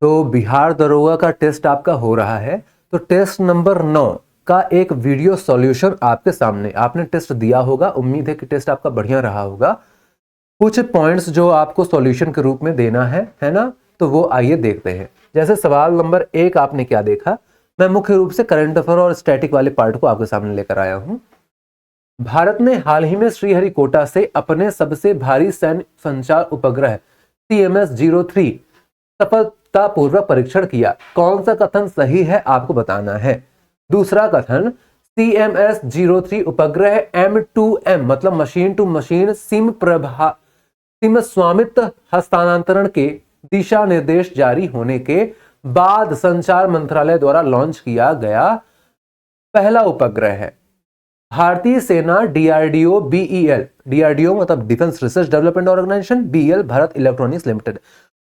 तो बिहार दरोगा का टेस्ट आपका हो रहा है। तो टेस्ट नंबर 9 का एक वीडियो सॉल्यूशन आपके सामने, आपने टेस्ट दिया होगा, उम्मीद है कि टेस्ट आपका बढ़िया रहा होगा। कुछ पॉइंट्स जो आपको सॉल्यूशन के रूप में देना है ना, तो वो आइए देखते हैं। जैसे सवाल नंबर 1 आपने क्या देखा, मैं मुख्य रूप से करंट अफेयर और स्टैटिक वाले पार्ट को आपके सामने लेकर आया हूं। भारत ने हाल ही में श्रीहरिकोटा से अपने सबसे भारी सैन्य संचार उपग्रह CMS-03 सफलतापूर्वक परीक्षण किया। कौन सा कथन सही है आपको बताना है। दूसरा कथन, CMS-03 उपग्रह M2M मतलब मशीन टू मशीन सिम स्वामित्व हस्तांतरण के दिशा निर्देश जारी होने के बाद संचार मंत्रालय द्वारा लॉन्च किया गया पहला उपग्रह है। भारतीय सेना DRDO BEL, DRDO मतलब defence research development organisation, BEL Bharat electronics limited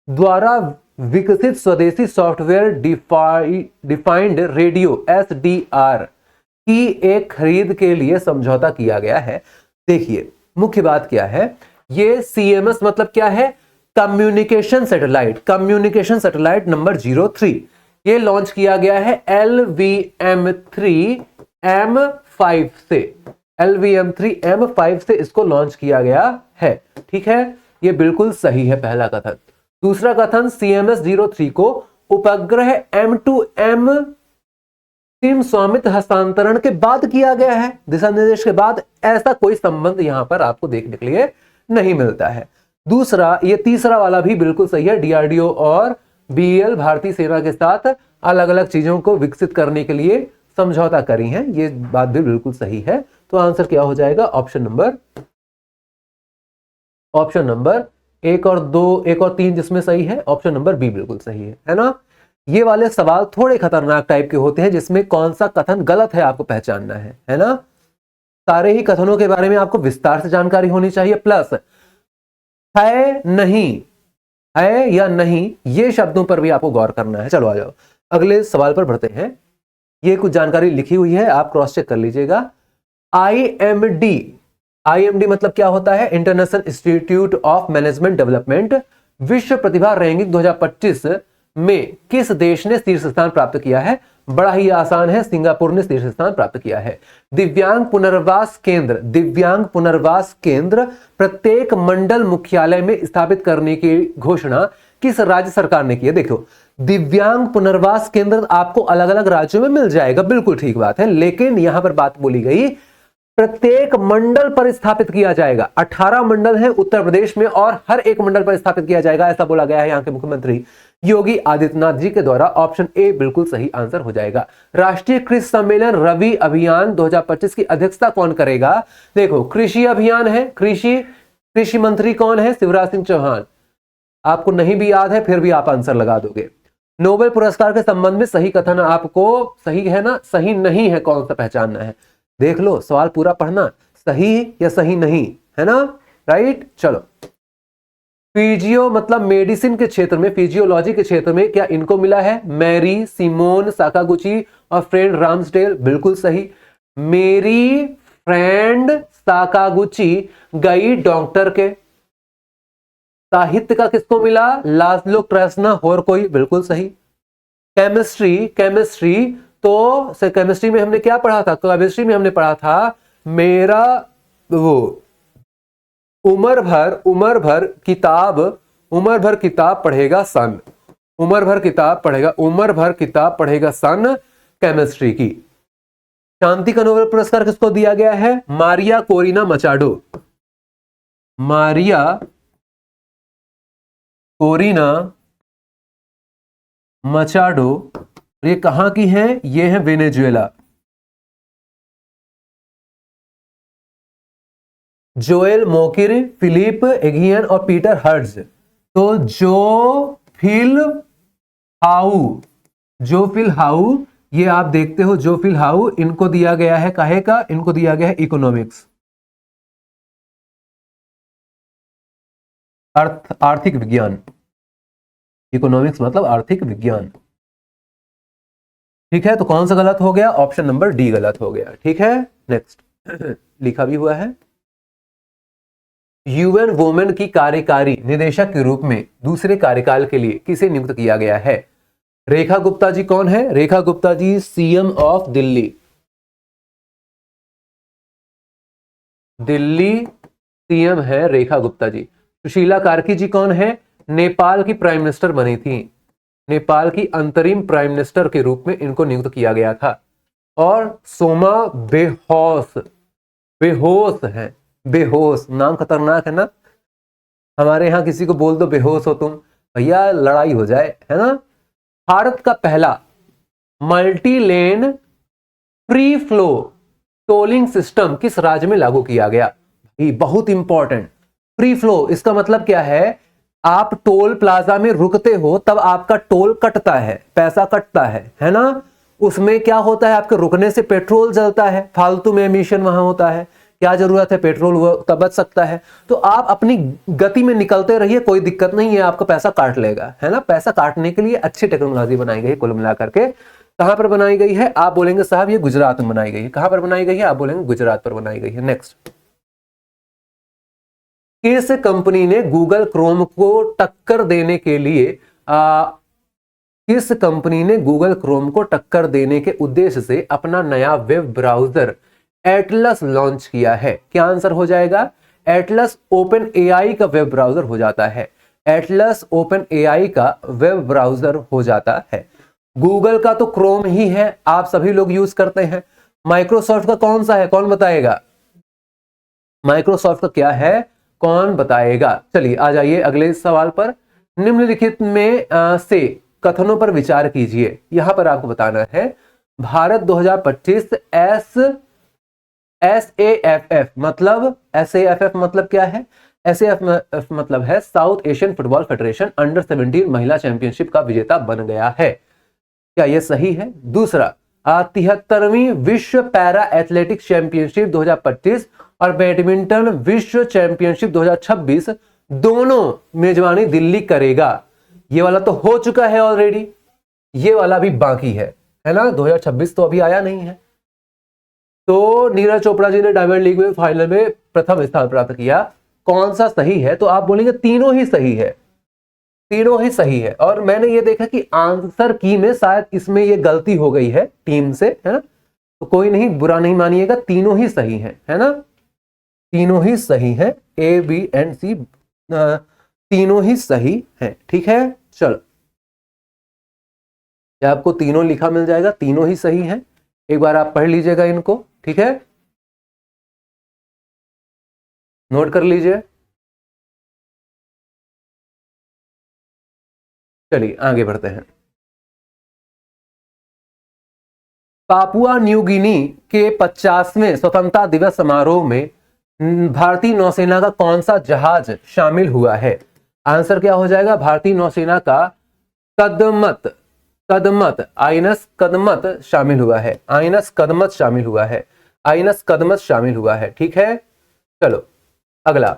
द्वारा विकसित स्वदेशी सॉफ्टवेयर डिफाइंड रेडियो SDR की एक खरीद के लिए समझौता किया गया है। देखिए मुख्य बात क्या है, ये CMS मतलब क्या है, कम्युनिकेशन सैटेलाइट नंबर 03, ये लॉन्च किया गया है LVM-3M5 से, LVM-3M5 से इसको लॉन्च किया गया है। ठीक है, ये बिल्कुल सही है पहला कथन। दूसरा कथन, CMS-03 को उपग्रह M2M सिम स्वामित्व हस्तांतरण के बाद किया गया है, दिशा निर्देश के बाद, ऐसा कोई संबंध यहां पर आपको देखने के लिए नहीं मिलता है। दूसरा, ये तीसरा वाला भी बिल्कुल सही है, DRDO और BEL भारतीय सेना के साथ अलग अलग चीजों को विकसित करने के लिए समझौता करी हैं, ये बात भी बिल्कुल सही है। तो आंसर क्या हो जाएगा, ऑप्शन नंबर 1 और 2, 1 और 3 जिसमें सही है, ऑप्शन नंबर बी बिल्कुल सही है ना। ये वाले सवाल थोड़े खतरनाक टाइप के होते हैं, जिसमें कौन सा कथन गलत है आपको पहचानना है ना। सारे ही कथनों के बारे में आपको विस्तार से जानकारी होनी चाहिए, प्लस है नहीं, है या नहीं, ये शब्दों पर भी आपको गौर करना है। चलो आ जाओ अगले सवाल पर बढ़ते हैं। ये कुछ जानकारी लिखी हुई है, आप क्रॉस चेक कर लीजिएगा। IMD मतलब क्या होता है, international institute of management development, विश्व प्रतिभा रैंकिंग 2025 में किस देश ने शीर्ष स्थान प्राप्त किया है। बड़ा ही आसान है, सिंगापुर ने शीर्ष स्थान प्राप्त किया है। दिव्यांग पुनर्वास केंद्र प्रत्येक मंडल मुख्यालय में स्थापित करने की घोषणा किस राज्य सरकार ने की है। देखो, दिव्यांग पुनर्वास केंद्र आपको अलग अलग राज्यों में मिल जाएगा, बिल्कुल ठीक बात है, लेकिन यहां पर बात बोली गई प्रत्येक मंडल पर स्थापित किया जाएगा। 18 मंडल हैं उत्तर प्रदेश में और हर एक मंडल पर स्थापित किया जाएगा, ऐसा बोला गया है यहां के मुख्यमंत्री योगी आदित्यनाथ जी के द्वारा। ऑप्शन ए बिल्कुल सही आंसर हो जाएगा। राष्ट्रीय कृषि सम्मेलन रबी अभियान 2025 की अध्यक्षता कौन करेगा। देखो, कृषि अभियान है, कृषि मंत्री कौन है, शिवराज सिंह चौहान। आपको नहीं भी याद है फिर भी आप आंसर लगा दोगे। नोबेल पुरस्कार के संबंध में सही कथन आपको सही है ना, सही नहीं है, कौन सा पहचानना है। देख लो, सवाल पूरा पढ़ना, सही या सही नहीं, है ना, राइट। चलो, फिजियो मतलब मेडिसिन के क्षेत्र में, फिजियोलॉजी के क्षेत्र में क्या इनको मिला है, मैरी, सिमोन साकागुची और फ्रेंड राम्सडेल, बिल्कुल सही। मेरी फ्रेंड साकागुची गई डॉक्टर के। साहित्य का किसको मिला, लास्लो क्रास्नहोरकोई, बिल्कुल सही। केमिस्ट्री तो केमिस्ट्री में हमने क्या पढ़ा था, केमिस्ट्री में हमने पढ़ा था मेरा वो उम्र भर किताब पढ़ेगा सन, उम्र भर किताब पढ़ेगा सन, केमिस्ट्री की। शांति का नोबेल पुरस्कार किसको दिया गया है, Maria Corina Machado. Maria Corina Machado, ये कहां की है, ये है Venezuela. Joel Mokyr, Philippe Aghion और पीटर हर्ट्ज। तो जो फिल हाउ ये आप देखते हो, जो फिल हाउ, इनको दिया गया है काहे का, इनको दिया गया है इकोनॉमिक्स, आर्थिक विज्ञान। इकोनॉमिक्स मतलब आर्थिक विज्ञान। ठीक है, तो कौन सा गलत हो गया, ऑप्शन नंबर डी गलत हो गया। ठीक है, नेक्स्ट लिखा भी हुआ है। यूएन वुमेन की कार्यकारी निदेशक के रूप में दूसरे कार्यकाल के लिए किसे नियुक्त किया गया है? रेखा गुप्ता जी कौन है? Rekha Gupta ji CM of Delhi. Delhi CM है रेखा गुप्ता जी। सुशीला कार्की जी कौन है? नेपाल की प्राइम मिनिस्टर बनी थी। नेपाल की अंतरिम प्राइम मिनिस्टर के रूप में इनको नियुक्त किया गया था। और सोमा बेहोश, बेहोश है, बेहोश नाम खतरनाक है ना। हमारे यहां किसी को बोल दो बेहोश हो तुम, भैया लड़ाई हो जाए, है ना। भारत का पहला multi lane free flow tolling system किस राज्य में लागू किया गया? ये बहुत इंपॉर्टेंट। फ्री फ्लो इसका मतलब क्या है? आप टोल प्लाजा में रुकते हो तब आपका टोल कटता है, पैसा कटता है ना। उसमें क्या होता है? आपके रुकने से पेट्रोल जलता है, फालतू में एमिशन वहां होता है। क्या जरूरत है? पेट्रोल तब बच सकता है। तो आप अपनी गति में निकलते रहिए, कोई दिक्कत नहीं है, आपका पैसा काट लेगा, है ना। पैसा काटने के लिए अच्छी टेक्नोलॉजी बनाई गई है कुल मिलाकर के। कहां पर बनाई गई है? आप बोलेंगे साहब ये गुजरात में बनाई गई है। कहां पर बनाई गई है? आप बोलेंगे गुजरात पर बनाई गई है। नेक्स्ट, किस कंपनी ने गूगल क्रोम को टक्कर देने के लिए किस कंपनी ने गूगल क्रोम को टक्कर देने के उद्देश्य से अपना नया वेब ब्राउजर एटलस लॉन्च किया है? क्या आंसर हो जाएगा? एटलस ओपन एआई का वेब ब्राउजर हो जाता है। एटलस ओपन एआई का वेब ब्राउजर हो जाता है। गूगल का तो क्रोम ही है, आप सभी लोग यूज करते हैं। माइक्रोसॉफ्ट का कौन सा है? कौन बताएगा? माइक्रोसॉफ्ट का क्या है? कौन बताएगा? चलिए आ जाइए अगले सवाल पर। निम्नलिखित में से कथनों पर विचार कीजिए। यहां पर आपको बताना है भारत 2025 SAFF मतलब क्या है? SAFF मतलब है south Asian football federation under 17 महिला चैंपियनशिप का विजेता बन गया है। क्या यह सही है? दूसरा, 73वीं विश्व पैरा एथलेटिक्स चैंपियनशिप 2025 और बैडमिंटन विश्व चैंपियनशिप 2026 दोनों मेजबानी दिल्ली करेगा। ये वाला तो हो चुका है ऑलरेडी, ये वाला भी बाकी है ना। 2026 तो अभी आया नहीं है। तो नीरज चोपड़ा जी ने डायमंड लीग में फाइनल में प्रथम स्थान प्राप्त किया। कौन सा सही है? तो आप बोलेंगे तीनों ही सही है, तीनों ही सही है। और मैंने ये देखा कि आंसर की में शायद इसमें ये गलती हो गई है टीम से, है ना। तो कोई नहीं, बुरा नहीं मानिएगा, तीनों ही सही है ना। तीनों ही सही है, ए बी एंड सी तीनों ही सही है। ठीक है, चलो क्या आपको तीनों लिखा मिल जाएगा? तीनों ही सही है। एक बार आप पढ़ लीजिएगा इनको, ठीक है, नोट कर लीजिए। चलिए आगे बढ़ते हैं। पापुआ न्यू गिनी के 50वें स्वतंत्रता दिवस समारोह में भारतीय नौसेना का कौन सा जहाज शामिल हुआ है? आंसर क्या हो जाएगा? भारतीय नौसेना का कदमत कदमत आईएनएस कदमत शामिल हुआ है। आईएनएस कदमत शामिल हुआ है। आईएनएस कदमत शामिल हुआ है। ठीक है, चलो अगला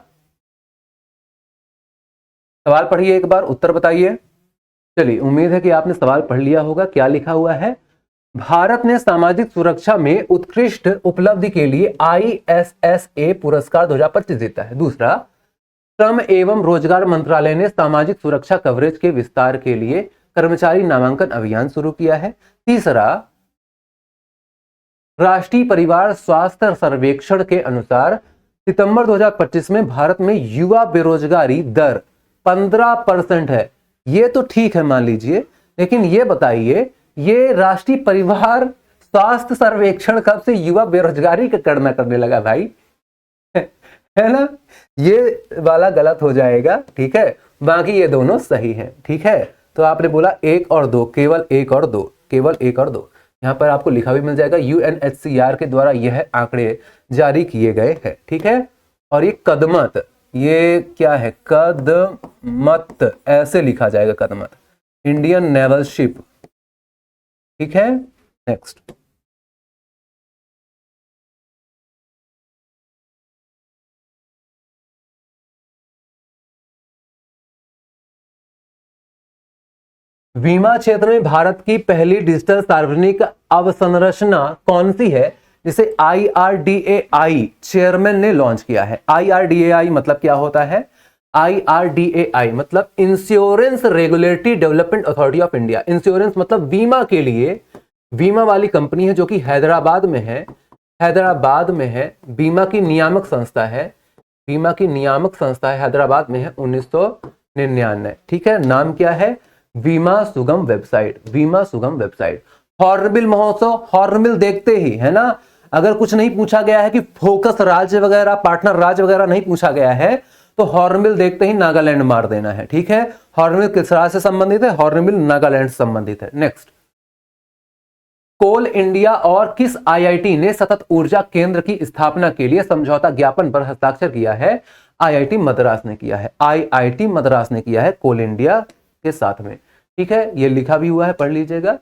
सवाल पढ़िए, एक बार उत्तर बताइए। चलिए उम्मीद है कि आपने सवाल पढ़ लिया होगा। क्या लिखा हुआ है? भारत ने सामाजिक सुरक्षा में उत्कृष्ट उपलब्धि के लिए ISSA पुरस्कार 2025 जीता है। दूसरा, श्रम एवं रोजगार मंत्रालय ने सामाजिक सुरक्षा कवरेज के विस्तार के लिए कर्मचारी नामांकन अभियान शुरू किया है। तीसरा, राष्ट्रीय परिवार स्वास्थ्य सर्वेक्षण के अनुसार सितंबर 2025 में भारत में युवा बेरोजगारी दर 15% है। ये तो ठीक है मान लीजिए, लेकिन ये बताइए ये राष्ट्रीय परिवार स्वास्थ्य सर्वेक्षण कब से युवा बेरोजगारी का गणना करने लगा भाई? है ना, ये वाला गलत हो जाएगा। ठीक है, बाकी ये दोनों सही है। ठीक है, तो आपने बोला 1 और 2, केवल 1 और 2, केवल 1 और 2। यहां पर आपको लिखा भी मिल जाएगा UNHCR के द्वारा यह आंकड़े जारी किए गए हैं। ठीक है, और ये कदमत, ये क्या है? कदमत ऐसे लिखा जाएगा, कदमत, इंडियन नेवल शिप। ठीक है, नेक्स्ट, बीमा क्षेत्र में भारत की पहली डिजिटल सार्वजनिक अवसंरचना कौन सी है? जिसे IRDAI चेयरमैन ने लॉन्च किया है। IRDAI मतलब क्या होता है? IRDAI मतलब insurance regulatory development authority of India. Insurance मतलब बीमा के लिए, बीमा वाली कंपनी है जो कि हैदराबाद में है, हैदराबाद में है। बीमा की नियामक संस्था है, बीमा की नियामक संस्था है, हैदराबाद में है, 1999। ठीक है, नाम क्या है? बीमा सुगम वेबसाइट, बीमा सुगम वेबसाइट। हॉर्नबिल महोत्सव, हॉर्नबिल देखते ही, है ना, अगर कुछ नहीं पूछा गया है कि फोकस राज्य वगैरह, पार्टनर राज्य वगैरह नहीं पूछा गया है, तो हॉर्नबिल देखते ही नागालैंड मार देना है। ठीक है, हॉर्नबिल किस राज्य से संबंधित है? हॉर्नबिल नागालैंड से संबंधित है। नेक्स्ट, कोल इंडिया और किस आईआईटी ने सतत ऊर्जा केंद्र की स्थापना के लिए समझौता ज्ञापन पर हस्ताक्षर किया है? आईआईटी मद्रास ने किया है, आईआईटी मद्रास ने किया है कोल इंडिया के साथ में। ठीक है, ये लिखा भी हुआ है, पढ़ लीजिएगा।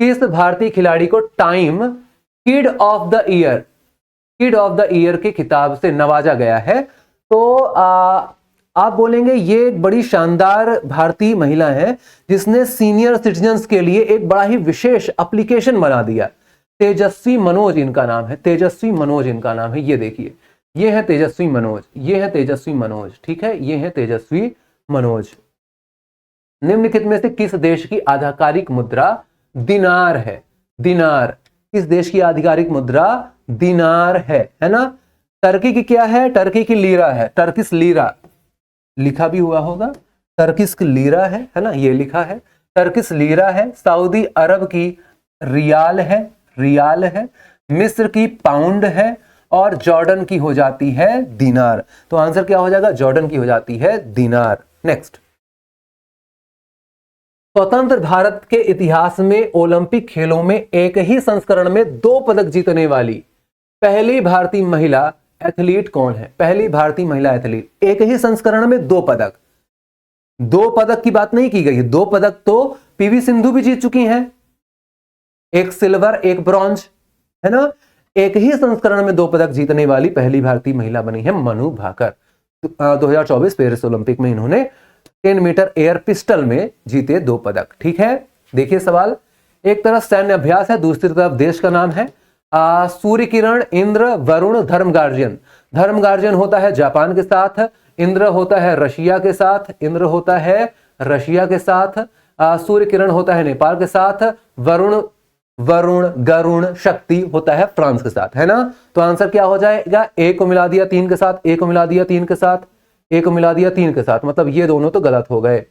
किस भारतीय खिलाड़ी को time kid of the year, kid of the year के खिताब से नवाजा गया है? तो आप बोलेंगे ये एक बड़ी शानदार भारतीय महिला है जिसने सीनियर सिटीजन्स के लिए एक बड़ा ही विशेष एप्लीकेशन बना दिया। तेजस्वी मनोज इनका नाम है, तेजस्वी मनोज इनका नाम है। ये देखिए, ये है तेजस्वी मनोज, ये है तेजस्वी मनोज। ठीक है, ये है तेजस्वी मनोज। निम्नलिखित में से किस देश की आधिकारिक मुद्रा दिनार है? दिनार किस देश की आधिकारिक मुद्रा? दिनार है ना। टर्की की क्या है? टर्की की लीरा है, टर्किश लीरा लिखा भी हुआ होगा, टर्किश लीरा है ना, ये लिखा है, टर्किश लीरा है। सऊदी अरब की रियाल है, रियाल है। मिस्र की पाउंड है और जॉर्डन की हो जाती है दिनार। तो आंसर क्या हो जाएगा? जॉर्डन की हो जाती है दिनार। नेक्स्ट, स्वतंत्र भारत के इतिहास में ओलंपिक खेलों में एक ही संस्करण में 2 पदक जीतने वाली पहली भारतीय महिला एथलीट कौन है? पहली भारतीय महिला एथलीट, एक ही संस्करण में 2 पदक। 2 पदक की बात नहीं की गई है, 2 पदक तो पीवी सिंधु भी जीत चुकी हैं, एक सिल्वर एक ब्रॉन्ज, है ना। एक ही संस्करण में 2 पदक जीतने वाली पहली भारतीय महिला बनी है मनु भाकर। 2024 पेरिस ओलंपिक में इन्होंने 10 मीटर एयर पिस्टल में जीते 2 पदक। ठीक है, देखिए सवाल, एक तरफ सैन्य अभ्यास है, दूसरी तरफ देश का नाम है। सूर्य किरण, इंद्र, वरुण, धर्म गार्जियन। धर्म गार्जियन होता है जापान के साथ, इंद्र होता है रशिया के साथ, इंद्र होता है रशिया के साथ, सूर्य किरण होता है नेपाल के साथ, वरुण, वरुण, गरुण, शक्ति होता है फ्रांस के साथ, है ना। तो आंसर क्या हो जाएगा? ए को मिला दिया 3 के साथ, ए को मिला दिया 3 के साथ, ए को मिला दिया 3 के साथ, मतलब ये दोनों तो गलत हो गए।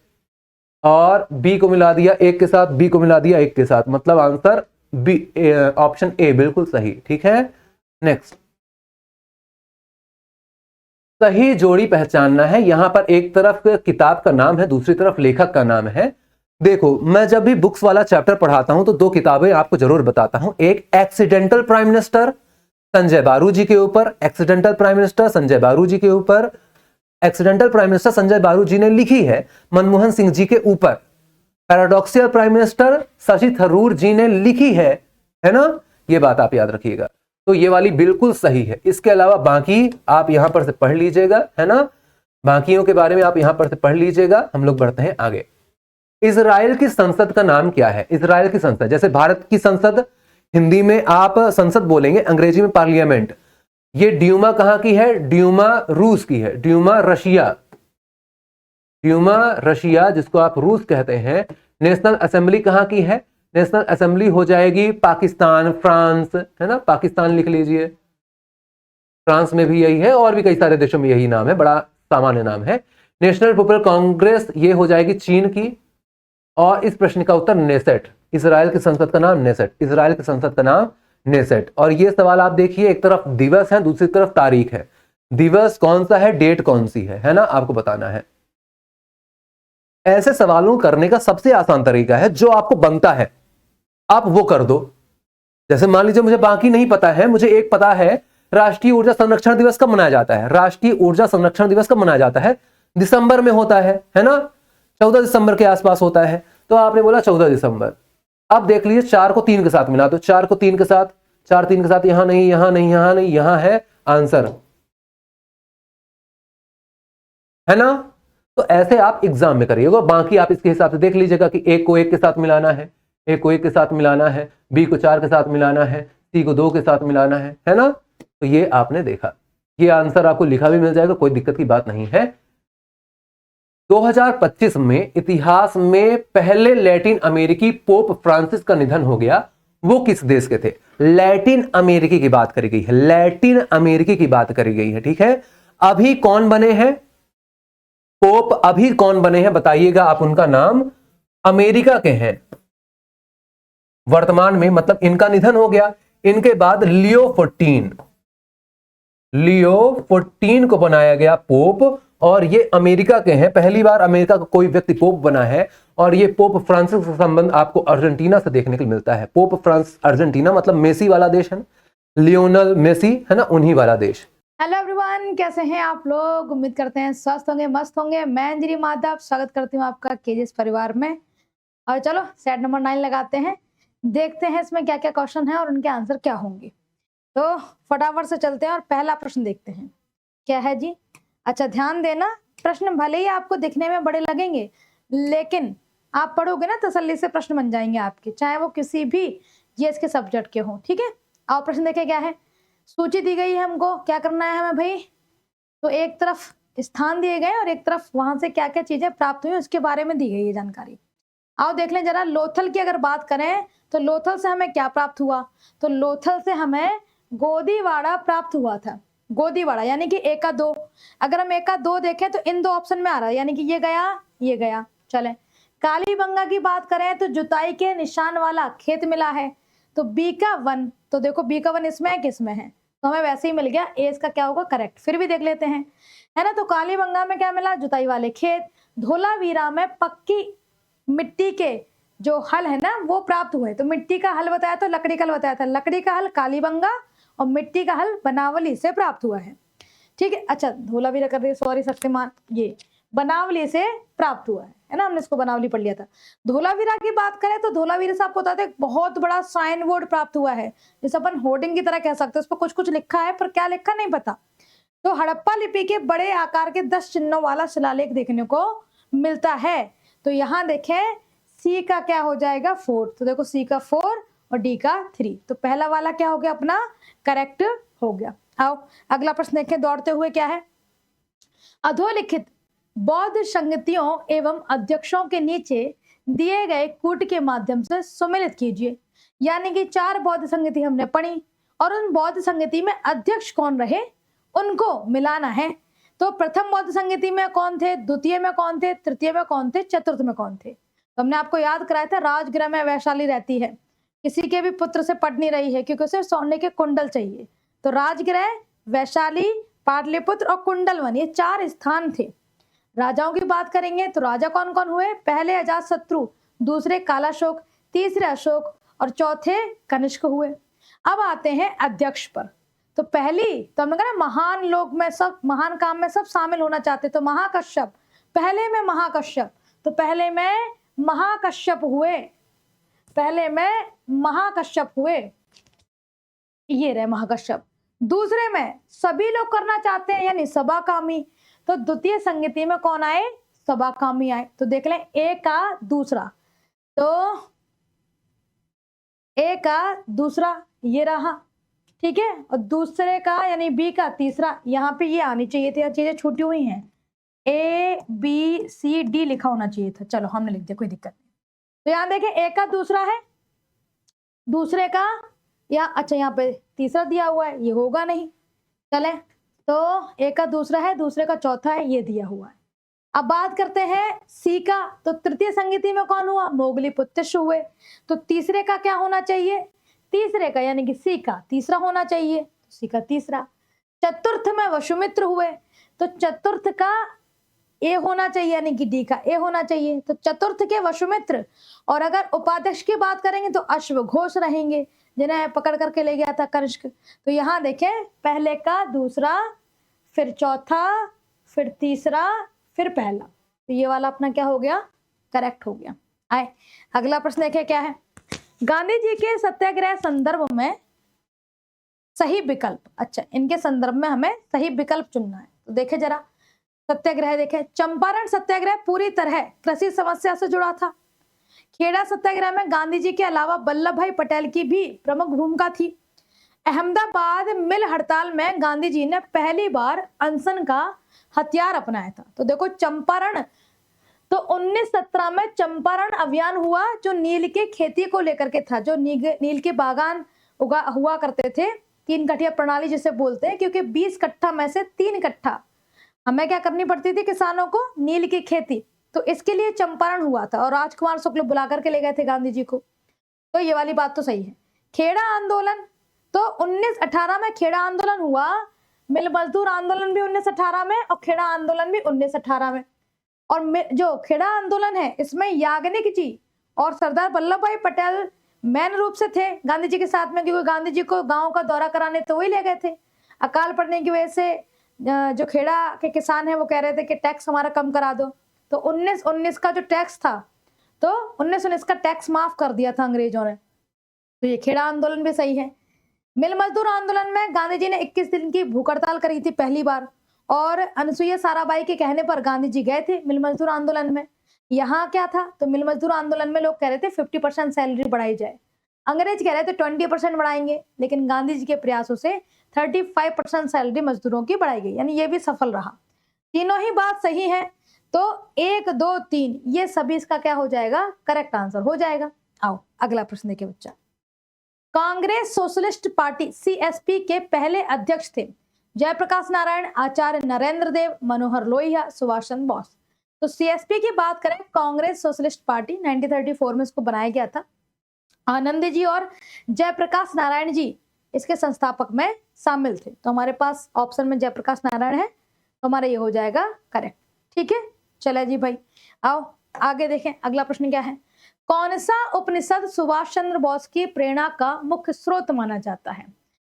और बी को मिला दिया 1 के साथ, बी को मिला दिया 1 के साथ, मतलब आंसर बी, ऑप्शन ए बिल्कुल सही। ठीक है, नेक्स्ट, सही जोड़ी पहचानना है। यहां पर एक तरफ किताब का नाम है, दूसरी तरफ लेखक का नाम है। देखो, मैं जब भी बुक्स वाला चैप्टर पढ़ाता हूं तो 2 किताबें आपको जरूर बताता हूं। एक एक्सीडेंटल प्राइम मिनिस्टर संजय बारू जी के ऊपर, एक्सीडेंटल प्राइम मिनिस्टर संजय बारू जी के ऊपर, एक्सीडेंटल प्राइम मिनिस्टर संजय बारू जी ने लिखी है मनमोहन सिंह जी के ऊपर। Paradoxical prime minister Shashi Tharoor ji ने लिखी है ना, ये बात आप याद रखिएगा। तो ये वाली बिल्कुल सही है। इसके अलावा बाकी आप यहां पर से पढ़ लीजिएगा, है ना, बाकियों के बारे में आप यहां पर से पढ़ लीजिएगा। हम लोग बढ़ते हैं आगे। इजराइल की संसद का नाम क्या है? इजराइल की संसद, जैसे भारत की संसद हिंदी में आप संसद बोलेंगे, अंग्रेजी में पार्लियामेंट। ये ड्यूमा कहां की है? ड्यूमा रूस की है, ड्यूमा रशिया, ड्यूमा रशिया जिसको आप रूस कहते हैं। नेशनल असेंबली कहां की है? नेशनल असेंबली हो जाएगी पाकिस्तान, फ्रांस, है ना, पाकिस्तान लिख लीजिए। फ्रांस में भी यही है और भी कई सारे देशों में यही नाम है, बड़ा सामान्य नाम है। नेशनल पीपल कांग्रेस ये हो जाएगी चीन की। और इस प्रश्न का उत्तर नेसेट, इजराइल की संसद का नाम नेसेट, इजराइल की संसद का नाम नेसेट। और ये सवाल आप देखिए, एक तरफ दिवस है, दूसरी तरफ तारीख है। दिवस कौन सा है, डेट कौन सी है ना, आपको बताना है। ऐसे सवालों करने का सबसे आसान तरीका है, जो आपको बनता है आप वो कर दो। जैसे मान लीजिए मुझे बाकी नहीं पता है, मुझे एक पता है, राष्ट्रीय ऊर्जा संरक्षण दिवस कब मनाया जाता है? राष्ट्रीय ऊर्जा संरक्षण दिवस कब मनाया जाता है? दिसंबर में होता है ना, 14 दिसंबर के आसपास होता है। तो आपने बोला 14 दिसंबर। अब देख लीजिए 4 को 3 के साथ मिला दो, 4 को 3 के साथ, 4 3 के साथ, यहां नहीं, यहां नहीं, यहां नहीं, यहां है आंसर, है ना। तो ऐसे आप एग्जाम में करिएगा। बाकी आप इसके हिसाब से देख लीजिएगा कि 1 को 1 के साथ मिलाना है, 1 को 1 के साथ मिलाना है, बी को 4 के साथ मिलाना है, सी को 2 के साथ मिलाना है ना। तो ये आपने देखा, ये आंसर आपको लिखा भी मिल जाएगा, कोई दिक्कत की बात नहीं है। 2025 में इतिहास में पहले लैटिन अमेरिकी पोप फ्रांसिस का निधन हो गया। वो किस देश के थे? लैटिन अमेरिकी की बात करी गई है, लैटिन अमेरिकी की बात करी गई है, ठीक है। अभी कौन बने हैं पोप? अभी कौन बने हैं बताइएगा आप, उनका नाम अमेरिका के हैं वर्तमान में, मतलब इनका निधन हो गया। इनके बाद लियो 14 को बनाया गया पोप, और ये अमेरिका के हैं। पहली बार अमेरिका का कोई व्यक्ति पोप बना है। और ये पोप फ्रांसिस का संबंध आपको अर्जेंटीना से देखने को मिलता है। पोप फ्रांस, अर्जेंटीना मतलब मेसी वाला देश है, लियोनल मेसी है ना, उन्हीं वाला देश। हेलो एवरीवन, कैसे हैं आप लोग? उम्मीद करते हैं स्वस्थ होंगे, मस्त होंगे। मैं अंजलि माधव स्वागत करती हूँ आपका केजीएस परिवार में। और चलो सेट नंबर 9 लगाते हैं, देखते हैं इसमें क्या क्या क्वेश्चन है और उनके आंसर क्या होंगे। तो फटाफट से चलते हैं और पहला प्रश्न देखते हैं क्या है जी। अच्छा ध्यान देना, प्रश्न भले ही आपको दिखने में बड़े लगेंगे, लेकिन आप पढ़ोगे ना तसल्ली से प्रश्न बन जाएंगे आपके, चाहे वो किसी भी जीएस के सब्जेक्ट के हों, ठीक है। आओ प्रश्न देखें क्या है। सूची दी गई है हमको, क्या करना है हमें भाई? तो एक तरफ स्थान दिए गए और एक तरफ वहां से क्या क्या चीजें प्राप्त हुई उसके बारे में दी गई है जानकारी। आओ देख लें जरा। लोथल की अगर बात करें तो लोथल से हमें क्या प्राप्त हुआ? तो लोथल से हमें गोदीवाड़ा प्राप्त हुआ था। गोदीवाड़ा यानी कि एका 2। अगर हम एका 2 देखें तो इन 2 ऑप्शन में आ रहा है, यानी कि ये गया ये गया। चले कालीबंगा की बात करें तो जुताई के निशान वाला खेत मिला है। तो बी का 1, तो देखो बी का 1 इसमें है किसमें है, तो हमें वैसे ही मिल गया। ए इसका क्या होगा करेक्ट, फिर भी देख लेते हैं है ना। तो कालीबंगा में क्या मिला? जुताई वाले खेत। धोलावीरा में पक्की मिट्टी के जो हल है ना वो प्राप्त हुए। तो मिट्टी का हल बताया था, लकड़ी का हल बताया था। लकड़ी का हल कालीबंगा और मिट्टी का हल बनावली से प्राप्त हुआ है, ठीक है। अच्छा धोलावीरा कर रही, सॉरी शक्तिमान, ये बनावली से प्राप्त हुआ है ना, हमने इसको बनावली पढ़ लिया था। धोलावीरा की बात करें तो धोलावीरा से आपको बताते हैं बहुत बड़ा साइन बोर्ड प्राप्त हुआ है, जिसे अपन होर्डिंग की तरह कह सकते हैं। उस पर कुछ कुछ लिखा है पर क्या लिखा नहीं पता। तो हड़प्पा लिपि के बड़े आकार के 10 चिन्हों वाला शिलालेख देखने को मिलता है। तो यहाँ देखें सी का क्या हो जाएगा 4, तो देखो सी का 4 और डी का 3, तो पहला वाला क्या हो गया अपना करेक्ट हो गया। आओ अगला प्रश्न देखें दौड़ते हुए क्या है। अधोलिखित बौद्ध संगतियों एवं अध्यक्षों के नीचे दिए गए कूट के माध्यम से सम्मिलित कीजिए। यानी कि 4 बौद्ध संगति हमने पढ़ी और उन बौद्ध संगति में अध्यक्ष कौन रहे उनको मिलाना है। तो प्रथम बौद्ध संगति में कौन थे, द्वितीय में कौन थे, तृतीय में कौन थे, चतुर्थ में कौन थे। तो हमने आपको याद कराया था राजगृह में वैशाली रहती है, किसी के भी पुत्र से पढ़ नहीं रही है क्योंकि उसे सोने के कुंडल चाहिए। तो राजगृह, वैशाली, पाटलिपुत्र और कुंडलवन ये 4 स्थान थे। राजाओं की बात करेंगे तो राजा कौन कौन हुए? पहले अजातशत्रु, दूसरे कालाशोक, तीसरे अशोक और चौथे कनिष्क हुए। अब आते हैं अध्यक्ष पर। तो पहली तो हमने कहा ना महान लोग में सब, महान काम में सब शामिल होना चाहते, तो महाकश्यप, पहले में महाकश्यप, तो पहले में महाकश्यप हुए, पहले में महाकश्यप हुए, ये रहे महाकश्यप। दूसरे में सभी लोग करना चाहते हैं यानी सभाकामी, तो द्वितीय संगति में कौन आए? सभाकामी आए। तो देख लें ए का दूसरा, तो ए का दूसरा ये रहा, ठीक है। और दूसरे का यानी बी का तीसरा, यहाँ पे ये आनी चाहिए थी, चीजें छूटी हुई हैं, ए बी सी डी लिखा होना चाहिए था। चलो हमने लिख दिया, कोई दिक्कत नहीं। तो यहाँ देखें ए का दूसरा है, दूसरे का या अच्छा यहाँ पे तीसरा दिया हुआ है, ये होगा नहीं, चले तो ए का दूसरा है, दूसरे का चौथा है, ये दिया हुआ है। अब बात करते हैं सी का, तो तृतीय संगति में कौन हुआ? मोगलीपुत्र हुए। तो तीसरे का क्या होना चाहिए? तीसरे का यानी कि सी का तीसरा होना चाहिए, तो सी का तीसरा। चतुर्थ में वसुमित्र हुए, तो चतुर्थ का ए होना चाहिए यानी कि डी का ए होना चाहिए, तो चतुर्थ के वसुमित्र। और अगर उपाध्यक्ष की बात करेंगे तो अश्वघोष रहेंगे, जिन्हें पकड़ करके ले गया था कनिष्क। तो यहाँ देखें पहले का दूसरा, फिर चौथा, फिर तीसरा, फिर पहला, तो ये वाला अपना क्या हो गया करेक्ट हो गया। आए अगला प्रश्न देखें क्या है। गांधी जी के सत्याग्रह संदर्भ में सही विकल्प, अच्छा इनके संदर्भ में हमें सही विकल्प चुनना है। तो देखे जरा सत्याग्रह देखें, चंपारण सत्याग्रह पूरी तरह कृषि समस्या से जुड़ा था। खेड़ा सत्याग्रह में गांधी जी के अलावा वल्लभ भाई पटेल की भी प्रमुख भूमिका थी। अहमदाबाद मिल हड़ताल में गांधी जी ने पहली बार अनशन का हथियार अपनाया था। तो देखो चंपारण, तो 1917 में चंपारण अभियान हुआ जो नील के खेती को लेकर के था, जो नील के बागान हुआ करते थे, 3 कट्ठा प्रणाली जिसे बोलते हैं, क्योंकि 20 कट्ठा में से 3 कट्ठा हमें क्या करनी पड़ती थी किसानों को, नील की खेती। तो इसके लिए चंपारण हुआ था और राजकुमार शुक्ल बुला करके ले गए थे गांधी जी को। तो ये वाली बात तो सही है। खेड़ा आंदोलन, तो 1918 में खेड़ा आंदोलन हुआ, मिल मजदूर आंदोलन भी 1918 में और खेड़ा आंदोलन भी 1918 में। और जो खेड़ा आंदोलन है इसमें याग्निक जी और सरदार वल्लभ भाई पटेल मेन रूप से थे गांधी जी के साथ में, क्योंकि गांधी जी को गांव का दौरा कराने तो वही ले गए थे। अकाल पड़ने की वजह से जो खेड़ा के किसान है वो कह रहे थे कि टैक्स हमारा कम करा दो, तो 1919 का जो टैक्स था, तो 1919 का टैक्स माफ कर दिया था अंग्रेजों ने। तो ये खेड़ा आंदोलन भी सही है। मिल मजदूर आंदोलन में गांधी जी ने 21 दिन की भूख हड़ताल करी थी पहली बार, और अनुसुईया साराभाई के कहने पर गांधी जी गए थे मिल मजदूर आंदोलन में। यहाँ क्या था, तो मिल मजदूर आंदोलन में लोग कह रहे थे 50% सैलरी बढ़ाई जाए, अंग्रेज कह रहे थे 20% बढ़ाएंगे, लेकिन गांधी जी के प्रयासों से 35% सैलरी मजदूरों की बढ़ाई गई, यानी ये भी सफल रहा। तीनों ही बात सही है, तो 1, 2, 3 ये सभी इसका क्या हो जाएगा, करेक्ट आंसर हो जाएगा। आओ अगला प्रश्न देखिए बच्चा। कांग्रेस सोशलिस्ट पार्टी CSP के पहले अध्यक्ष थे जयप्रकाश नारायण, आचार्य नरेंद्र देव, मनोहर लोहिया, सुभाष चंद्र बोस। तो CSP की बात करें, कांग्रेस सोशलिस्ट पार्टी 1934 में इसको बनाया गया था। आनंद जी और जयप्रकाश नारायण जी इसके संस्थापक में शामिल थे। तो हमारे पास ऑप्शन में जयप्रकाश नारायण है, तो हमारा ये हो जाएगा करेक्ट। ठीक है, चले जी भाई, आओ आगे देखें अगला प्रश्न क्या है। कौन सा उपनिषद सुभाष चंद्र बोस की प्रेरणा का मुख्य स्रोत माना जाता है।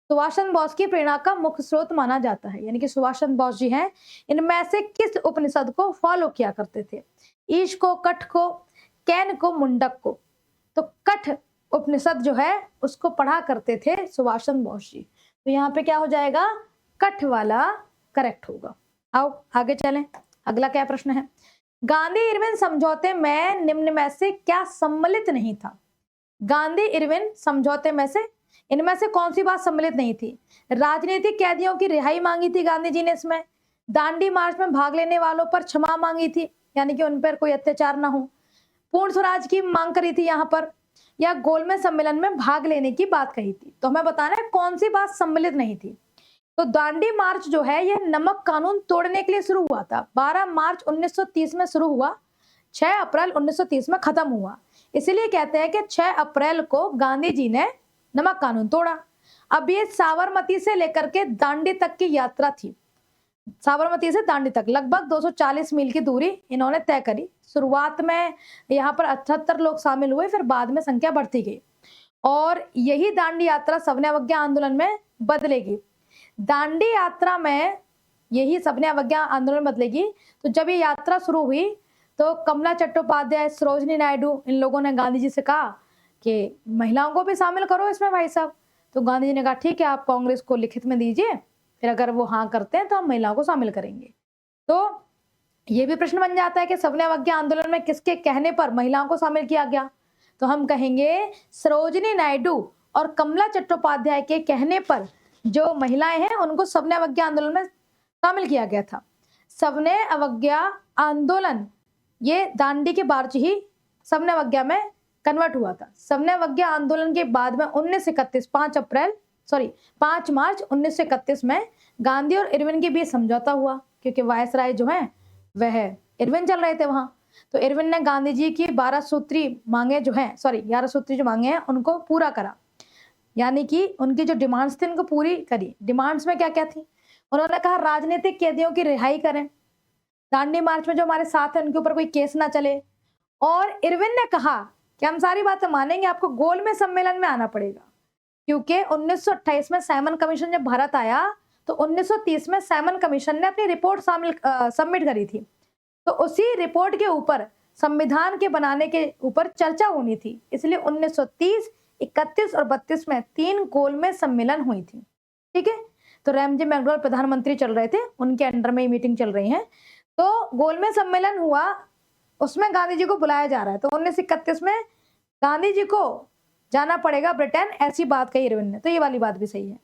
सुभाष चंद्र बोस की प्रेरणा का मुख्य स्रोत माना जाता है, यानी कि सुभाष चंद्र बोस जी हैं, इनमें से किस उपनिषद को फॉलो किया करते थे। ईश को, कठ को, कैन को, मुंडक को। तो कठ उपनिषद जो है उसको पढ़ा करते थे सुभाष चंद्र बोस जी। तो यहाँ पे क्या हो जाएगा, कठ वाला करेक्ट होगा। आओ आगे चलें, अगला क्या प्रश्न है। गांधी इरविन समझौते में निम्न में से क्या सम्मिलित नहीं था। गांधी इरविन समझौते में से इनमें से कौन सी बात सम्मिलित नहीं थी। राजनीतिक कैदियों की रिहाई मांगी थी गांधी जी ने इसमें, दांडी मार्च में भाग लेने वालों पर क्षमा मांगी थी, यानी कि उन पर कोई अत्याचार ना हो, पूर्ण स्वराज की मांग करी थी यहाँ पर, या गोलमेज सम्मेलन में भाग लेने की बात कही थी। तो हमें बताना है कौन सी बात सम्मिलित नहीं थी। तो दांडी मार्च जो है यह नमक कानून तोड़ने के लिए शुरू हुआ था। 12 मार्च 1930 में शुरू हुआ, 6 अप्रैल 1930 में खत्म हुआ। इसीलिए कहते हैं कि 6 अप्रैल को गांधी जी ने नमक कानून तोड़ा। अब ये साबरमती से लेकर के दांडी तक की यात्रा थी। साबरमती से दांडी तक लगभग 240 मील की दूरी इन्होंने तय करी। शुरुआत में यहाँ पर 78 लोग शामिल हुए, फिर बाद में संख्या बढ़ती गई, और यही दांडी यात्रा सविनय अवज्ञा आंदोलन में बदलेगी। दांडी यात्रा में यही सविनय अवज्ञा आंदोलन बदलेगी। तो जब ये यात्रा शुरू हुई तो कमला चट्टोपाध्याय, सरोजनी नायडू, इन लोगों ने गांधी जी से कहा कि महिलाओं को भी शामिल करो इसमें भाई साहब। तो गांधी जी ने कहा ठीक है, आप कांग्रेस को लिखित में दीजिए, फिर अगर वो हाँ करते हैं तो हम महिलाओं को शामिल करेंगे। तो ये भी प्रश्न बन जाता है कि सविनय अवज्ञा आंदोलन में किसके कहने पर महिलाओं को शामिल किया गया। तो हम कहेंगे सरोजनी नायडू और कमला चट्टोपाध्याय के कहने पर जो महिलाएं हैं उनको सविनय अवज्ञा आंदोलन में शामिल किया गया था। सविनय अवज्ञा आंदोलन ये दांडी के बाद ही सविनय अवज्ञा में कन्वर्ट हुआ था। सविनय अवज्ञा आंदोलन के बाद में 1931 5 मार्च 1931 में गांधी और इरविन के बीच समझौता हुआ, क्योंकि वायसराय जो है वह इरविन चल रहे थे वहां। तो इरविन ने गांधी जी की 11 सूत्री जो मांगे हैं उनको पूरा करा, यानी कि उनकी जो डिमांड्स थी उनको पूरी करी। डिमांड्स में क्या क्या थी, उन्होंने कहा राजनीतिक कैदियों की रिहाई करें, दांडी मार्च में जो हमारे साथ हैं उनके ऊपर कोई केस ना चले, और इरविन ने कहा कि हम सारी बातें मानेंगे, आपको गोलमेज सम्मेलन में आना पड़ेगा, क्योंकि 1928 में साइमन कमीशन जब भारत आया तो 1930 में साइमन कमीशन ने अपनी रिपोर्ट सबमिट करी थी। तो उसी रिपोर्ट के ऊपर संविधान के बनाने के ऊपर चर्चा होनी थी, इसलिए 1930, 31 और 32 में 3 गोलमेज सम्मेलन हुई थी। ठीक है, तो रैमजी मैकडॉवेल प्रधानमंत्री चल रहे थे, उनके अंडर में मीटिंग चल रही है। तो गोलमेज सम्मेलन हुआ, उसमें गांधी जी को बुलाया जा रहा है। तो 1931 में गांधी जी को जाना पड़ेगा ब्रिटेन, ऐसी बात कही इरविन ने। तो ये वाली बात भी सही है।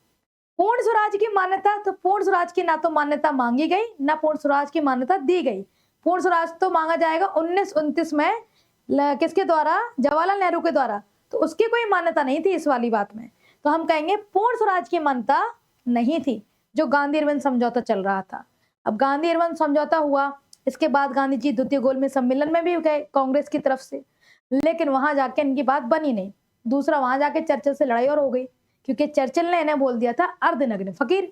पूर्ण स्वराज की मान्यता, तो पूर्ण स्वराज की ना तो मान्यता मांगी गई ना पूर्ण स्वराज की मान्यता दी गई। पूर्ण स्वराज तो मांगा जाएगा 1929 में किसके द्वारा, जवाहरलाल नेहरू के द्वारा, तो उसकी कोई मान्यता नहीं थी इस वाली बात में। तो हम कहेंगे पूर्ण स्वराज की मान्यता नहीं थी, जो गांधी इरविन समझौता चल रहा था। अब गांधी इरविन समझौता हुआ, इसके बाद गांधी जी द्वितीय गोलमेज सम्मेलन में भी गए कांग्रेस की तरफ से, लेकिन वहां जाके इनकी बात बनी नहीं। दूसरा, वहां जाके चर्चिल से लड़ाई और हो गई, क्योंकि चर्चिल ने इन्हें बोल दिया था अर्धनग्न फकीर।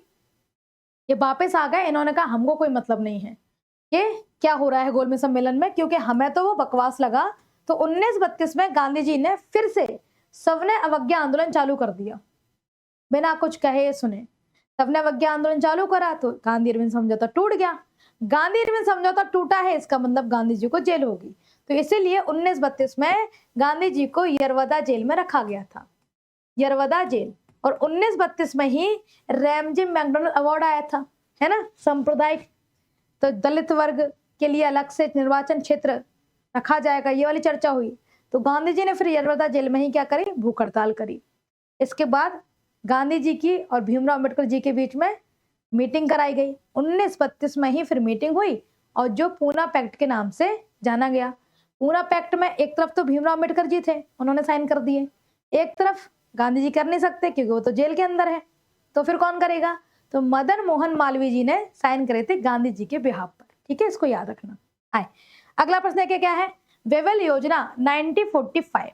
ये वापस आ गए, इन्होंने कहा हमको कोई मतलब नहीं है ये क्या हो रहा है गोलमेज सम्मेलन में, क्योंकि हमें तो वो बकवास लगा। तो 1932 में गांधी जी ने फिर से सविनय अवज्ञा आंदोलन चालू कर दिया, बिना कुछ कहे सुने सविनय अवज्ञा आंदोलन चालू करा। तो गांधी इरविन समझौता टूट गया। गांधी इरविन समझौता टूटा है, इसका मतलब गांधी जी को जेल होगी। तो इसीलिए 1932 में गांधी जी को यरवदा जेल में रखा गया था, यरवदा जेल। और 1932 में ही रैमजी मैकडॉनल्ड अवार्ड आया था, है ना, सांप्रदायिक, तो दलित वर्ग के लिए अलग से निर्वाचन क्षेत्र रखा जाएगा, ये वाली चर्चा हुई। तो गांधी जी ने फिर यरवदा जेल में ही क्या करी, भूख हड़ताल करी। इसके बाद गांधी जी की और भीमराव अम्बेडकर जी के बीच में मीटिंग कराई गई। 1932 में ही फिर मीटिंग हुई, और जो पूना पैक्ट के नाम से जाना गया। पूना पैक्ट में एक तरफ तो भीमराव अम्बेडकर जी थे, उन्होंने साइन कर दिए, एक तरफ गांधी जी कर नहीं सकते क्योंकि वो तो जेल के अंदर है। तो फिर कौन करेगा, तो मदन मोहन मालवीय जी ने साइन करे थे गांधी जी के बिहाफ पर। ठीक है, इसको याद रखना। आए अगला प्रश्न है क्या है, वेवेल योजना 1945,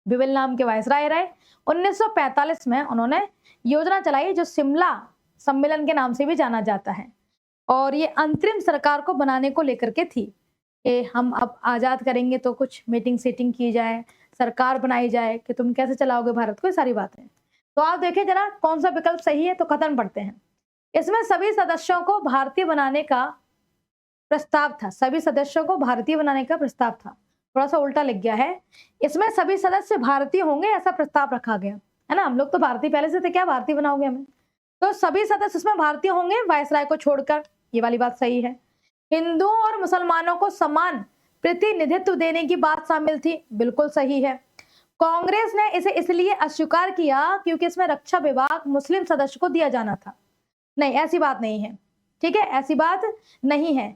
विवेल नाम के वायसराय रहे। 1945 में उन्होंने योजना चलाई जो शिमला सम्मेलन के नाम से भी जाना जाता है, और ये अंतरिम सरकार को बनाने को लेकर के थी कि हम अब आजाद करेंगे तो कुछ मीटिंग सीटिंग की जाए, सरकार बनाई जाए कि तुम कैसे चलाओगे भारत को, ये सारी बातें। तो आप देखिए जरा कौन सा विकल्प सही है, तो कथन पढ़ते हैं। इसमें सभी सदस्यों को भारतीय बनाने का प्रस्ताव था, सभी सदस्यों को भारतीय बनाने का प्रस्ताव था। थोड़ा सा उल्टा लिख गया है, इसमें सभी सदस्य भारतीय होंगे ऐसा प्रस्ताव रखा गया है ना। हम लोग तो भारतीय पहले से थे, क्या भारतीय बनाओगे हमें, तो सभी सदस्य इसमें भारतीय होंगे वायसराय को छोड़कर, ये वाली बात सही है। हिंदुओं और मुसलमानों को समान प्रतिनिधित्व देने की बात शामिल थी, बिल्कुल सही है। कांग्रेस ने इसे इसलिए अस्वीकार किया क्योंकि इसमें रक्षा विभाग मुस्लिम सदस्य को दिया जाना था। नहीं, ऐसी बात नहीं है, ठीक है, ऐसी बात नहीं है।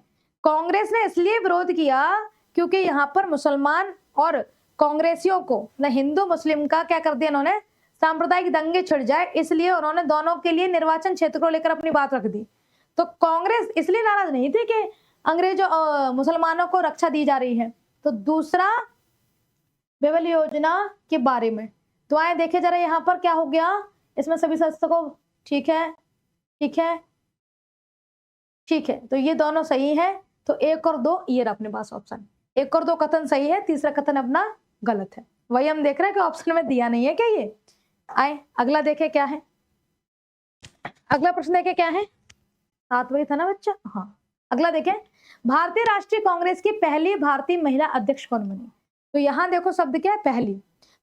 कांग्रेस ने इसलिए विरोध किया क्योंकि यहाँ पर मुसलमान और कांग्रेसियों को न हिंदू मुस्लिम का क्या कर दिया इन्होंने, सांप्रदायिक दंगे छिड़ जाए, इसलिए उन्होंने दोनों के लिए निर्वाचन क्षेत्र को लेकर अपनी बात रख दी। तो कांग्रेस इसलिए नाराज नहीं थी कि अंग्रेजों मुसलमानों को रक्षा दी जा रही है। तो दूसरा वेवेल योजना के बारे में तो आए देखे जरा यहाँ पर क्या हो गया, इसमें सभी सदस्यों को, ठीक है ठीक है ठीक है, तो ये दोनों सही है। तो 1 और 2 ये अपने पास ऑप्शन, 1 और 2 कथन सही है, तीसरा कथन अपना गलत है। वही हम देख रहे हैं कि ऑप्शन में दिया नहीं है क्या ये। आए अगला देखे क्या है, अगला प्रश्न देखे क्या है, 7 वही था ना बच्चा, हाँ। अगला देखें, भारतीय राष्ट्रीय कांग्रेस की पहली भारतीय महिला अध्यक्ष कौन बनी। तो यहाँ देखो शब्द क्या है, पहली।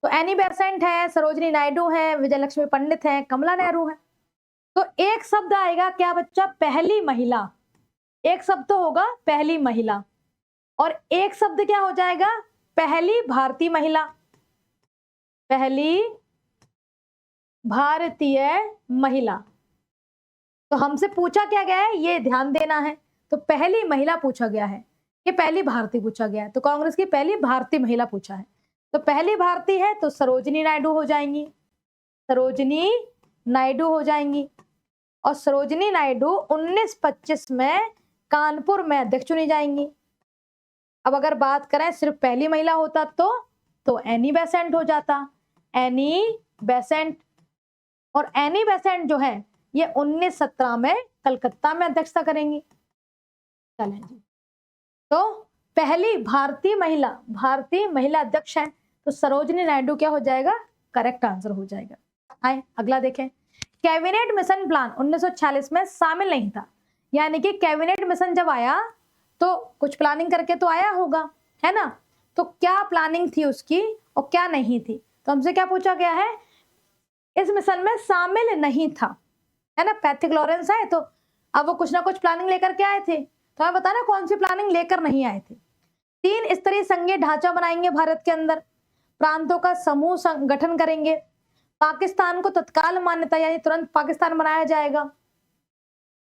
तो एनी बेसेंट है, सरोजिनी नायडू है, विजयलक्ष्मी पंडित है, कमला नेहरू है। तो एक शब्द आएगा क्या बच्चा, पहली महिला, एक शब्द तो होगा पहली महिला, और एक शब्द क्या हो जाएगा, पहली भारतीय महिला, पहली भारतीय महिला। तो हमसे पूछा क्या गया है, ये ध्यान देना है। तो पहली महिला पूछा गया है कि पहली भारतीय पूछा गया है, तो कांग्रेस की पहली भारतीय महिला पूछा है। तो पहली भारतीय है तो सरोजिनी नायडू हो जाएंगी, सरोजिनी नायडू हो जाएंगी। और सरोजिनी नायडू 1925 में कानपुर में अध्यक्ष चुनी जाएंगी। अब अगर बात करें सिर्फ पहली महिला होता तो एनी बेसेंट हो जाता, एनी बेसेंट। और एनी बेसेंट जो है ये 1917 में कलकत्ता में अध्यक्षता करेंगी। चलें जी, तो पहली भारतीय महिला अध्यक्ष हैं, तो सरोजिनी नायडू क्या हो जाएगा, करेक्ट आंसर हो जाएगा। आए अगला देखें, कैबिनेट मिशन प्लान 1946 में शामिल नहीं था। यानी कि कैबिनेट मिशन जब आया तो कुछ प्लानिंग करके तो आया होगा, है ना। तो क्या प्लानिंग थी उसकी और क्या नहीं थी, तो हमसे क्या पूछा गया है, इस मिशन में शामिल नहीं था, है ना। पैथिक लॉरेंस आए तो अब वो कुछ ना कुछ प्लानिंग लेकर के आए थे, तो हमें बताना कौन सी प्लानिंग लेकर नहीं आए थे। 3 स्तरीय संघीय ढांचा बनाएंगे भारत के अंदर, प्रांतों का समूह गठन करेंगे, पाकिस्तान को तत्काल मान्यता यानी तुरंत पाकिस्तान बनाया जाएगा,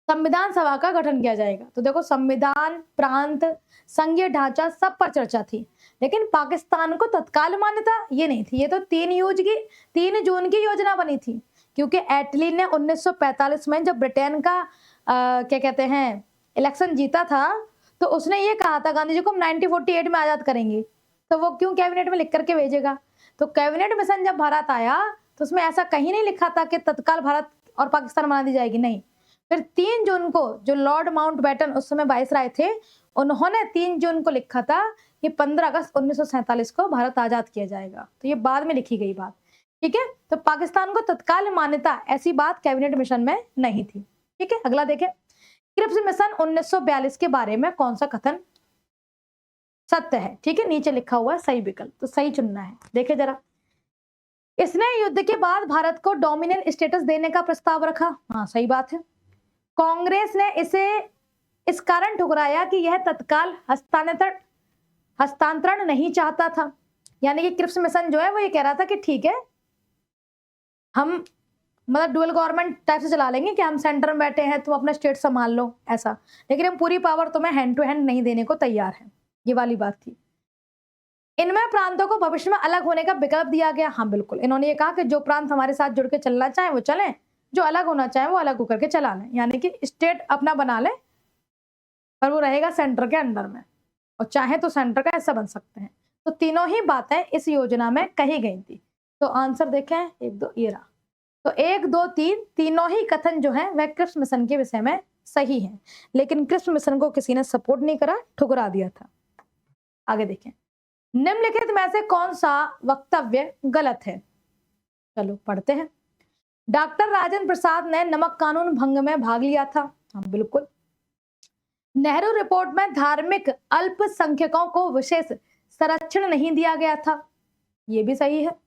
संविधान सभा का गठन किया जाएगा। तो देखो संविधान, प्रांत, संघीय ढांचा सब पर चर्चा थी, लेकिन पाकिस्तान को तत्काल मान्यता ये नहीं थी। ये तो 3 जून की योजना बनी थी, क्योंकि एटली ने 1945 में जब ब्रिटेन का क्या कहते हैं इलेक्शन जीता था, तो उसने ये कहा था गांधी जी को हम 1948 में आजाद करेंगे। तो वो क्यों कैबिनेट में लिख करके भेजेगा? तो कैबिनेट मिशन जब भारत आया तो उसमें ऐसा कहीं नहीं लिखा था कि तत्काल भारत और पाकिस्तान बना दी जाएगी, नहीं। फिर 3 जून को जो लॉर्ड माउंटबेटन उस समय वाइसराय थे, उन्होंने 3 जून को लिखा था कि 15 अगस्त 1947 को भारत आजाद किया जाएगा। तो ये बाद में लिखी गई बात, ठीक है। तो पाकिस्तान को तत्काल मान्यता ऐसी बात कैबिनेट मिशन में नहीं थी, ठीक है। अगला देखें, क्रिप्स मिशन 1942 के बारे में कौन सा कथन सत्य है? ठीक है, नीचे लिखा हुआ है सही विकल्प, तो सही चुनना है। देखे जरा, इसने युद्ध के बाद भारत को डोमिनेंट स्टेटस देने का प्रस्ताव रखा। हाँ, सही बात है। कांग्रेस ने इसे इस कारण ठुकराया कि यह तत्काल हस्तांतरण नहीं चाहता था। यानी कि क्रिप्स मिशन जो है वो ये कह रहा था कि ठीक है, हम मतलब डुअल गवर्नमेंट टाइप से चला लेंगे कि हम सेंटर में बैठे हैं, तुम अपना स्टेट संभाल लो ऐसा, लेकिन हम पूरी पावर तुम्हें हैंड टू हैंड नहीं देने को तैयार हैं। ये वाली बात थी। इनमें प्रांतों को भविष्य में अलग होने का विकल्प दिया गया। हाँ बिल्कुल, इन्होंने ये कहा कि जो प्रांत हमारे साथ जुड़ के चलना चाहे वो चलें, जो अलग होना चाहे वो अलग होकर के चला लें, यानी कि स्टेट अपना बना ले पर वो रहेगा सेंटर के अंडर में, और चाहे तो सेंटर का ऐसा बन सकते हैं। तो तीनों ही बातें इस योजना में कही गई थी। तो आंसर देखें 1 2 ये रहा। तो 1 2 3 तीनों ही कथन जो है वह क्रिप्स मिशन के विषय में सही है, लेकिन क्रिप्स मिशन को किसी ने सपोर्ट नहीं करा, ठुकरा दिया था। आगे देखें, निम्नलिखित में से कौन सा वक्तव्य गलत है? चलो पढ़ते हैं। डॉक्टर राजेंद्र प्रसाद ने नमक कानून भंग में भाग लिया था। हाँ बिल्कुल। नेहरू रिपोर्ट में धार्मिक अल्पसंख्यकों को विशेष संरक्षण नहीं दिया गया था। ये भी सही है।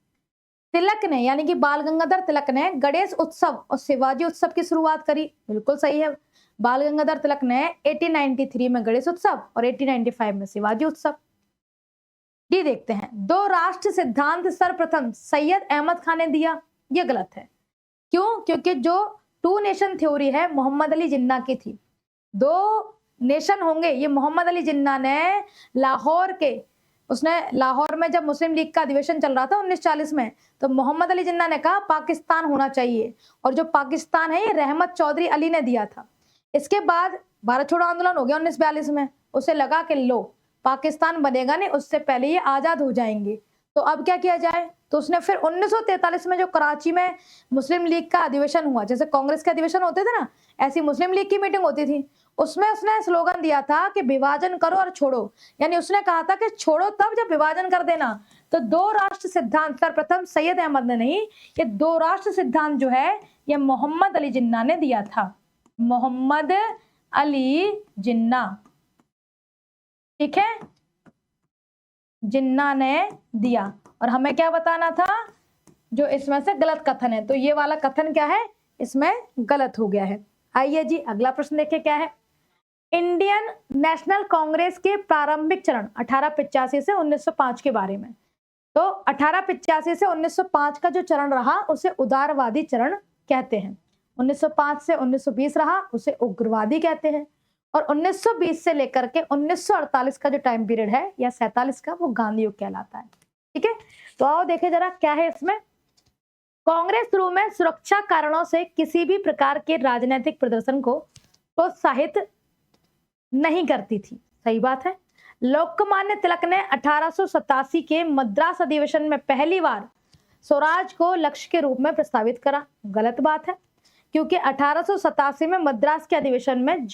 तिलक ने यानी कि बाल गंगाधर तिलक ने गणेश उत्सव और शिवाजी उत्सव की शुरुआत करी। बिल्कुल सही है। बाल गंगाधर तिलक ने 1893 में गणेश उत्सव और 1895 में शिवाजी उत्सव। ये देखते हैं, 2 राष्ट्र सिद्धांत सर्वप्रथम सैयद अहमद खान ने दिया। ये गलत है। क्यों? क्योंकि जो 2 नेशन थ्योरी है मोहम्मद अली जिन्ना की थी। 2 नेशन होंगे, ये मोहम्मद अली जिन्ना ने लाहौर में जब मुस्लिम लीग का अधिवेशन चल रहा था 1940 में, तो मोहम्मद अली जिन्ना ने कहा पाकिस्तान होना चाहिए, और जो पाकिस्तान है ये रहमत चौधरी अली ने दिया था। इसके बाद भारत छोड़ो आंदोलन हो गया 1942 में, उसे लगा कि लो पाकिस्तान बनेगा नहीं, उससे पहले ये आजाद हो जाएंगे, तो अब क्या किया जाए। तो उसने फिर 1943 में जो कराची में मुस्लिम लीग का अधिवेशन हुआ, जैसे कांग्रेस के अधिवेशन होते थे ना, ऐसी मुस्लिम लीग की मीटिंग होती थी, उसमें उसने स्लोगन दिया था कि विभाजन करो और छोड़ो। यानी उसने कहा था कि छोड़ो तब जब विभाजन कर देना। तो 2 राष्ट्र सिद्धांत सर्वप्रथम सैयद अहमद ने नहीं, ये 2 राष्ट्र सिद्धांत जो है ये मोहम्मद अली जिन्ना ने दिया था। मोहम्मद अली जिन्ना, ठीक है, जिन्ना ने दिया। और हमें क्या बताना था जो इसमें से गलत कथन है। तो ये वाला कथन क्या है, इसमें गलत हो गया है। आइए जी अगला प्रश्न देखिए क्या है। इंडियन नेशनल कांग्रेस के प्रारंभिक चरण 1885 से 1905 के बारे में। तो 1885 से 1905 का जो चरण रहा उसे उदारवादी चरण कहते हैं। 1905 से 1920 रहा उसे उग्रवादी कहते हैं, और 1920 से लेकर के 1948 का जो टाइम पीरियड है या 47 का, वो गांधी युग कहलाता है। ठीक है, तो आओ देखें जरा क्या है इसमें। कांग्रेस शुरू में सुरक्षा कारणों से किसी भी प्रकार के राजनीतिक प्रदर्शन को प्रोत्साहित नहीं करती थी। सही बात है। लोकमान्य तिलक ने 1887 के मद्रास अधिवेशन में पहली बार स्वराज को लक्ष्य के रूप में प्रस्तावित करा। गलत बात है, क्योंकि 1887 में मद्रास के अधिवेशन में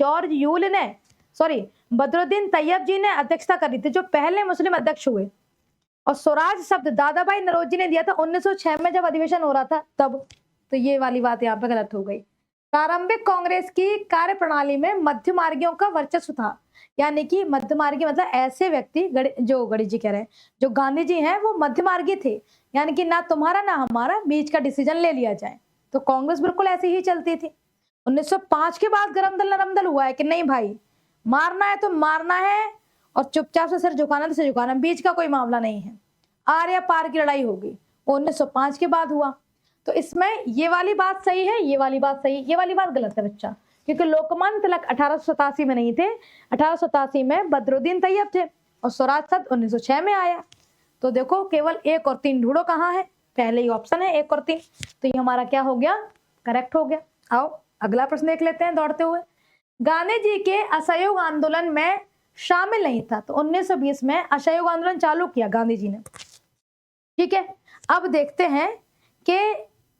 बदरुद्दीन तैयब जी ने अध्यक्षता करी थी, जो पहले मुस्लिम अध्यक्ष हुए, और स्वराज शब्द दादा भाई नौरोजी ने दिया था 1906 में जब अधिवेशन हो रहा था तब। तो ये वाली बात यहाँ पे गलत हो गई। प्रारंभिक कांग्रेस की कार्यप्रणाली में मध्यमार्गियों का वर्चस्व था। यानी कि मध्यमार्गी मतलब ऐसे व्यक्ति, जो गणेश जी कह रहे हैं, जो गांधी जी हैं वो मध्यमार्गी थे, यानी कि ना तुम्हारा ना हमारा, बीच का डिसीजन ले लिया जाए। तो कांग्रेस बिल्कुल ऐसी ही चलती थी। 1905 के बाद गरम दल नरम दल हुआ है कि नहीं भाई, मारना है तो मारना है, और चुपचाप से सिर झुकाना तो सिर झुकाना, बीच का कोई मामला नहीं है। आर्य पार की लड़ाई होगी, 1905 के बाद हुआ। तो इसमें ये वाली बात सही है, ये वाली बात सही, ये वाली बात गलत है बच्चा, क्योंकि लोकमान्य तिलक 1887 में नहीं थे, 1887 में बदरुद्दीन तैयब थे और स्वराज शब्द 1906 में आया। तो देखो केवल 1 और 3 ढूंढो कहाँ है, पहले ही ऑप्शन है 1 और 3, तो ये हमारा क्या हो गया, करेक्ट हो गया। आओ अगला प्रश्न देख लेते हैं दौड़ते हुए। गांधी जी के असहयोग आंदोलन में शामिल नहीं था, तो 1920 में असहयोग आंदोलन चालू किया गांधी जी ने। ठीक है, अब देखते हैं कि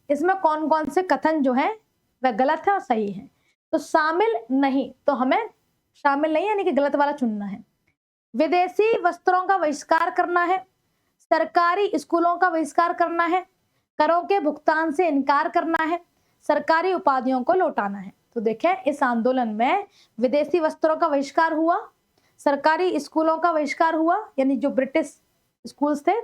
इसमें कौन कौन से कथन जो है वह गलत है और सही है। तो शामिल नहीं, तो हमें शामिल नहीं यानी कि गलत वाला चुनना है। विदेशी वस्त्रों का बहिष्कार करना है, सरकारी स्कूलों का बहिष्कार करना है, करों के भुगतान से इनकार करना है, सरकारी उपाधियों को लौटाना है। तो देखें इस आंदोलन में विदेशी वस्त्रों का बहिष्कार हुआ, सरकारी स्कूलों का बहिष्कार हुआ यानी जो ब्रिटिश स्कूल्स थे,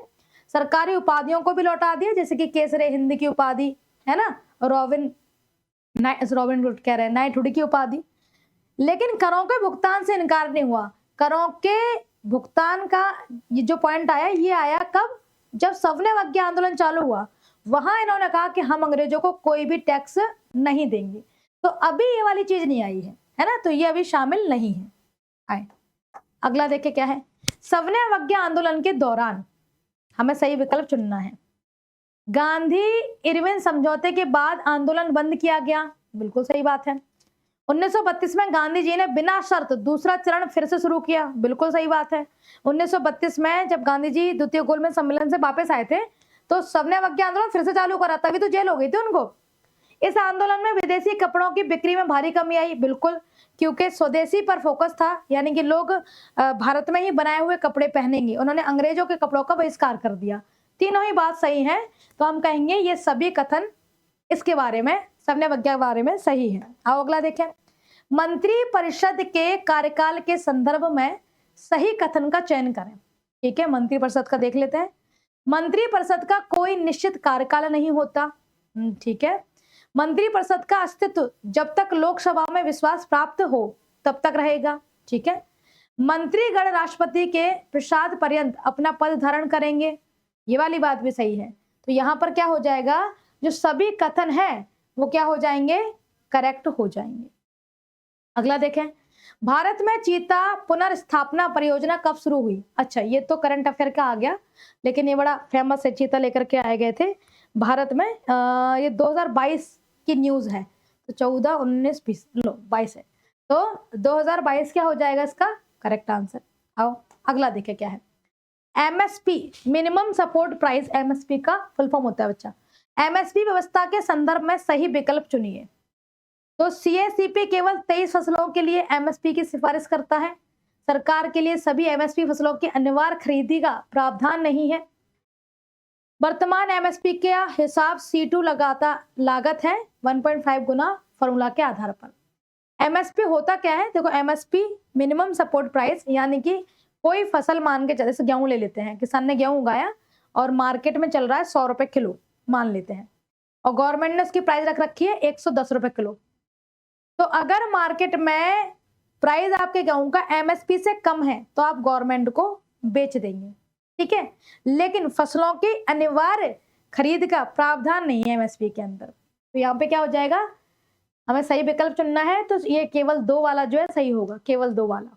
सरकारी उपाधियों को भी लौटा दिया जैसे कि केसरे हिंद की उपाधि है ना, रॉबिन कह रहे हैं नाइटहुड की उपाधि। लेकिन करों के भुगतान से इनकार नहीं हुआ। करों के भुगतान का ये जो पॉइंट आया, ये आया कब, जब सविनय अवज्ञा आंदोलन चालू हुआ, वहां इन्होंने कहा कि हम अंग्रेजों को कोई भी टैक्स नहीं देंगे। तो अभी ये वाली चीज नहीं आई है ना, तो ये अभी शामिल नहीं है। आए अगला देखे क्या है। सविनय अवज्ञा आंदोलन के दौरान हमें सही विकल्प चुनना है। गांधी इरविन समझौते के बाद आंदोलन बंद किया गया, बिल्कुल सही बात है। 1932 में गांधी जी ने बिना शर्त दूसरा चरण फिर से शुरू किया, बिल्कुल सही बात है। 1932 में जब गांधी जी द्वितीय गोलमेज सम्मेलन से वापस आए थे तो सविनय अवज्ञा आंदोलन फिर से चालू करा, तभी तो जेल हो गई थी उनको। इस आंदोलन में विदेशी कपड़ों की बिक्री में भारी कमी आई, बिल्कुल, क्योंकि स्वदेशी पर फोकस था, यानी कि लोग भारत में ही बनाए हुए कपड़े पहनेंगे। उन्होंने अंग्रेजों के कपड़ों का बहिष्कार कर दिया। तीनों ही बात सही है, तो हम कहेंगे ये सभी कथन इसके बारे में, सविनय अवज्ञा के बारे में सही है। आओ अगला देखें। मंत्री परिषद के कार्यकाल के संदर्भ में सही कथन का चयन करें। ठीक है, मंत्री परिषद का देख लेते हैं। मंत्री परिषद का कोई निश्चित कार्यकाल नहीं होता। ठीक है, मंत्री परिषद का अस्तित्व जब तक लोकसभा में विश्वास प्राप्त हो तब तक रहेगा। ठीक है, मंत्रीगण राष्ट्रपति के प्रसाद पर्यंत अपना पद धारण करेंगे, ये वाली बात भी सही है। तो यहाँ पर क्या हो जाएगा, जो सभी कथन है वो क्या हो जाएंगे, करेक्ट हो जाएंगे। अगला देखें। भारत में चीता पुनर्स्थापना परियोजना कब शुरू हुई। अच्छा, ये तो करंट अफेयर का आ गया, लेकिन ये बड़ा फेमस है, चीता लेकर के आए गए थे भारत में। ये 2022 की न्यूज है, तो 14, 19, 20 22 है, तो 2022 क्या हो जाएगा इसका करेक्ट आंसर। आओ अगला देखें क्या है। MSP minimum support price, MSP का फुल फॉर्म होता है बच्चा। एमएसपी व्यवस्था के संदर्भ में सही विकल्प चुनिए। तो सीएसीपी केवल 23 फसलों के लिए एमएसपी की सिफारिश करता है। सरकार के लिए सभी एमएसपी फसलों की अनिवार्य खरीदी का प्रावधान नहीं है। वर्तमान एमएसपी के हिसाब C2 लगाता लागत है 1.5 गुना फॉर्मूला के आधार पर। एमएसपी होता क्या है, देखो एमएसपी मिनिमम सपोर्ट प्राइस, यानी कि कोई फसल मान के चले, जैसे गेहूं ले लेते हैं, किसान ने गेहूं उगाया और मार्केट में चल रहा है 100 रुपए किलो मान लेते हैं, और गवर्नमेंट ने उसकी प्राइस रख रखी है 110 रुपए किलो। तो अगर मार्केट में प्राइस आपके गेहूं का एमएसपी से कम है तो आप गवर्नमेंट को बेच देंगे। ठीक है, लेकिन फसलों की अनिवार्य खरीद का प्रावधान नहीं है एमएसपी के अंदर। तो यहाँ पे क्या हो जाएगा, हमें सही विकल्प चुनना है, तो ये केवल 2 वाला जो है सही होगा, केवल 2 वाला।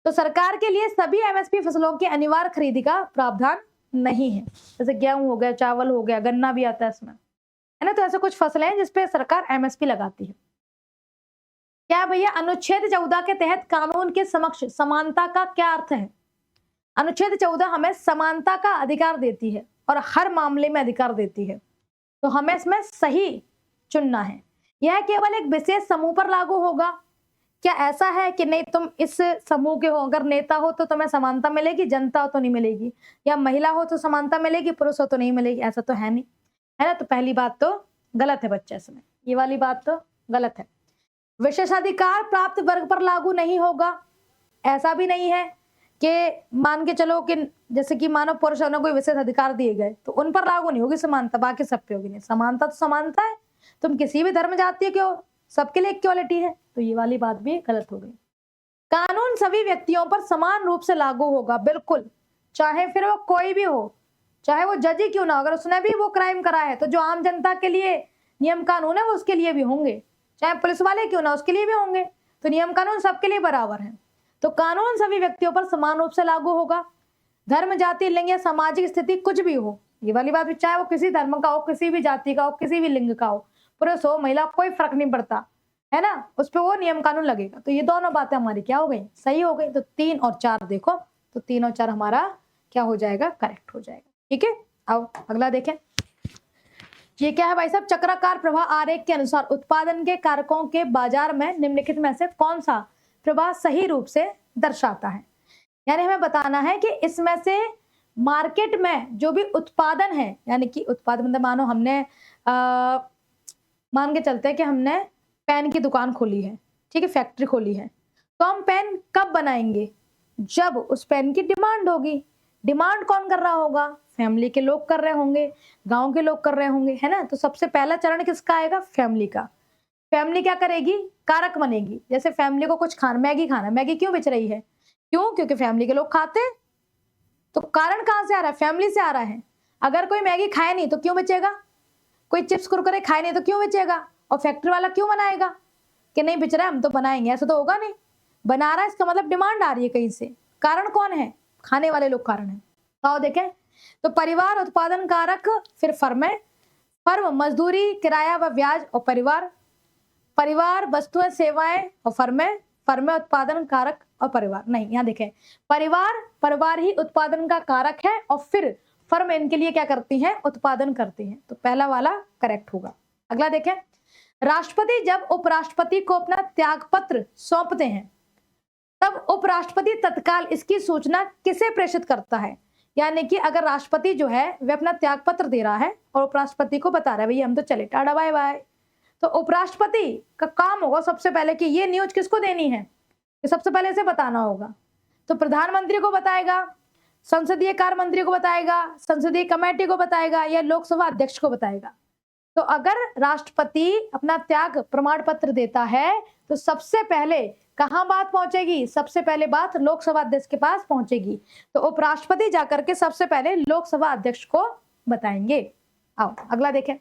तो सरकार के लिए सभी एमएसपी फसलों की अनिवार्य खरीदी का प्रावधान नहीं है। जैसे गेहूं हो गया, चावल हो गया, गन्ना भी आता है इसमें, है ना। तो ऐसे कुछ फसलें हैं जिसपे सरकार एमएसपी लगाती है। क्या भैया, अनुच्छेद 14 के तहत कानून के समक्ष समानता का क्या अर्थ है। अनुच्छेद 14 हमें समानता का अधिकार देती है और हर मामले में अधिकार देती है, तो हमें इसमें सही चुनना है। यह केवल एक विशेष समूह पर लागू होगा। क्या ऐसा है कि नहीं, तुम इस समूह के हो, अगर नेता हो तो तुम्हें समानता मिलेगी, जनता हो तो नहीं मिलेगी, या महिला हो तो समानता मिलेगी, पुरुष हो तो नहीं मिलेगी, ऐसा तो है नहीं, है ना। तो पहली बात तो गलत है बच्चा, इसमें ये वाली बात तो गलत है। विशेषाधिकार प्राप्त वर्ग पर लागू नहीं होगा, ऐसा भी नहीं है कि मान के चलो कि जैसे कि मानव पुरुषों ने कोई विशेष अधिकार दिए गए तो उन पर लागू नहीं होगी समानता, बाकी सब पे होगी। नहीं, समानता तो समानता है, तुम किसी भी धर्म जाति के हो, सबके लिए इक्वालिटी है, तो ये वाली बात भी गलत हो गई। कानून सभी व्यक्तियों पर समान रूप से लागू होगा, बिल्कुल, चाहे फिर वो कोई भी हो, चाहे वो जज ही क्यों ना, अगर उसने भी वो क्राइम करा है तो जो आम जनता के लिए नियम कानून है वो उसके लिए भी होंगे, चाहे पुलिस वाले क्यों ना उसके लिए भी होंगे। तो नियम कानून सबके लिए बराबर है। तो कानून सभी व्यक्तियों पर समान रूप से लागू होगा। धर्म, जाति, लिंग या सामाजिक स्थिति कुछ भी हो, ये वाली बात भी, चाहे वो किसी धर्म का हो, किसी भी जाति का हो, किसी भी लिंग का हो, पुरुष हो महिला, कोई फर्क नहीं पड़ता है ना, उस पर वो नियम कानून लगेगा। तो ये दोनों बातें हमारी क्या हो गई, सही हो गई। तो 3 और 4 देखो, तो 3 और 4 हमारा क्या हो जाएगा, करेक्ट हो जाएगा। ठीक है, आओ अगला देखें। ये क्या है भाई साहब, चक्राकार प्रवाह आरेख के अनुसार उत्पादन के कारकों के बाजार में निम्नलिखित में से कौन सा प्रवाह सही रूप से दर्शाता है। यानी हमें बताना है कि इसमें से मार्केट में जो भी उत्पादन है, यानी कि उत्पादन मतलब मानो हमने मान के चलते हैं कि हमने पेन की दुकान खोली है, ठीक है, फैक्ट्री खोली है, तो हम पेन कब बनाएंगे, जब उस पेन की डिमांड होगी। डिमांड कौन कर रहा होगा, फैमिली के लोग कर रहे होंगे, गांव के लोग कर रहे होंगे, है ना। तो सबसे पहला चरण किसका आएगा, फैमिली का। फैमिली क्या करेगी, कारक बनेगी। जैसे फैमिली को कुछ खाना, मैगी खाना, मैगी क्यों बेच रही है, क्यों, क्योंकि फैमिली के लोग खाते हैं। तो कारण कहां से आ रहा है, फैमिली से आ रहा है। अगर कोई मैगी खाए नहीं तो क्यों बेचेगा, कोई चिप्स कुरकुरे खाए नहीं तो क्यों बेचेगा, और फैक्ट्री वाला क्यों बनाएगा कि नहीं बेच रहा है हम तो बनाएंगे, ऐसा तो होगा नहीं। बना रहा है इसका मतलब डिमांड आ रही है कहीं से। कारण कौन है, खाने वाले लोग कारण है। तो देखें, तो परिवार उत्पादन कारक, फिर फर्में, फर्म मजदूरी, किराया व ब्याज, और परिवार, परिवार वस्तुएं सेवाएं, और फर्में, फर्में उत्पादन कारक और परिवार। नहीं, यहाँ देखें, परिवार ही उत्पादन का कारक है और फिर फर्म इनके लिए क्या करती हैं, उत्पादन करती हैं। तो पहला वाला करेक्ट होगा। अगला देखें, राष्ट्रपति जब उपराष्ट्रपति को अपना त्याग पत्र सौंपते हैं तब उपराष्ट्रपति तत्काल इसकी सूचना किसे प्रेषित करता है। यानी कि अगर राष्ट्रपति जो है वह अपना त्याग पत्र दे रहा है और उपराष्ट्रपति को बता रहा है भैया हम तो चले, टाटा बाय बाय, तो उपराष्ट्रपति का काम होगा सबसे पहले कि ये न्यूज किसको देनी है, कि सबसे पहले इसे बताना होगा। तो प्रधानमंत्री को बताएगा, संसदीय कार्य मंत्री को बताएगा, संसदीय कमेटी को बताएगा, या लोकसभा अध्यक्ष को बताएगा। तो अगर राष्ट्रपति अपना त्याग प्रमाण पत्र देता है तो सबसे पहले कहां बात पहुंचेगी, सबसे पहले बात लोकसभा अध्यक्ष के पास पहुंचेगी। तो उपराष्ट्रपति जाकर के सबसे पहले लोकसभा अध्यक्ष को बताएंगे। आओ अगला देखें,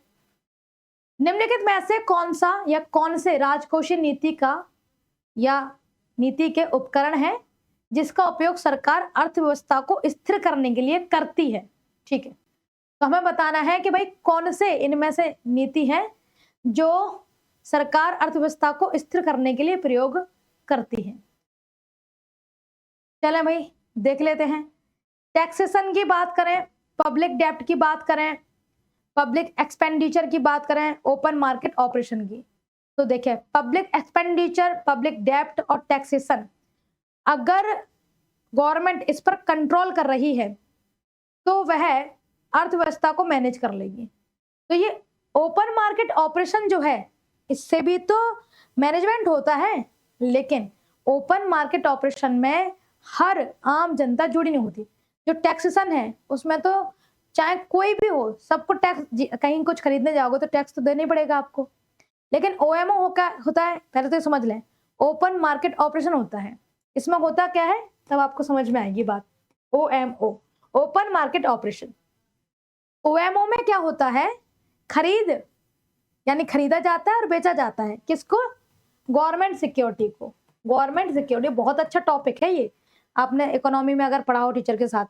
निम्नलिखित में से कौन सा या कौन से राजकोषीय नीति का या नीति के उपकरण है जिसका उपयोग सरकार अर्थव्यवस्था को स्थिर करने के लिए करती है। ठीक है, तो हमें बताना है कि भाई कौन से इनमें से नीति है जो सरकार अर्थव्यवस्था को स्थिर करने के लिए प्रयोग करती है। चलें भाई देख लेते हैं। टैक्सेशन की बात करें, पब्लिक डेब्ट की बात करें, पब्लिक एक्सपेंडिचर की बात करें, ओपन मार्केट ऑपरेशन की। तो देखें, पब्लिक एक्सपेंडिचर, पब्लिक डेब्ट और टैक्सेशन, अगर गवर्नमेंट इस पर कंट्रोल कर रही है तो वह अर्थव्यवस्था को मैनेज कर लेगी। तो ये ओपन मार्केट ऑपरेशन जो है इससे भी तो मैनेजमेंट होता है, लेकिन ओपन मार्केट ऑपरेशन में हर आम जनता जुड़ी नहीं होती। जो टैक्सेशन है उसमें तो चाहे कोई भी हो सबको टैक्स, कहीं कुछ खरीदने जाओगे तो टैक्स तो देना ही पड़ेगा आपको। लेकिन ओएमओ होता है, पहले तो समझ लें, ओपन मार्केट ऑपरेशन होता है। इसमें होता क्या है तब आपको समझ में आएगी बात। OMO, open market operation. OMO में क्या होता है, खरीद यानी खरीदा जाता है और बेचा जाता है किसको, गवर्नमेंट सिक्योरिटी को। गवर्नमेंट सिक्योरिटी बहुत अच्छा टॉपिक है ये, आपने इकोनॉमी में अगर पढ़ा हो टीचर के साथ,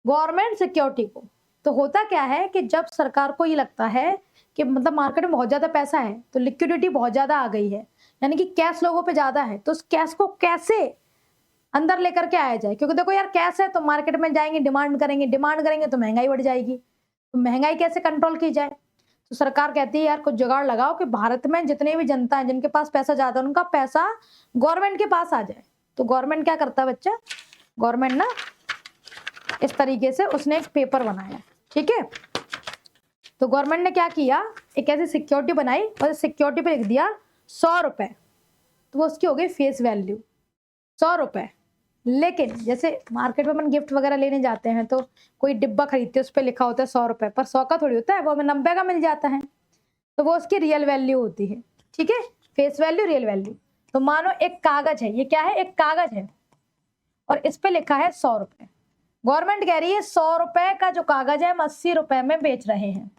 गवर्नमेंट सिक्योरिटी को। तो होता क्या है कि जब सरकार को ये लगता है कि मतलब मार्केट में बहुत ज्यादा पैसा है तो लिक्विडिटी बहुत ज्यादा आ गई है, यानी कि कैश लोगों पे ज्यादा है, तो उस कैश को कैसे अंदर लेकर के आया जाए। क्योंकि देखो यार कैश है तो मार्केट में जाएंगे, डिमांड करेंगे तो महंगाई बढ़ जाएगी, तो महंगाई कैसे कंट्रोल की जाए। तो सरकार कहती है यार कुछ जुगाड़ लगाओ कि भारत में जितने भी जनता है जिनके पास पैसा ज्यादा है उनका पैसा गवर्नमेंट के पास आ जाए। तो गवर्नमेंट क्या करता है बच्चा, गवर्नमेंट ना इस तरीके से उसने एक पेपर बनाया, ठीक है। तो गवर्नमेंट ने क्या किया, एक ऐसी सिक्योरिटी बनाई और सिक्योरिटी पे लिख दिया 100 रुपए, तो वो उसकी हो गई फेस वैल्यू 100 रुपए। लेकिन जैसे मार्केट में अपन गिफ्ट वगैरह लेने जाते हैं तो कोई डिब्बा खरीदते हैं उस पर लिखा होता है 100 रुपए, पर 100 का थोड़ी होता है, वो हमें 90 का मिल जाता है, तो वो उसकी रियल वैल्यू होती है, ठीक है, फेस वैल्यू रियल वैल्यू। तो मानो एक कागज है, ये क्या है, एक कागज है और इस पे लिखा है 100 रुपए, गवर्नमेंट कह रही है 100 रुपए का जो कागज है हम 80 रुपए में बेच रहे हैं,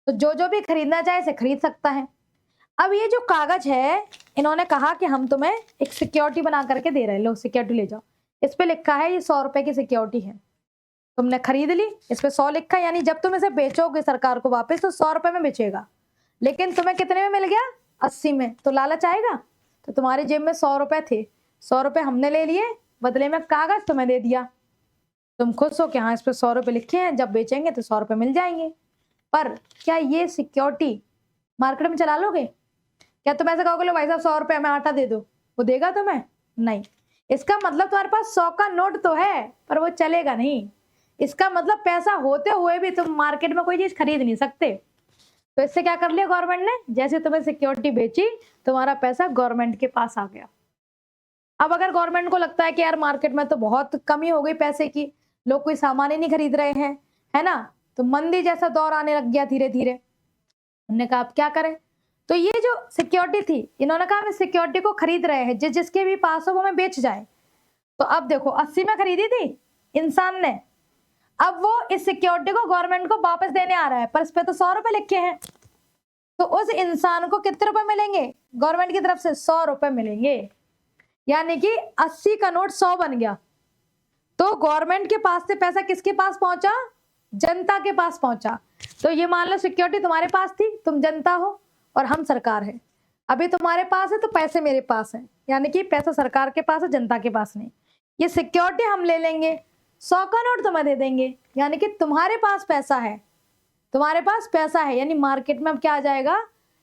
तो जो भी खरीदना चाहे इसे खरीद सकता है। अब ये जो कागज है इन्होंने कहा कि हम तुम्हें एक सिक्योरिटी बना करके दे रहे हैं, लो सिक्योरिटी ले जाओ। इस पे लिखा है ये 100 रुपए की सिक्योरिटी है, तुमने खरीद ली, इस पे 100 लिखा है, यानी जब तुम इसे बेचोगे सरकार को वापस तो 100 रुपए में बेचेगा, लेकिन तुम्हें कितने में मिल गया 80 में, तो लालच आएगा। तो तुम्हारी जेब में 100 रुपए थे, 100 रुपए हमने ले लिए, बदले में कागज तुम्हें दे दिया, तुम खुश हो कि हाँ इस पे 100 रुपए लिखे हैं, जब बेचेंगे तो 100 रुपए मिल जाएंगे। पर क्या ये सिक्योरिटी मार्केट में चला लोगे? क्या तुम ऐसा कहोगे लो भाई साहब 100 रुपए में आटा दे दो, वो देगा तुम्हें? नहीं। इसका मतलब तुम्हारे पास 100 का नोट तो है पर वो चलेगा नहीं। इसका मतलब पैसा होते हुए भी तुम मार्केट में कोई चीज खरीद नहीं सकते। तो इससे क्या कर लिया गवर्नमेंट ने, जैसे तुम्हें सिक्योरिटी बेची तुम्हारा पैसा गवर्नमेंट के पास आ गया। अब अगर गवर्नमेंट को लगता है कि यार मार्केट में तो बहुत कमी हो गई पैसे की, लोग कोई सामान ही नहीं खरीद रहे हैं, है ना, तो मंदी जैसा दौर आने लग गया धीरे धीरे, उन्होंने कहा अब क्या करें। तो ये जो सिक्योरिटी थी इन्होंने कहा हम इस सिक्योरिटी को खरीद रहे हैं, जिसके भी पास हो वो हमें बेच जाए। तो अब देखो 80 में खरीदी थी इंसान ने, अब वो इस सिक्योरिटी को गवर्नमेंट को वापस देने आ रहा है, पर इस पे तो 100 रुपए लिखे हैं, तो उस इंसान को कितने रुपए मिलेंगे गवर्नमेंट की तरफ से? 100 रुपए मिलेंगे, यानी कि 80 का नोट 100 बन गया। तो गवर्नमेंट के पास से पैसा किसके पास पहुंचा? जनता के पास पहुंचा। तो ये मान लो सिक्योरिटी तुम्हारे पास थी, तुम जनता हो और हम सरकार है, अभी तुम्हारे पास है तो पैसे मेरे पास है, यानी कि पैसा सरकार के पास है जनता के पास नहीं। ये सिक्योरिटी हम ले लेंगे, 100 का नोट तुम्हें दे देंगे, यानी कि तुम्हारे पास पैसा है, तुम्हारे पास पैसा है, यानी मार्केट में अब क्या आ जाएगा?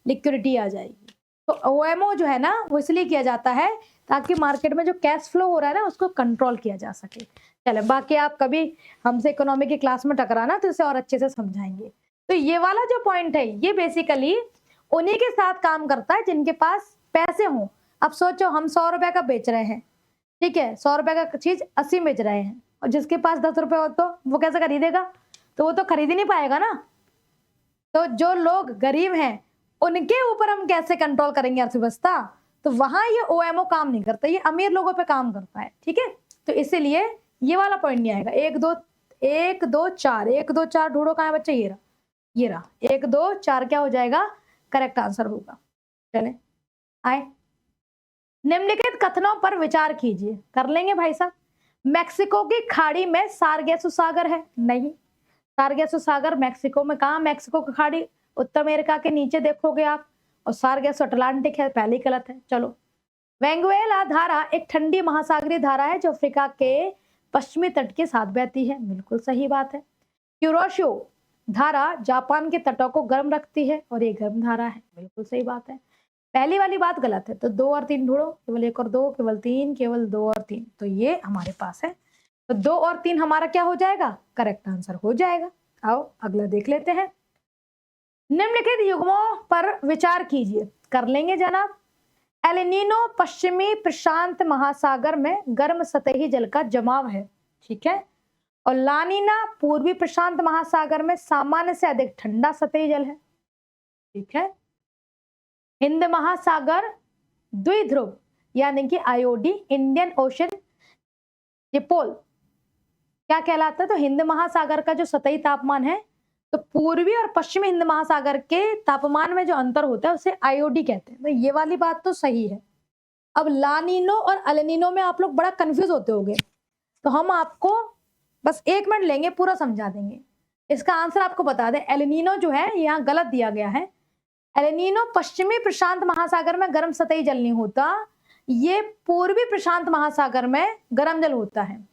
लिक्विडिटी आ जाएगी। तो ओएमओ जो है ना वो इसलिए किया जाता है ताकि मार्केट में जो कैश फ्लो हो रहा है ना उसको कंट्रोल किया जा सके। चले बाकी आप कभी हमसे इकोनॉमी की क्लास में टकराना तो इसे और अच्छे से समझाएंगे। तो ये वाला जो पॉइंट है ये बेसिकली उन्हीं के साथ काम करता है जिनके पास पैसे हों। अब सोचो हम 100 रुपए का बेच रहे हैं, ठीक है, 100 रुपए का चीज 80 बेच रहे हैं, और जिसके पास 10 रुपए हो तो वो कैसे खरीदेगा? तो वो तो खरीद ही नहीं पाएगा ना। तो जो लोग गरीब हैं उनके ऊपर हम कैसे कंट्रोल करेंगे अर्थव्यवस्था? तो वहां ये ओएमओ काम नहीं करता, ये अमीर लोगों पे काम करता है, ठीक है। तो इसीलिए ये वाला पॉइंट नहीं आएगा। 1 2 4 1 2 4 ढूंढो कहाँ है बच्चे? ये रहा 1 2 4 क्या हो जाएगा? करेक्ट आंसर होगा। चले आए, निम्नलिखित कथनों पर विचार कीजिए। कर लेंगे भाई साहब। मैक्सिको की खाड़ी में सारगेसो सागर है? नहीं, सारगेसो सागर मैक्सिको में कहाँ? मैक्सिको की खाड़ी उत्तर अमेरिका के नीचे देखोगे आप, और सारगेसो अटलांटिक है, पहली गलत है। चलो, वेनेजुएला धारा एक ठंडी महासागरीय धारा है जो अफ्रीका के पश्चिमी तट के साथ बहती है, बिल्कुल सही बात है। क्यूरोशो धारा जापान के तटों को गर्म रखती है और ये गर्म धारा है, बिल्कुल सही बात है। पहली वाली बात गलत है, तो 2 और 3 ढूंढो, केवल 1 और 2, केवल 3, केवल 2 और 3, तो ये हमारे पास है। तो 2 और 3 हमारा क्या हो जाएगा? करेक्ट आंसर हो जाएगा। आओ अगला देख लेते हैं। निम्नलिखित युग्मों पर विचार कीजिए। कर लेंगे जनाब। एल नीनो पश्चिमी प्रशांत महासागर में गर्म सतही जल का जमाव है, ठीक है, और ला नीना पूर्वी प्रशांत महासागर में सामान्य से अधिक ठंडा सतही जल है, ठीक है। हिंद महासागर द्विध्रुव यानी कि आईओडी, इंडियन ओशन डिपोल क्या कहलाता है? तो हिंद महासागर का जो सतही तापमान है, तो पूर्वी और पश्चिमी हिंद महासागर के तापमान में जो अंतर होता है उसे आईओडी कहते हैं। तो ये वाली बात तो सही है। अब लानीनो और एलनीनो में आप लोग बड़ा कंफ्यूज होते होंगे, तो हम आपको बस 1 मिनट लेंगे, पूरा समझा देंगे। इसका आंसर आपको बता दें, एलनीनो जो है यहाँ गलत दिया गया है। एलनीनो पश्चिमी प्रशांत महासागर में गर्म सतही जल नहीं होता, ये पूर्वी प्रशांत महासागर में गर्म जल होता है।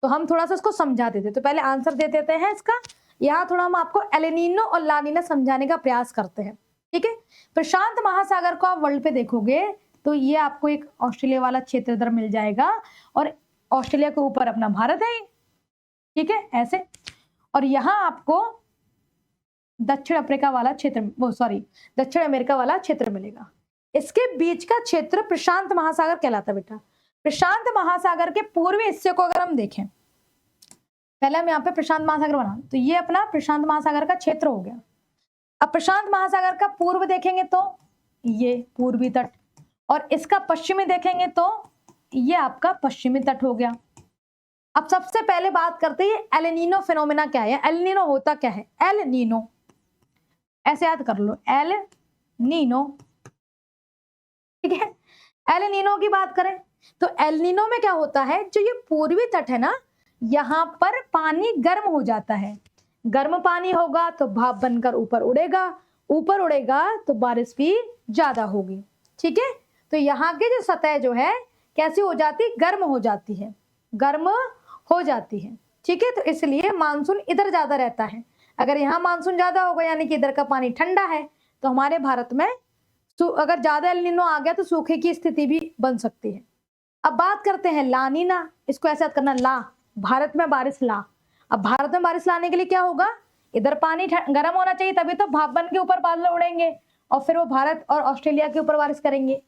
तो हम थोड़ा सा इसको समझा देते, तो पहले आंसर दे देते हैं इसका। यहाँ थोड़ा हम आपको एलनीनो और लानीना समझाने का प्रयास करते हैं, ठीक है। प्रशांत महासागर को आप वर्ल्ड पे देखोगे तो ये आपको एक ऑस्ट्रेलिया वाला क्षेत्र इधर मिल जाएगा, और ऑस्ट्रेलिया के ऊपर अपना भारत है, ठीक है, ऐसे। और यहाँ आपको दक्षिण अफ्रीका वाला क्षेत्र, दक्षिण अमेरिका वाला क्षेत्र मिलेगा। इसके बीच का क्षेत्र प्रशांत महासागर कहलाता है बेटा। प्रशांत महासागर के पूर्वी हिस्से को अगर हम देखें, पहले हम यहाँ पे प्रशांत महासागर बना, तो ये अपना प्रशांत महासागर का क्षेत्र हो गया। अब प्रशांत महासागर का पूर्व देखेंगे तो ये पूर्वी तट, और इसका पश्चिमी देखेंगे तो ये आपका पश्चिमी तट हो गया। अब सबसे पहले बात करते हैं एल नीनो फिनोमेना क्या है, एल नीनो होता क्या है। एल नीनो ऐसे याद कर लो, एल नीनो, ठीक है। एल नीनो की बात करें तो एल नीनो में क्या होता है, जो ये पूर्वी तट है ना, यहाँ पर पानी गर्म हो जाता है। गर्म पानी होगा तो भाप बनकर ऊपर उड़ेगा, ऊपर उड़ेगा तो बारिश भी ज्यादा होगी, ठीक है। तो यहाँ की जो सतह जो है कैसी हो जाती, गर्म हो जाती है, गर्म हो जाती है, ठीक है। तो इसलिए मानसून इधर ज्यादा रहता है। अगर यहाँ मानसून ज्यादा होगा यानी कि इधर का पानी ठंडा है, तो हमारे भारत में अगर ज्यादा एल नीनो आ गया तो सूखे की स्थिति भी बन सकती है। अब बात करते हैं ला नीना, इसको ऐसे याद करना, ला भारत में बारिश, ला। अब भारत में बारिश लाने के लिए क्या होगा, इधर पानी गर्म होना चाहिए, तभी तो भाप बन के ऊपर बादल उड़ेंगे और फिर वो भारत और ऑस्ट्रेलिया के ऊपर बारिश करेंगे।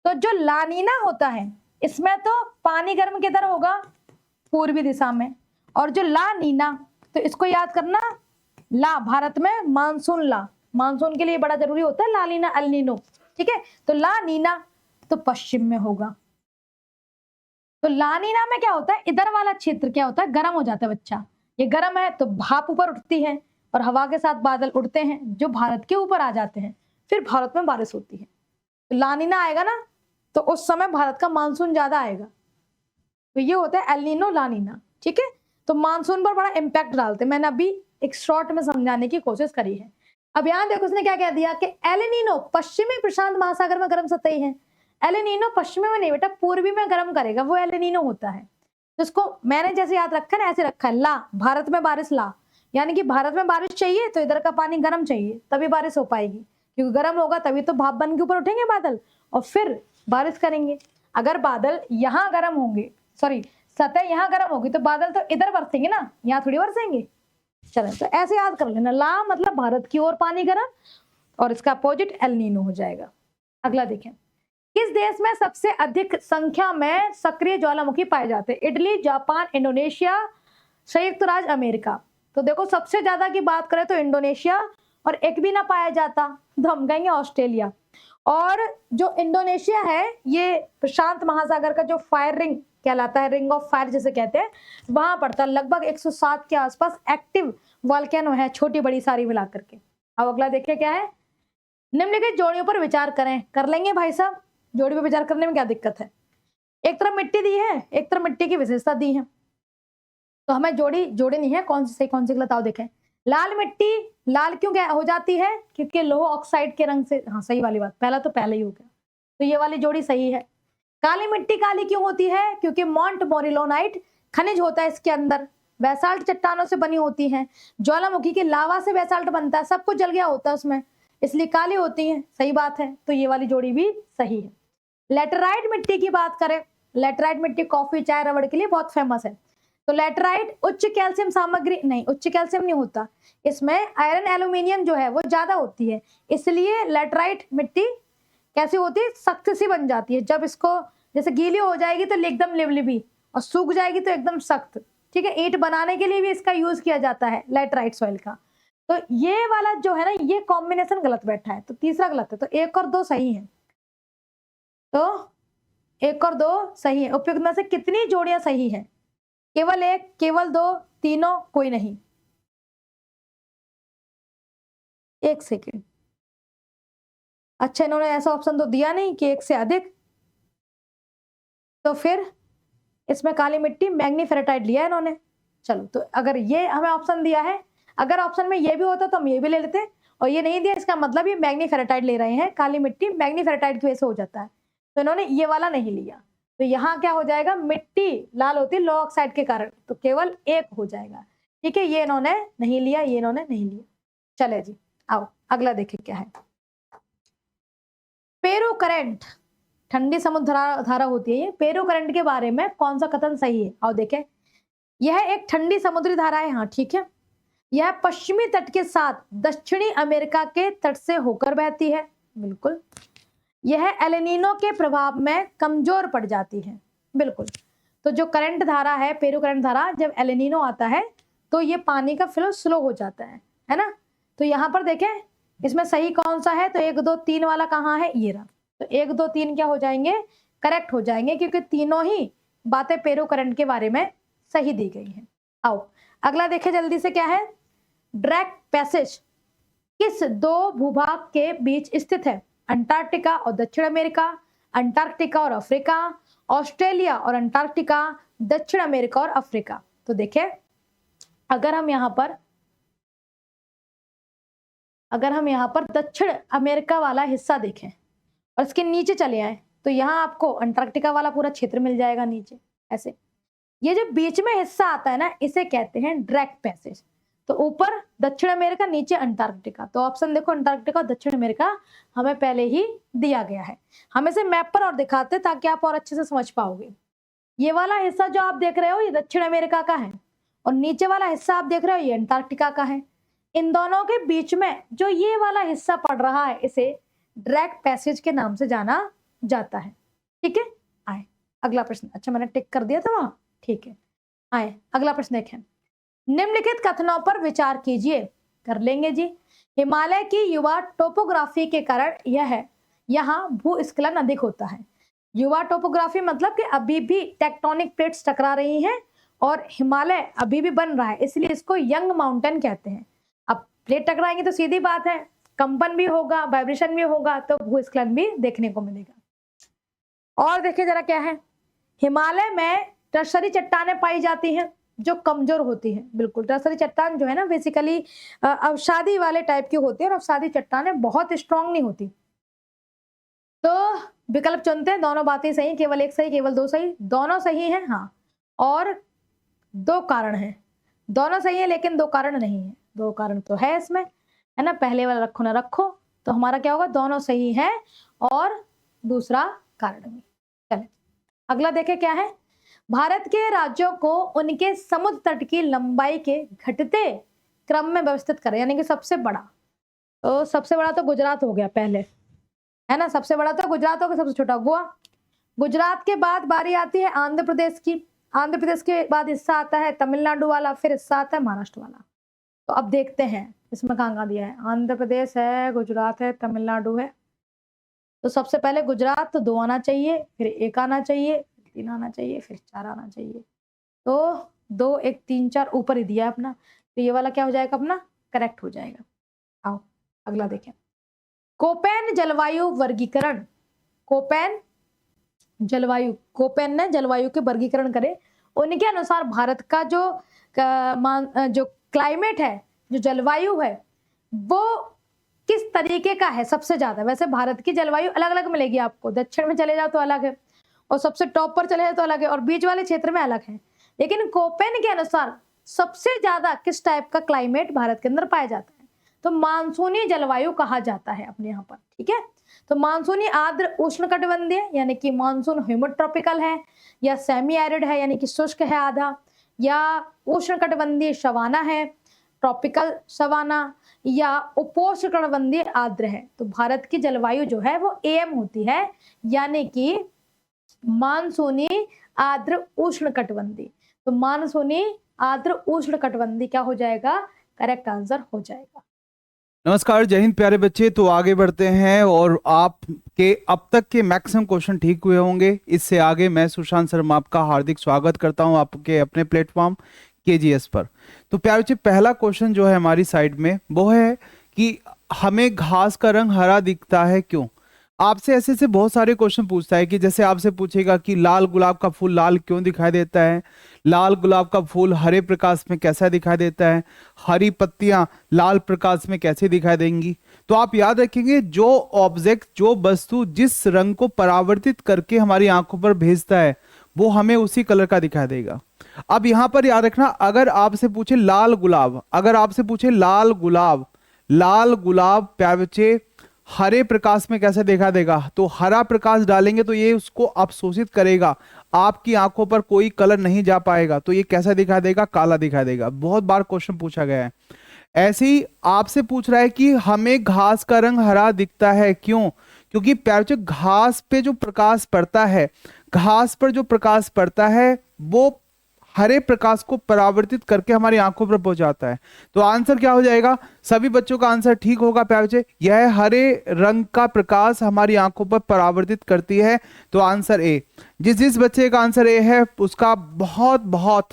तो जो ला नीना होता है इसमें तो पानी गर्म किधर होगा, पूर्वी दिशा में। और जो ला नीना, तो इसको याद करना, ला भारत में मानसून, ला मानसून के लिए बड़ा जरूरी होता है, ला नीना एल नीनो, ठीक है। तो ला नीना तो पश्चिम में होगा। तो ला नीना में क्या होता है, इधर वाला क्षेत्र क्या होता है, गर्म हो जाता है बच्चा। ये गर्म है तो भाप ऊपर उठती है और हवा के साथ बादल उड़ते हैं जो भारत के ऊपर आ जाते हैं, फिर भारत में बारिश होती है। तो ला नीना आएगा ना तो उस समय भारत का मानसून ज्यादा आएगा। तो ये होता है एल नीनो ला नीना, ठीक है। तो मानसून पर बड़ा इम्पैक्ट डालते हैं, मैंने अभी एक शॉर्ट में समझाने की कोशिश करी है। अब यहाँ देखो उसने क्या कह दिया कि एल नीनो पश्चिमी प्रशांत महासागर में गर्म सतही है। एल नीनो पश्चिमी में नहीं बेटा, पूर्वी में गर्म करेगा, वो एल नीनो होता है। तो इसको मैंने जैसे याद रखा है ना, ऐसे रखा है, ला भारत में बारिश, ला यानी कि भारत में बारिश चाहिए तो इधर का पानी गर्म चाहिए, तभी बारिश हो पाएगी, क्योंकि गर्म होगा तभी तो भाप बन के ऊपर उठेंगे बादल और फिर बारिश करेंगे। अगर बादल यहाँ गर्म होंगे, सॉरी सतह यहाँ गर्म होगी तो बादल तो इधर बरसेंगे ना, यहाँ थोड़ी बरसेंगे। चलो तो ऐसे याद कर लेना, ला मतलब भारत की ओर पानी गर्म और इसका अपोजिट एल नीनो हो जाएगा। अगला देखें, किस देश में सबसे अधिक संख्या में सक्रिय ज्वालामुखी पाए जाते हैं, इटली, जापान, इंडोनेशिया, संयुक्त राज्य अमेरिका। तो देखो सबसे ज्यादा की बात करें तो इंडोनेशिया, और एक भी ना पाया जाता तो हम कहेंगे ऑस्ट्रेलिया। और जो इंडोनेशिया है ये प्रशांत महासागर का जो फायर रिंग कहलाता है, रिंग ऑफ फायर जिसे कहते हैं, वहां पड़ता है। लगभग 107 के आसपास एक्टिव वॉल्केनो है, छोटी बड़ी सारी मिलाकर के। अब अगला देखिए क्या है, निम्नलिखित जोड़ियों पर विचार करें। कर लेंगे भाई साहब, जोड़ी पर विचार करने में क्या दिक्कत है। एक तरफ मिट्टी दी है, एक तरफ मिट्टी की विशेषता दी है, तो हमें जोड़ी नहीं है, कौन सी सही कौन सी गलत, आओ देखें। लाल मिट्टी लाल क्यों क्या हो जाती है, क्योंकि लोह ऑक्साइड के रंग से, हाँ सही वाली बात, पहला तो पहले ही हो गया, तो ये वाली जोड़ी सही है। काली मिट्टी काली क्यों होती है, क्योंकि मॉन्ट मोरिलोनाइट खनिज होता है इसके अंदर, बेसाल्ट चट्टानों से बनी होती है, ज्वालामुखी के लावा से बेसाल्ट बनता है, सब कुछ जल गया होता है उसमें, इसलिए काली होती है, सही बात है, तो ये वाली जोड़ी भी सही है। लेटराइट मिट्टी की बात करें, लेटराइट मिट्टी कॉफी चाय रबड़ के लिए बहुत फेमस है। तो लेटराइट उच्च कैल्शियम सामग्री, नहीं उच्च कैल्शियम नहीं होता, इसमें आयरन एल्यूमिनियम जो है वो ज्यादा होती है, इसलिए लेटराइट मिट्टी कैसी होती है, सख्त सी बन जाती है। जब इसको जैसे गीली हो जाएगी तो एकदम लिबलिबी, और सूख जाएगी तो एकदम सख्त, ठीक है। ईंट बनाने के लिए भी इसका यूज किया जाता है लेटराइट सॉइल का। तो ये वाला जो है ना, ये कॉम्बिनेशन गलत बैठा है, तो तीसरा गलत है, तो 1 और 2 सही है। तो 1 और 2 सही है। उपयुक्त में से कितनी जोड़ियां सही है, केवल 1, केवल 2, तीनों, कोई नहीं। 1 सेकेंड, अच्छा इन्होंने ऐसा ऑप्शन तो दिया नहीं कि 1 से अधिक, तो फिर इसमें काली मिट्टी मैग्नीफेरेटाइट लिया है इन्होंने। चलो तो अगर ये हमें ऑप्शन दिया है, अगर ऑप्शन में ये भी होता तो हम ये भी ले लेते, और ये नहीं दिया इसका मतलब ये मैग्नीफेरेटाइट ले रहे हैं, काली मिट्टी मैग्नीफेरेटाइट की वजह से हो जाता है, तो इन्होंने ये वाला नहीं लिया। तो यहाँ क्या हो जाएगा, मिट्टी लाल होती है लो ऑक्साइड के कारण, तो केवल 1 हो जाएगा, ठीक है। ये इन्होंने नहीं लिया, ये इन्होंने नहीं लिया। चले जी आओ अगला देखें क्या है। पेरू करंट, ठंडी समुद्र धारा होती है ये, पेरू करंट के बारे में कौन सा कथन सही है, आओ देखें। यह एक ठंडी समुद्री धारा है, हाँ ठीक है। यह पश्चिमी तट के साथ दक्षिणी अमेरिका के तट से होकर बहती है, बिल्कुल। यह एल नीनो के प्रभाव में कमजोर पड़ जाती है, बिल्कुल। तो जो करंट धारा है, पेरू करंट धारा, जब एल नीनो आता है तो ये पानी का फ्लो स्लो हो जाता है ना। तो यहाँ पर देखें इसमें सही कौन सा है, तो 1, 2, 3 वाला कहाँ है, ये रहा। तो 1, 2, 3 क्या हो जाएंगे, करेक्ट हो जाएंगे, क्योंकि तीनों ही बातें पेरू करंट के बारे में सही दी गई है। आओ अगला देखें जल्दी से, क्या है? डायरेक्ट पैसेज किस दो भूभाग के बीच स्थित है? अंटार्कटिका और दक्षिण अमेरिका, अंटार्कटिका और अफ्रीका, ऑस्ट्रेलिया और अंटार्कटिका, दक्षिण अमेरिका और अफ्रीका। तो देखिए अगर हम यहाँ पर दक्षिण अमेरिका वाला हिस्सा देखें और इसके नीचे चले आए तो यहाँ आपको अंटार्कटिका वाला पूरा क्षेत्र मिल जाएगा नीचे ऐसे। ये जो बीच में हिस्सा आता है ना, इसे कहते हैं डायरेक्ट पैसेज। तो ऊपर दक्षिण अमेरिका, नीचे अंटार्कटिका। तो ऑप्शन देखो, अंटार्कटिका और दक्षिण अमेरिका हमें पहले ही दिया गया है। हम इसे मैप पर और दिखाते हैं ताकि आप और अच्छे से समझ पाओगे। ये वाला हिस्सा जो आप देख रहे हो ये दक्षिण अमेरिका का है और नीचे वाला हिस्सा आप देख रहे हो ये अंटार्कटिका का है। इन दोनों के बीच में जो ये वाला हिस्सा पड़ रहा है इसे डायरेक्ट पैसेज के नाम से जाना जाता है। ठीक है, आए अगला प्रश्न। अच्छा मैंने टिक कर दिया था वहां, ठीक है। आए अगला प्रश्न देखें। निम्नलिखित कथनों पर विचार कीजिए। कर लेंगे जी। हिमालय की युवा टोपोग्राफी के कारण यहाँ भूस्खलन अधिक होता है। युवा टोपोग्राफी मतलब कि अभी भी टेक्टोनिक प्लेट्स टकरा रही हैं और हिमालय अभी भी बन रहा है, इसलिए इसको यंग माउंटेन कहते हैं। अब प्लेट टकराएंगे तो सीधी बात है कंपन भी होगा, वाइब्रेशन भी होगा, तो भूस्खलन भी देखने को मिलेगा। और देखिए जरा क्या है, हिमालय में टर्शरी चट्टानें पाई जाती हैं जो कमजोर होती हैं। बिल्कुल, टर्शरी चट्टान जो है ना बेसिकली अवसादी वाले टाइप की होती है और अवसादी चट्टानें बहुत स्ट्रांग नहीं होती। तो विकल्प चुनते हैं, दोनों बातें सही, केवल एक सही, केवल दो सही? दोनों सही हैं, हाँ। और दो कारण हैं, दोनों सही है लेकिन दो कारण नहीं है। दो कारण तो है इसमें, है ना। पहले वाला रखो ना रखो, तो हमारा क्या होगा, दोनों सही है और दूसरा कारण भी। चले अगला देखे क्या है। भारत के राज्यों को उनके समुद्र तट की लंबाई के घटते क्रम में व्यवस्थित करें, यानी कि सबसे बड़ा। तो सबसे बड़ा तो गुजरात हो गया पहले, है ना। सबसे बड़ा तो गुजरात हो गया, सबसे छोटा गोवा। गुजरात के बाद बारी आती है आंध्र प्रदेश की। आंध्र प्रदेश के बाद हिस्सा आता है तमिलनाडु वाला, फिर हिस्सा आता है महाराष्ट्र वाला। तो अब देखते हैं इसमें कहाँ दिया है। आंध्र प्रदेश है, गुजरात है, तमिलनाडु है। तो सबसे पहले गुजरात तो 2 आना चाहिए, फिर 1 आना चाहिए, 3 आना चाहिए, फिर 4 आना चाहिए। तो 2 1 3 4 ऊपर ही दिया है अपना, तो ये वाला क्या हो जाएगा अपना, करेक्ट हो जाएगा। आओ अगला देखें। कोपेन जलवायु वर्गीकरण। कोपेन ने जलवायु के वर्गीकरण करे। उनके अनुसार भारत का जो क्लाइमेट है, जो जलवायु है, वो किस तरीके का है सबसे ज्यादा। वैसे भारत की जलवायु अलग अलग मिलेगी आपको, दक्षिण में चले जाओ तो अलग है और सबसे टॉप पर चले जाओ तो अलग है और बीच वाले क्षेत्र में अलग है। लेकिन कोपेन के अनुसार सबसे ज्यादा किस टाइप का क्लाइमेट भारत के अंदर पाया जाता है, तो मानसूनी जलवायु कहा जाता है अपने यहाँ पर। ठीक है, तो मानसूनी आर्द्र उष्णकटिबंधीय यानी कि मानसून ह्यूमिड ट्रॉपिकल है, या सेमी एरिड है यानी कि शुष्क है आधा, या उष्णकटिबंधीय सवाना है, ट्रॉपिकल सवाना, या उपोष्णकटिबंधीय आर्द्र है। तो भारत की जलवायु जो है वो AM होती है, यानी कि मानसूनी आर्द्र उष्णकटिबंधीय। तो मानसूनी आर्द्र उष्णकटिबंधीय क्या हो जाएगा, करेक्ट आंसर हो जाएगा। नमस्कार, जय हिंद प्यारे बच्चे। तो आगे बढ़ते हैं और आपके अब तक के मैक्सिमम क्वेश्चन ठीक हुए होंगे। इससे आगे मैं सुशांत शर्मा आपका हार्दिक स्वागत करता हूं आपके अपने प्लेटफॉर्म KGS पर। तो प्यारे बच्चे, पहला क्वेश्चन जो है हमारी साइड में वो है कि हमें घास का रंग हरा दिखता है क्यों। आपसे ऐसे बहुत सारे क्वेश्चन पूछता है कि जैसे आपसे पूछेगा कि लाल गुलाब का फूल लाल क्यों दिखाई देता है, लाल गुलाब का फूल हरे प्रकाश में कैसा दिखाई देता है, हरी पत्तियां लाल प्रकाश में कैसे दिखाई देंगी। तो आप याद रखेंगे जो ऑब्जेक्ट, जो वस्तु जिस रंग को परावर्तित करके हमारी आंखों पर भेजता है वो हमें उसी कलर का दिखाई देगा। अब यहां पर याद रखना, अगर आपसे पूछे लाल गुलाब, अगर आपसे पूछे लाल गुलाब प्यारे बच्चे हरे प्रकाश में कैसे देखा देगा, तो हरा प्रकाश डालेंगे तो ये उसको अवशोषित करेगा, आपकी आंखों पर कोई कलर नहीं जा पाएगा, तो ये कैसा दिखा देगा, काला दिखा देगा। बहुत बार क्वेश्चन पूछा गया है। ऐसे ही आपसे पूछ रहा है कि हमें घास का रंग हरा दिखता है क्यों, क्योंकि प्यारे घास पे जो प्रकाश पड़ता है, घास पर जो प्रकाश पड़ता है वो हरे प्रकाश को परावर्तित करके हमारी आंखों पर पहुंचाता है। तो आंसर क्या हो जाएगा, सभी बच्चों का आंसर ठीक होगा प्यारे बच्चे। यह हरे रंग का प्रकाश हमारी आंखों पर परावर्तित करती है, तो आंसर ए। जिस बच्चे का आंसर ए है उसका बहुत बहुत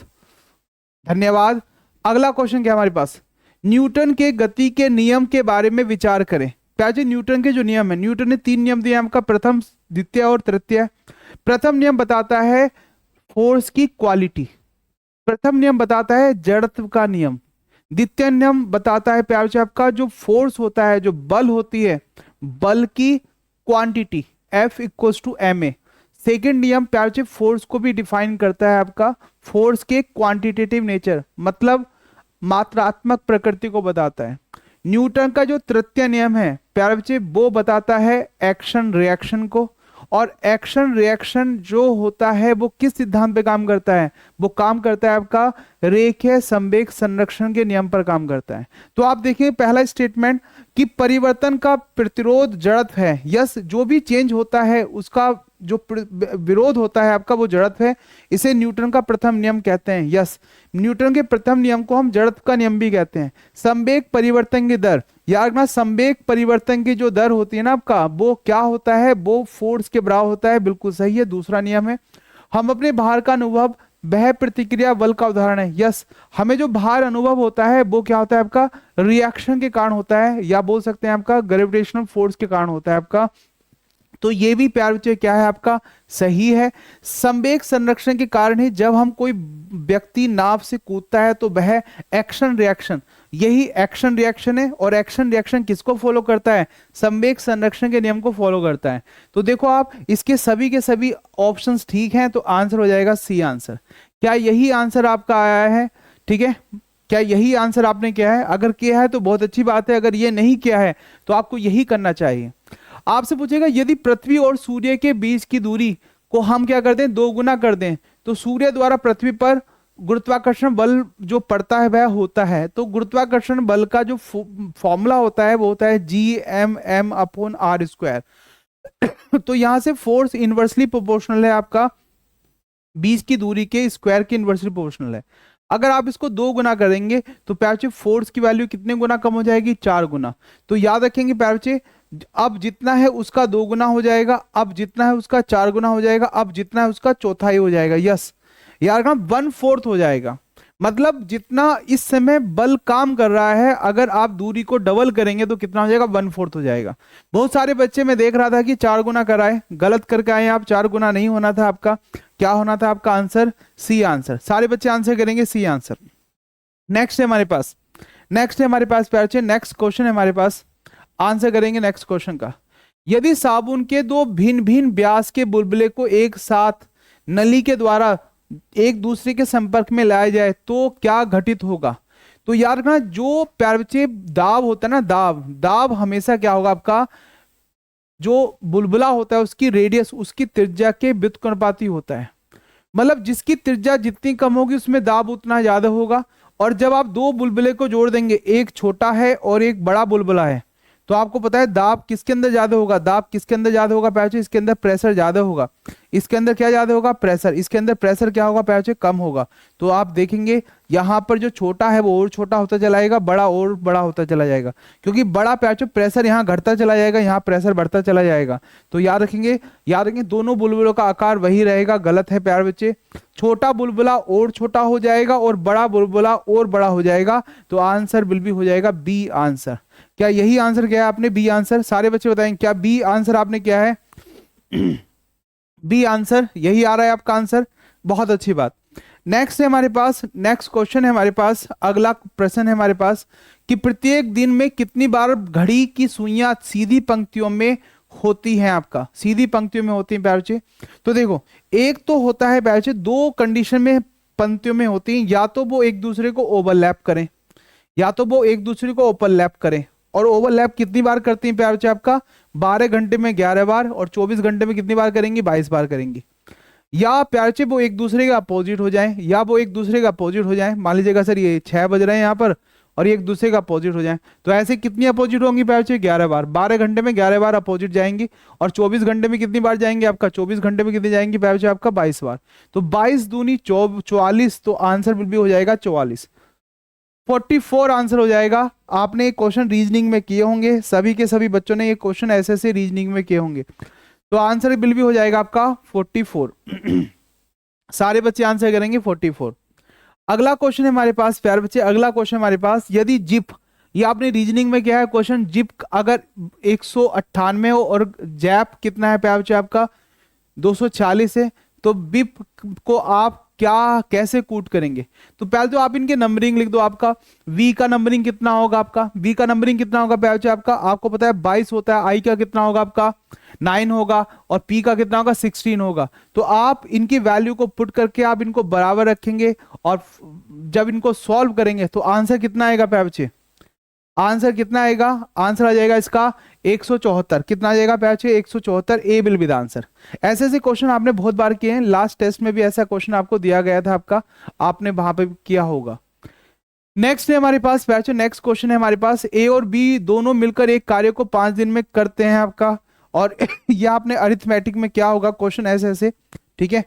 धन्यवाद। अगला क्वेश्चन क्या है हमारे पास, न्यूटन के गति के नियम के बारे में विचार करें। प्याजे न्यूटन के जो नियम है, न्यूटन ने 3 नियम दिए हमका, प्रथम, द्वितीय और तृतीय। प्रथम नियम बताता है फोर्स की क्वालिटी, प्रथम नियम बताता है जड़त्व का नियम, द्वितीय नियम बताता है प्यार से आपका जो फोर्स होता है, जो बल होती है, बल की quantity F equals to ma। Second नियम प्यार से फोर्स को भी डिफाइन करता है आपका, फोर्स के क्वांटिटेटिव नेचर, मतलब मात्रात्मक प्रकृति को बताता है। न्यूटन का जो तृतीय नियम है प्यारे बच्चे वो बताता है एक्शन रिएक्शन को, और एक्शन रिएक्शन जो होता है वो किस सिद्धांत पे काम करता है, वो काम करता है आपका रेखीय संवेग संरक्षण के नियम पर काम करता है। तो आप देखिए पहला स्टेटमेंट कि परिवर्तन का प्रतिरोध जड़त्व है, यस, जो भी चेंज होता है उसका जो विरोध होता है आपका वो जड़त्व है, इसे न्यूटन का प्रथम नियम कहते हैं। यस, न्यूटन के प्रथम नियम को हम जड़त्व का नियम भी कहते हैं। संवेग परिवर्तन की दर, याद रखना संवेग परिवर्तन की जो दर होती है ना आपका, वो क्या होता है, वो फोर्स के बराबर होता है, बिल्कुल सही है, दूसरा नियम है। हम अपने भार का अनुभव वह प्रतिक्रिया बल का उदाहरण है। यस, हमें जो भार अनुभव होता है वो क्या होता है आपका रिएक्शन के कारण होता है, या बोल सकते हैं आपका ग्रेविटेशनल फोर्स के कारण होता है आपका। तो ये भी प्यार बच्चे क्या है आपका सही है। संवेग संरक्षण के कारण ही जब हम कोई व्यक्ति नाव से कूदता है तो वह एक्शन रिएक्शन, यही एक्शन रिएक्शन है, और एक्शन रिएक्शन किसको फॉलो करता है, संवेग संरक्षण के नियम को फॉलो करता है। तो देखो आप इसके सभी के सभी ऑप्शंस ठीक हैं, तो आंसर हो जाएगा सी आंसर। क्या यही आंसर आपका आया है, ठीक है, क्या यही आंसर आपने किया है? अगर किया है तो बहुत अच्छी बात है, अगर ये नहीं किया है तो आपको यही करना चाहिए। आपसे पूछेगा यदि पृथ्वी और सूर्य के बीच की दूरी को हम क्या कर दें, 2 गुना कर दें, तो सूर्य द्वारा पृथ्वी पर गुरुत्वाकर्षण बल जो पड़ता है वह होता है। तो गुरुत्वाकर्षण बल का जो फॉर्मूला होता है वो होता है Gmm/r²। तो यहां से फोर्स इनवर्सली प्रोपोर्शनल है आपका बीच की दूरी के स्क्वायर के इनवर्सली प्रोपोर्शनल है। अगर आप इसको 2 गुना करेंगे तो प्याचे फोर्स की वैल्यू कितने गुना कम हो जाएगी, 4 गुना। तो याद रखेंगे प्याचे, अब जितना है उसका 2 गुना हो जाएगा, अब जितना है उसका 4 गुना हो जाएगा, अब जितना है उसका चौथाई हो जाएगा। यस, यार 1/4 हो जाएगा, मतलब जितना इस समय बल काम कर रहा है अगर आप दूरी को डबल करेंगे तो कितना हो जाएगा, 1/4 हो जाएगा। बहुत सारे बच्चे मैं देख रहा था कि 4 गुना कराए, गलत करके आए आप, 4 गुना नहीं होना था आपका, क्या होना था आपका आंसर, सी आंसर। सारे बच्चे आंसर करेंगे सी आंसर। नेक्स्ट है हमारे पास, नेक्स्ट है हमारे पास प्यारे, नेक्स्ट क्वेश्चन है हमारे पास, आंसर करेंगे नेक्स्ट क्वेश्चन का। यदि साबुन के 2 भिन्न भिन्न व्यास के बुलबुले को एक साथ नली के द्वारा एक दूसरे के संपर्क में लाया जाए तो क्या घटित होगा। तो यार ना जो प्यारे बच्चे दाब होता है ना, दाब हमेशा क्या होगा आपका, जो बुलबुला होता है उसकी रेडियस उसकी त्रिज्या के व्युत्क्रमानुपाती होता है, मतलब जिसकी त्रिज्या जितनी कम होगी उसमें दाब उतना ज्यादा होगा। और जब आप 2 बुलबुले को जोड़ देंगे, एक छोटा है और एक बड़ा बुलबुला है, तो आपको पता है दाब किसके अंदर ज्यादा होगा, दाब किसके अंदर ज्यादा होगा पैचे, इसके अंदर प्रेशर ज्यादा होगा, इसके अंदर क्या ज्यादा होगा, प्रेशर, इसके अंदर प्रेशर क्या होगा पैचे, कम होगा। तो आप देखेंगे यहाँ पर जो छोटा है वो और छोटा होता चला जाएगा, बड़ा और बड़ा होता चला जाएगा, क्योंकि बड़ा पैचे प्रेशर यहाँ घटता चला जाएगा, यहाँ प्रेशर बढ़ता चला जाएगा। तो याद रखेंगे दोनों बुलबुलों का आकार वही रहेगा, गलत है प्यारे बच्चे, छोटा बुलबुला और छोटा हो जाएगा और बड़ा बुलबुला और बड़ा हो जाएगा। तो आंसर बिल भी हो जाएगा बी आंसर। क्या यही आंसर किया है आपने, बी आंसर? सारे बच्चे बताएंगे क्या बी आंसर आपने किया है? बी आंसर यही आ रहा है आपका आंसर, बहुत अच्छी बात। नेक्स्ट है हमारे पास, नेक्स्ट क्वेश्चन है हमारे पास, अगला प्रश्न है हमारे पास कि प्रत्येक दिन में कितनी बार घड़ी की सुइयां सीधी पंक्तियों में होती हैं, आपका सीधी पंक्तियों में होती हैं प्यारे बच्चे। तो देखो एक तो होता है प्यारे बच्चे, 2 कंडीशन में पंक्तियों में होती हैं, या तो वो एक दूसरे को ओवरलैप करें, या तो वो एक दूसरे को ओवरलैप करें। और ओवरलैप कितनी बार करती हैं प्यारे बच्चे आपका, 12 घंटे में 11 बार, और 24 घंटे में कितनी बार करेंगी, 22 बार करेंगी। या प्यारे बच्चे वो एक दूसरे के अपोजिट हो जाएं, या वो एक दूसरे के अपोजिट हो जाएं। मान लीजिएगा सर ये 6 बज रहे हैं यहाँ पर और ये एक दूसरे का अपोजिट हो जाए, तो ऐसे कितनी अपोजिट होंगी प्यारे बच्चे, 11 बार। 12 घंटे में 11 बार अपोजिट जाएंगी, और 24 घंटे में कितनी बार जाएंगे आपका, 24 घंटे में कितनी जाएंगी प्यारे बच्चे आपका, 22 बार। तो 22 दूनी 44, तो आंसर भी हो जाएगा 44, 44 आंसर हो जाएगा। आपने एक क्वेश्चन रीजनिंग में किए होंगे, सभी के सभी बच्चों ने ये क्वेश्चन ऐसे रीजनिंग में किए होंगे, तो आंसर बिल भी हो जाएगा आपका 44। सारे बच्चे आंसर करेंगे 44। अगला क्वेश्चन है हमारे पास प्यारे बच्चे, अगला क्वेश्चन हमारे पास, यदि जिप, ये आपने रीजनिंग में क्या है क्वेश्चन, जिप अगर 198 हो और जैप कितना है प्यारे बच्चे आपका 240 है, तो बिप को आप क्या कैसे कूट करेंगे? तो पहले तो आप इनके नंबरिंग लिख दो। आपका v का नंबरिंग कितना होगा, आपका v का नंबरिंग कितना होगा प्यारे बच्चे आपका, आपको पता है 22 होता है, i का कितना होगा आपका 9 होगा, और p का कितना होगा 16 होगा। तो आप इनकी वैल्यू को पुट करके आप इनको बराबर रखेंगे, और जब इनको सॉल्व करेंगे तो आंसर कितना आएगा प्यारे बच्चे, आंसर कितना आएगा, आंसर आ जाएगा इसका 174। कितना आ जाएगा प्यारे बच्चे 174, ए विल बी द आंसर। ऐसे ऐसे क्वेश्चन आपने बहुत बार किए हैं, लास्ट टेस्ट में भी ऐसा क्वेश्चन आपको दिया गया था आपका, आपने वहां पे किया होगा। नेक्स्ट है हमारे पास प्यारे बच्चे, नेक्स्ट क्वेश्चन है हमारे पास, ए और बी दोनों मिलकर एक कार्य को 5 दिन में करते हैं आपका, और यह आपने अरिथमेटिक में क्या होगा क्वेश्चन ऐसे ऐसे, ठीक है,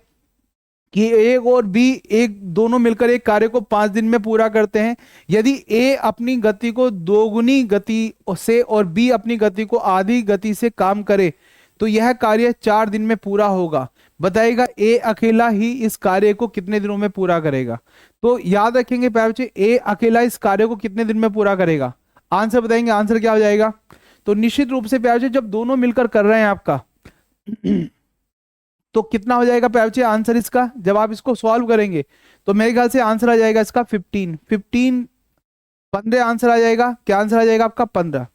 कि ए और बी एक दोनों मिलकर एक कार्य को 5 दिन में पूरा करते हैं। यदि ए अपनी गति को दोगुनी गति से और बी अपनी गति को आधी गति से काम करे तो यह कार्य 4 दिन में पूरा होगा। बताइएगा ए अकेला ही इस कार्य को कितने दिनों में पूरा करेगा? तो याद रखेंगे प्यारे बच्चे, ए अकेला इस कार्य को कितने दिन में पूरा करेगा? आंसर बताएंगे, आंसर क्या हो जाएगा? तो निश्चित रूप से प्यारे बच्चे जब दोनों मिलकर कर रहे हैं आपका तो कितना हो जाएगा प्यारे बच्चे आंसर इसका, जब आप इसको सॉल्व करेंगे तो मेरे ख्याल से आंसर आ जाएगा इसका 15 आंसर आ जाएगा। क्या आंसर आ जाएगा आपका 15?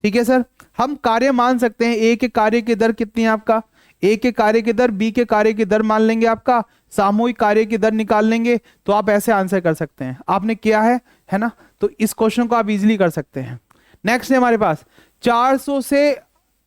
ठीक है सर, हम कार्य मान सकते हैं, ए के कार्य की दर कितनी है आपका, ए के कार्य की दर, बी के कार्य की दर मान लेंगे, आपका सामूहिक कार्य की दर निकाल लेंगे, तो आप ऐसे आंसर कर सकते हैं। आपने किया है ना, तो इस क्वेश्चन को आप इजीली कर सकते हैं। नेक्स्ट है हमारे पास 400 से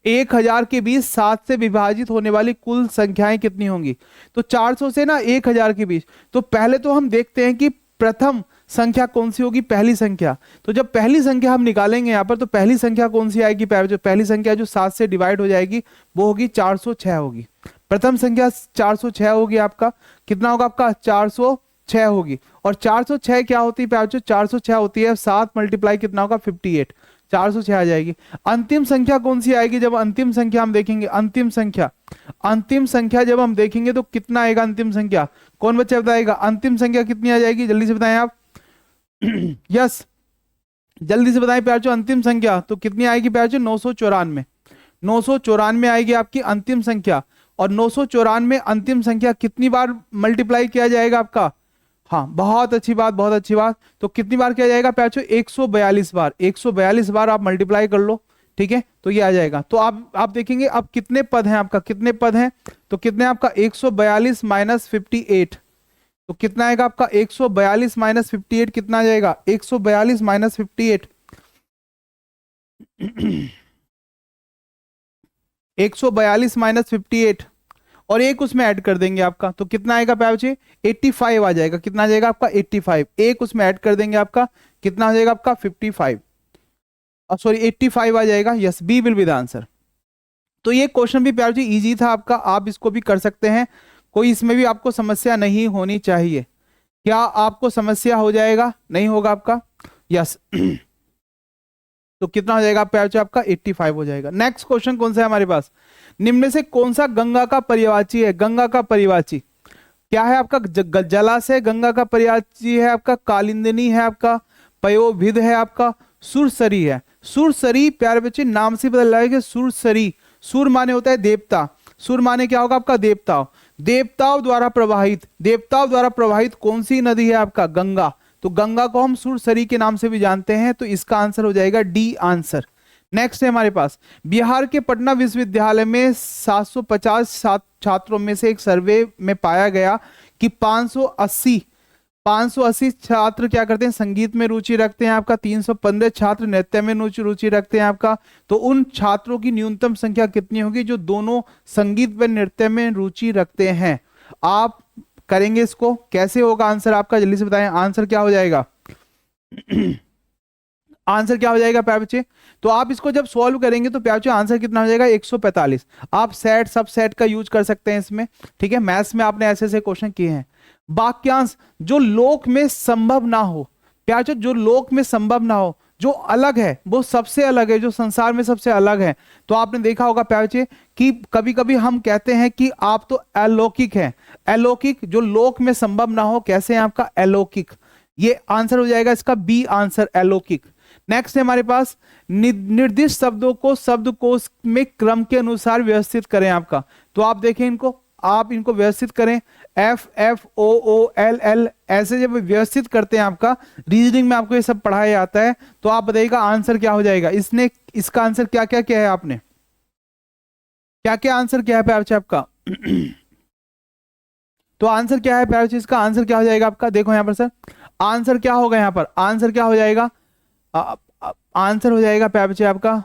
1000 के बीच 7 से विभाजित होने वाली कुल संख्याएं कितनी होंगी? तो 400 से ना 1000 के बीच, तो पहले तो हम देखते हैं कि प्रथम संख्या कौन सी होगी, पहली संख्या। तो जब पहली संख्या हम निकालेंगे यहाँ पर, तो पहली संख्या कौन सी आएगी? जो पहली संख्या जो 7 से डिवाइड हो जाएगी वो होगी 406 होगी। प्रथम संख्या 406 होगी, आपका कितना होगा, आपका 406 होगी। और 406 क्या होती है प्यारे? 406 होती है 7 मल्टीप्लाई कितना होगा 58, 406 आ जाएगी। अंतिम संख्या कौन सी आएगी? जब अंतिम संख्या हम देखेंगे, अंतिम संख्या जब हम देखेंगे तो कितना आएगा अंतिम संख्या? कौन बच्चा बताएगा अंतिम संख्या कितनी आ जाएगी? जल्दी से बताएं आप। यस, जल्दी से बताएं प्यारे, अंतिम संख्या तो कितनी आएगी प्यारे? 994, 994 आएगी आपकी अंतिम संख्या। और 994 अंतिम संख्या कितनी बार मल्टीप्लाई किया जाएगा आपका? हाँ, बहुत अच्छी बात, बहुत अच्छी बात। तो कितनी बार किया जाएगा प्यारे? 142 बार, 142 बार आप मल्टीप्लाई कर लो, ठीक है, तो ये आ जाएगा। तो आप देखेंगे अब कितने पद हैं आपका, कितने पद हैं? तो कितने आपका 142 माइनस 58, तो कितना आएगा आपका 142 माइनस 58 कितना आ जाएगा? 142 माइनस 58 142 माइनस 58 और एक उसमें ऐड कर देंगे आपका, तो कितना आएगा प्यारे? 85 आ जाएगा। कितना आ जाएगा आपका? 85। एक उसमें ऐड कर देंगे आपका, कितना आ जाएगा आपका? 55, सॉरी 85 आ जाएगा। Yes, B will be the answer. तो ये क्वेश्चन भी प्यारे इजी था आपका, आप इसको भी कर सकते हैं, कोई इसमें भी आपको समस्या नहीं होनी चाहिए। क्या आपको समस्या हो जाएगा? नहीं होगा आपका? यस। तो कितना हो जाएगा प्यारे? आपका 85 हो जाएगा। नेक्स्ट क्वेश्चन कौन सा है हमारे पास? निम्न में से कौन सा गंगा का पर्यायवाची है? गंगा का पर्यायवाची क्या है आपका? जलाशय गंगा का पर्यायवाची है आपका, कालिंदिनी है आपका, पयोभिद है आपका, सुरसरी है। सुरसरी प्यारे बच्चे नाम से पता लगा कि सुरसरी, सुर माने होता है देवता, सुर माने क्या होगा आपका? देवताओं, देवताओं द्वारा प्रवाहित कौन सी नदी है आपका? गंगा। तो गंगा को हम सुरसरी के नाम से भी जानते हैं, तो इसका आंसर हो जाएगा डी आंसर। नेक्स्ट है हमारे पास, बिहार के पटना विश्वविद्यालय में 750 छात्रों में से एक सर्वे में पाया गया कि 580 छात्र क्या करते हैं? संगीत में रुचि रखते हैं आपका, 315 छात्र नृत्य में रुचि रखते हैं आपका। तो उन छात्रों की न्यूनतम संख्या कितनी होगी जो दोनों संगीत व नृत्य में रुचि रखते हैं? आप करेंगे इसको, कैसे होगा आंसर आपका? जल्दी से बताएं, आंसर क्या हो जाएगा? आंसर क्या हो जाएगा प्यारे बच्चे? तो आप इसको जब सॉल्व करेंगे तो प्यारे बच्चे आंसर कितना हो जाएगा? 145। आप सेट सब सेट का यूज कर सकते हैं इसमें, ठीक है, मैथ्स में आपने ऐसे ऐसे क्वेश्चन किए हैं। वाक्यांश जो लोक में संभव ना हो, प्यारे बच्चे जो लोक में संभव ना हो, जो अलग है वो सबसे अलग है, जो संसार में सबसे अलग है। तो आपने देखा होगा प्यारे बच्चे कि कभी कभी हम कहते हैं कि आप तो अलौकिक हैं। अलौकिक जो लोक में संभव ना हो, कैसे हैं आपका अलौकिक। ये आंसर हो जाएगा इसका बी आंसर, अलौकिक। नेक्स्ट है हमारे पास निर्दिष्ट शब्दों को शब्दकोश में क्रम के अनुसार व्यवस्थित करें आपका। तो आप देखें इनको, आप इनको व्यवस्थित करें, F F O O L L, ऐसे जब व्यवस्थित करते हैं आपका रीजनिंग में आपको ये सब पढ़ाया जाता है। तो आप बताइएगा आंसर क्या हो जाएगा। इसने इसका आंसर क्या क्या किया है, आपने क्या क्या आंसर क्या है प्यारे बच्चे आपका। तो आंसर क्या है प्यारे बच्चे, इसका आंसर क्या हो जाएगा आपका। देखो यहां पर सर आंसर क्या होगा, यहां पर आंसर क्या हो जाएगा, आंसर हो जाएगा प्यारे बच्चे आपका,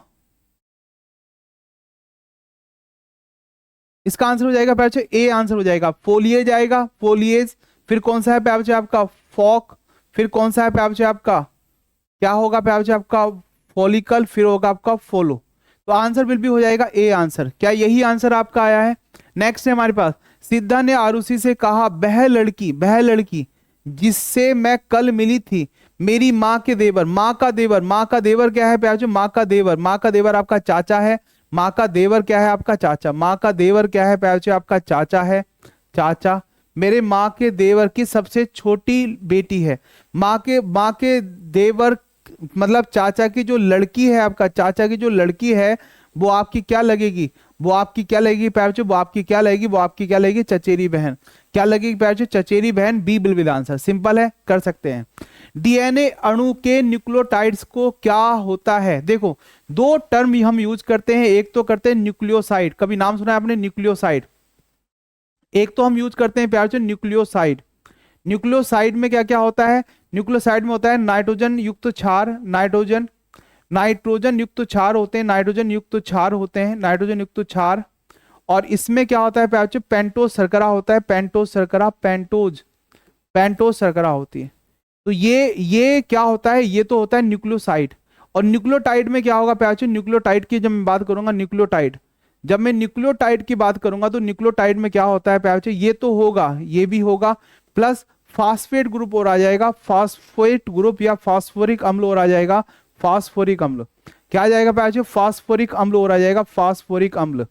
इसका आंसर हो जाएगा प्यारे बच्चे ए आंसर हो जाएगा। फोलिएज आएगा, फोलिएज, फिर कौन सा है प्यारे बच्चे आपका फॉक, फिर कौन सा है प्यारे बच्चे आपका, क्या होगा प्यारे बच्चे आपका फॉलिकल, फिर होगा आपका फॉलो। तो आंसर बिल भी हो जाएगा ए आंसर। क्या यही आंसर आपका आया है। नेक्स्ट है हमारे पास, सिद्धा ने आरुषि से कहा वह लड़की जिससे मैं कल मिली थी मेरी माँ के देवर, माँ का देवर, माँ का देवर क्या है प्यारे बच्चे, माँ का देवर, माँ का देवर आपका चाचा है। माँ का देवर क्या है आपका चाचा, माँ का देवर क्या है प्यारे बच्चे आपका चाचा है, चाचा। मेरे माँ के देवर की सबसे छोटी बेटी है। माँ के देवर मतलब चाचा की जो लड़की है आपका, चाचा की जो लड़की है वो आपकी क्या लगेगी, वो आपकी क्या लगेगी प्यारे बच्चे, वो आपकी क्या लगेगी, वो आपकी क्या लगेगी चचेरी बहन। क्या लगेगी प्यारे बच्चे, चचेरी बहन। B will with answer, simple है, कर सकते हैं। डीएनए अणु के न्यूक्लियोटाइड्स को क्या होता है। देखो दो टर्म हम यूज करते हैं, एक तो करते हैं न्यूक्लियोसाइड, कभी नाम सुना है आपने न्यूक्लियोसाइड, एक तो हम यूज करते हैं प्यारे बच्चे न्यूक्लियोसाइड। न्यूक्लियोसाइड में क्या क्या होता है, न्यूक्लियोसाइड में होता है नाइट्रोजन युक्त क्षार, नाइट्रोजन युक्त क्षार होते हैं, नाइट्रोजन युक्त क्षार होते हैं, नाइट्रोजन युक्त क्षार। और इसमें क्या होता है प्यारे बच्चे, पेंटोज शर्करा होता है, पेंटोज शर्करा, पेंटोज शर्करा होती है। तो ये क्या होता है, ये तो होता है न्यूक्लियोसाइड। और न्यूक्लियोटाइड में क्या होगा प्यारे बच्चे, न्यूक्लियोटाइड की जब मैं बात करूंगा, न्यूक्लियोटाइड जब मैं न्यूक्लियोटाइड की बात करूंगा तो न्यूक्लियोटाइड में क्या होता है प्यारे बच्चे, ये तो होगा, ये भी होगा, प्लस फास्फेट ग्रुप और आ जाएगा, फास्फेट ग्रुप या फास्फोरिक अम्ल और आ जाएगा, फास्फोरिक अम्ल। क्या आ जाएगा प्यारे बच्चे, फास्फोरिक अम्ल और आ जाएगा, फास्फोरिक अम्ल।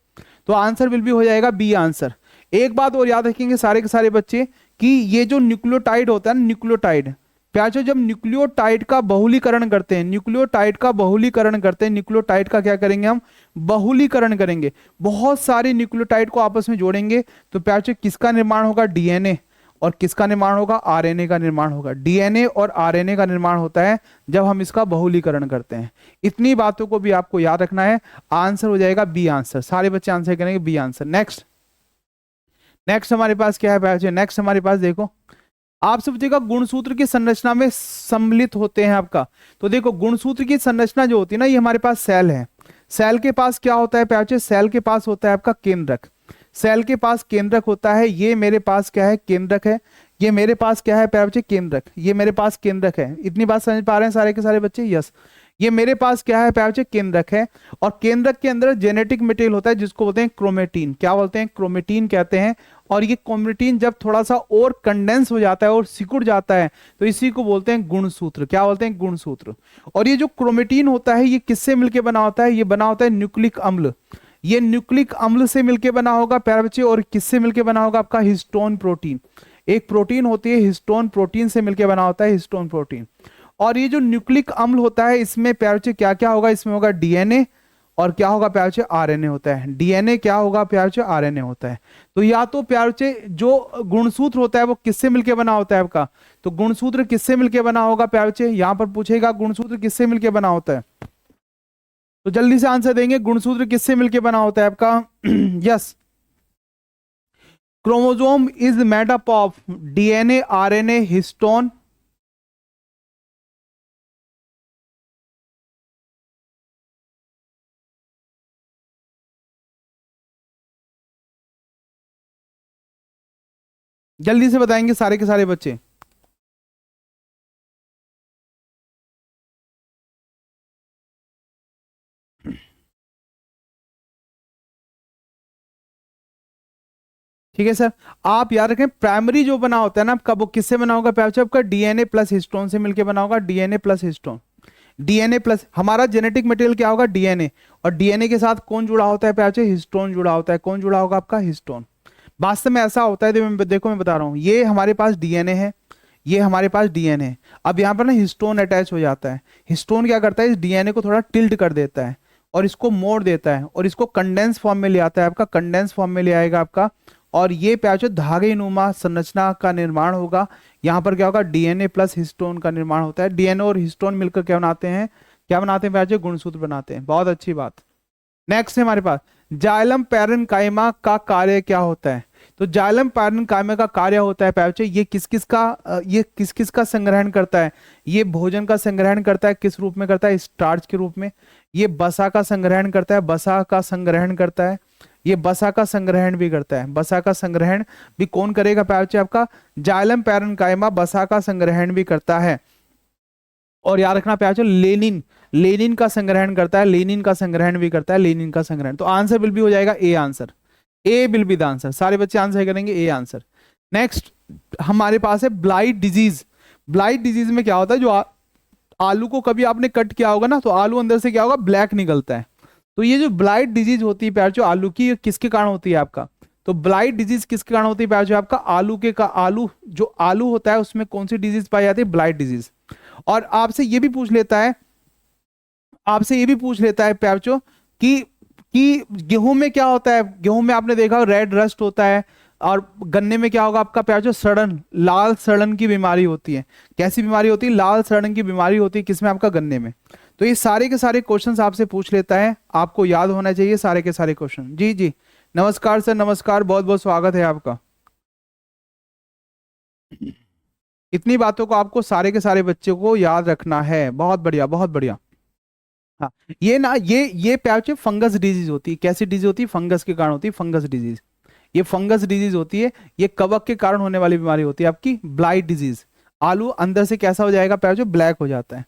तो आंसर बिल भी हो जाएगा बी आंसर। एक बात और याद रखेंगे सारे के सारे बच्चे कि ये जो न्यूक्लियोटाइड होता है ना, न्यूक्लियोटाइड प्यारे, जब न्यूक्लियोटाइड का बहुलीकरण करते हैं, न्यूक्लियोटाइड का बहुलीकरण करते हैं, न्यूक्लियोटाइड का क्या करेंगे हम, बहुलीकरण करेंगे, बहुत सारे न्यूक्लियोटाइड को आपस में जोड़ेंगे। तो प्यारे किसका निर्माण होगा, डीएनए, और किसका निर्माण होगा, आरएनए का निर्माण होगा। डीएनए और आरएनए का निर्माण होता है जब हम इसका बहुलीकरण करते हैं। इतनी बातों को भी आपको याद रखना है। आंसर हो जाएगा बी आंसर, सारे बच्चे आंसर करेंगे बी आंसर। नेक्स्ट हमारे पास क्या है प्यारे, नेक्स्ट हमारे पास देखो, आपसे पूछेगा गुणसूत्र की संरचना में सम्मिलित होते हैं आपका। तो देखो गुणसूत्र की संरचना जो होती है ना, ये हमारे पास सेल है, सेल के पास क्या होता है प्यारे, सेल के पास होता है आपका केंद्रक, सेल के पास केंद्रक होता है। ये मेरे पास क्या है, केंद्रक है, ये मेरे पास क्या है प्यारे बच्चे, केंद्रक, ये मेरे पास केंद्रक है। इतनी बात समझ पा रहे हैं सारे के सारे बच्चे, यस। ये मेरे पास क्या है प्यारे बच्चे, केंद्रक है, और केंद्रक के अंदर जेनेटिक मटेरियल होता है जिसको बोलते हैं क्रोमेटीन। क्या बोलते हैं, क्रोमेटीन कहते हैं। और ये क्रोमेटीन जब थोड़ा सा और कंडेंस हो जाता है और सिकुड़ जाता है तो इसी को बोलते हैं गुणसूत्र। क्या बोलते हैं, गुणसूत्र। और ये जो क्रोमेटीन होता है ये किससे मिलके बना होता है, ये बना होता है न्यूक्लिक अम्ल, ये न्यूक्लिक अम्ल से मिलके बना होगा प्यारे बच्चे। और किससे मिलके बना होगा, आपका हिस्टोन प्रोटीन, एक प्रोटीन होती है हिस्टोन प्रोटीन से मिलके बना होता है, हिस्टोन प्रोटीन। और ये जो न्यूक्लिक अम्ल होता है इसमें प्यारे बच्चे क्या क्या होगा, इसमें होगा डीएनए, और क्या होगा प्यारे बच्चे, आरएनए होता है। डीएनए क्या होगा प्यारे बच्चे, आरएनए होता है। तो या तो प्यारे बच्चे जो गुणसूत्र होता है वो किससे मिलके बना होता है आपका, तो गुणसूत्र किससे मिलके बना होगा प्यारे बच्चे, यहां पर पूछेगा गुणसूत्र किससे मिलके बना होता है, तो जल्दी से आंसर देंगे, गुणसूत्र किससे मिलके बना होता है आपका, yes, chromosome is made up of DNA, RNA, histone. जल्दी से बताएंगे सारे के सारे बच्चे। ठीक है सर, आप याद रखें प्राइमरी जो बना होता है ना आपका, वो किससे बना होगा प्यारे बच्चे, आपका डीएनए प्लस हिस्टोन से मिलके बना होगा, DNA plus histone. DNA plus हमारा जेनेटिक मटेरियल क्या होगा, डीएनए, और डीएनए के साथ कौन जुड़ा होता है प्यार से, हिस्टोन जुड़ा होता है। कौन जुड़ा होगा आपका, हिस्टोन। वास्तव में ऐसा होता है, देखो मैं बता रहा हूं, ये हमारे पास डीएनए है, ये हमारे पास डीएनए है। अब यहाँ पर ना हिस्टोन अटैच हो जाता है। हिस्टोन क्या करता है, इस डीएनए को थोड़ा टिल्ट कर देता है और इसको मोड़ देता है और इसको कंडेंस फॉर्म में ले आता है, आपका कंडेंस फॉर्म में ले आएगा आपका, और ये प्याचो धागे नुमा संरचना का निर्माण होगा। यहाँ पर क्या होगा, डीएनए प्लस हिस्टोन का निर्माण होता है। डीएनए और हिस्टोन मिलकर क्या बनाते हैं, क्या बनाते हैं प्याचो, गुणसूत्र बनाते हैं। बहुत अच्छी बात। नेक्स्ट है हमारे पास जाइलम पैरेन्काइमा का कार्य क्या होता है। तो जाइलम पैरेन्काइमा का कार्य होता है प्याचो, ये किस किस का संग्रहण करता है, ये भोजन का संग्रहण करता है। किस रूप में करता है, स्टार्च के रूप में। ये बसा का संग्रहण करता है, बसा का संग्रहण करता है। ये बसा का संग्रहण भी करता है। बसा का संग्रहण भी कौन करेगा प्याचो, आपका जाइलम पैरेन्काइमा बसा का संग्रहण भी करता है। और याद रखना प्याचो, लेनिन का संग्रहण करता है, लेनिन का संग्रहण भी करता है, लेनिन का संग्रहण। तो आंसर बिल भी हो जाएगा A answer, A will be the answer. सारे बच्चे आंसर करेंगे ए आंसर। नेक्स्ट हमारे पास है ब्लाइट डिजीज। ब्लाइट डिजीज में क्या होता है, जो आलू को कभी आपने कट किया होगा ना, तो आलू अंदर से क्या होगा, ब्लैक निकलता है। तो ये जो ब्लाइट डिजीज होती है प्यार जो आलू की, ये किसके कारण होती है आपका, तो ब्लाइट डिजीज किसके कारण होती है प्यार जो आपका, आलू जो आलू होता है उसमें कौन सी डिजीज पाई जाती है, ब्लाइट डिजीज। और आपसे ये भी पूछ लेता है प्यारचो कि गेहूं में क्या होता है। गेहूं में आपने देखा रेड रस्ट होता है, और गन्ने में क्या होगा आपका प्यारचो, सड़न, लाल सड़न की बीमारी होती है। कैसी बीमारी होती है, लाल सड़न की बीमारी होती है, किसमें, आपका गन्ने में। तो ये सारे के सारे क्वेश्चंस आपसे पूछ लेता है, आपको याद होना चाहिए सारे के सारे क्वेश्चन। जी जी नमस्कार सर, नमस्कार, बहुत बहुत स्वागत है आपका। इतनी बातों को आपको सारे के सारे बच्चों को याद रखना है। बहुत बढ़िया, बहुत बढ़िया। हाँ, ये ना ये प्याचे फंगस डिजीज होती है। कैसी डिजीज होती है, फंगस के कारण होती है, फंगस डिजीज। ये फंगस डिजीज होती है, ये कवक के कारण होने वाली बीमारी होती है आपकी ब्लाइट डिजीज। आलू अंदर से कैसा हो जाएगा प्यार जो, ब्लैक हो जाता है।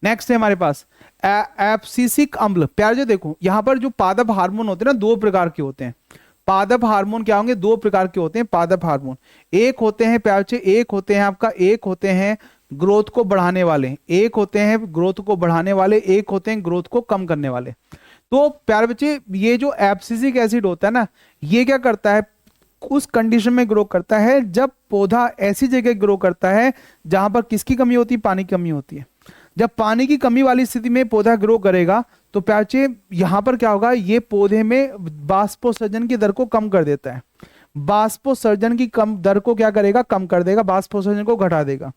नेक्स्ट है हमारे पास एब्सिसिक अम्ल। प्यार जो देखो, यहाँ पर जो पादप हार्मोन होते हैं ना, दो प्रकार के होते हैं। पादप हार्मोन क्या होंगे, दो प्रकार के होते हैं पादप हार्मोन। एक होते हैं प्याचे, एक होते हैं आपका, एक होते हैं ग्रोथ को बढ़ाने वाले, एक होते हैं ग्रोथ को बढ़ाने वाले, एक होते हैं ग्रोथ को कम करने वाले। तो प्यारे बच्चे, ये जो एब्सिसिक एसिड होता है ना, ये क्या करता है, उस कंडीशन में ग्रो करता है जब पौधा ऐसी जगह ग्रो करता है जहां पर किसकी कमी होती है, पानी की कमी होती है। जब पानी की कमी वाली स्थिति में पौधा ग्रो करेगा तो प्याचे यहां पर क्या होगा, ये पौधे में बाष्पोत्सर्जन की दर को कम कर देता है। बाष्पोत्सर्जन की कम दर को क्या करेगा, कम कर देगा, बाष्पोत्सर्जन को घटा देगा।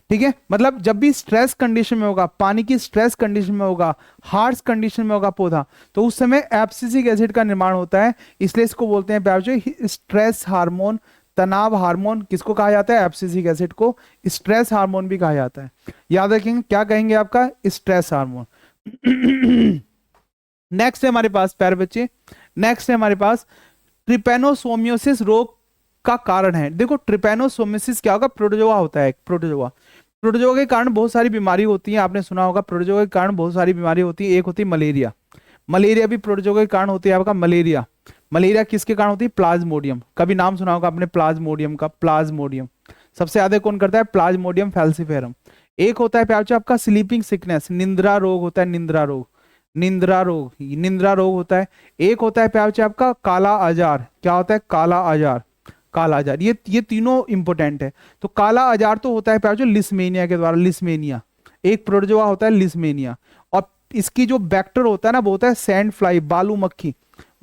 ठीक है, मतलब जब भी स्ट्रेस कंडीशन में होगा, पानी की स्ट्रेस कंडीशन में होगा, हार्श कंडीशन में होगा पौधा, तो उस समय एब्सिसिक एसिड का निर्माण होता है। इसलिए इसको बोलते हैं प्यारे स्ट्रेस हार्मोन, तनाव हार्मोन। किसको कहा जाता है, एब्सिसिक एसिड को स्ट्रेस हार्मोन भी कहा जाता है। याद रखेंगे, क्या कहेंगे आपका, स्ट्रेस हार्मोन। नेक्स्ट है हमारे पास प्यारे बच्चे, नेक्स्ट है हमारे पास ट्रिपेनोसोमियोसिस रोग का कारण है। देखो ट्रिपेनोसोमियोसिस क्या होगा, प्रोटोजोआ होता है, प्रोटोजोआ। प्रोटोजोआ के कारण बहुत सारी बीमारी होती है, आपने सुना होगा प्रोटोजोआ के कारण बहुत सारी बीमारी होती है। एक होती है मलेरिया, मलेरिया भी प्रोटोजोआ के कारण होती है आपका मलेरिया। मलेरिया किसके कारण होती है, प्लाज्मोडियम। कभी नाम सुना होगा आपने प्लाज्मोडियम का, प्लाज्मोडियम। सबसे ज्यादा कौन करता है, प्लाज्मोडियम फैल्सिफेरम। एक होता है प्यार आपका स्लीपिंग सिकनेस, निंद्रा रोग होता है, निंद्रा रोग, निंद्रा रोग, निंद्रा रोग होता है। एक होता है प्यार आपका काला आजार। क्या होता है, काला आजार, काला आजार। ये तीनों इंपोर्टेंट है। तो काला आजार तो होता है प्यार लिस्मेनिया के द्वारा, लिस्मेनिया एक प्रोटोजोआ होता है, लिस्मेनिया। और इसकी जो बैक्टर होता है ना, वो होता है सैंड फ्लाई, बालू मक्खी।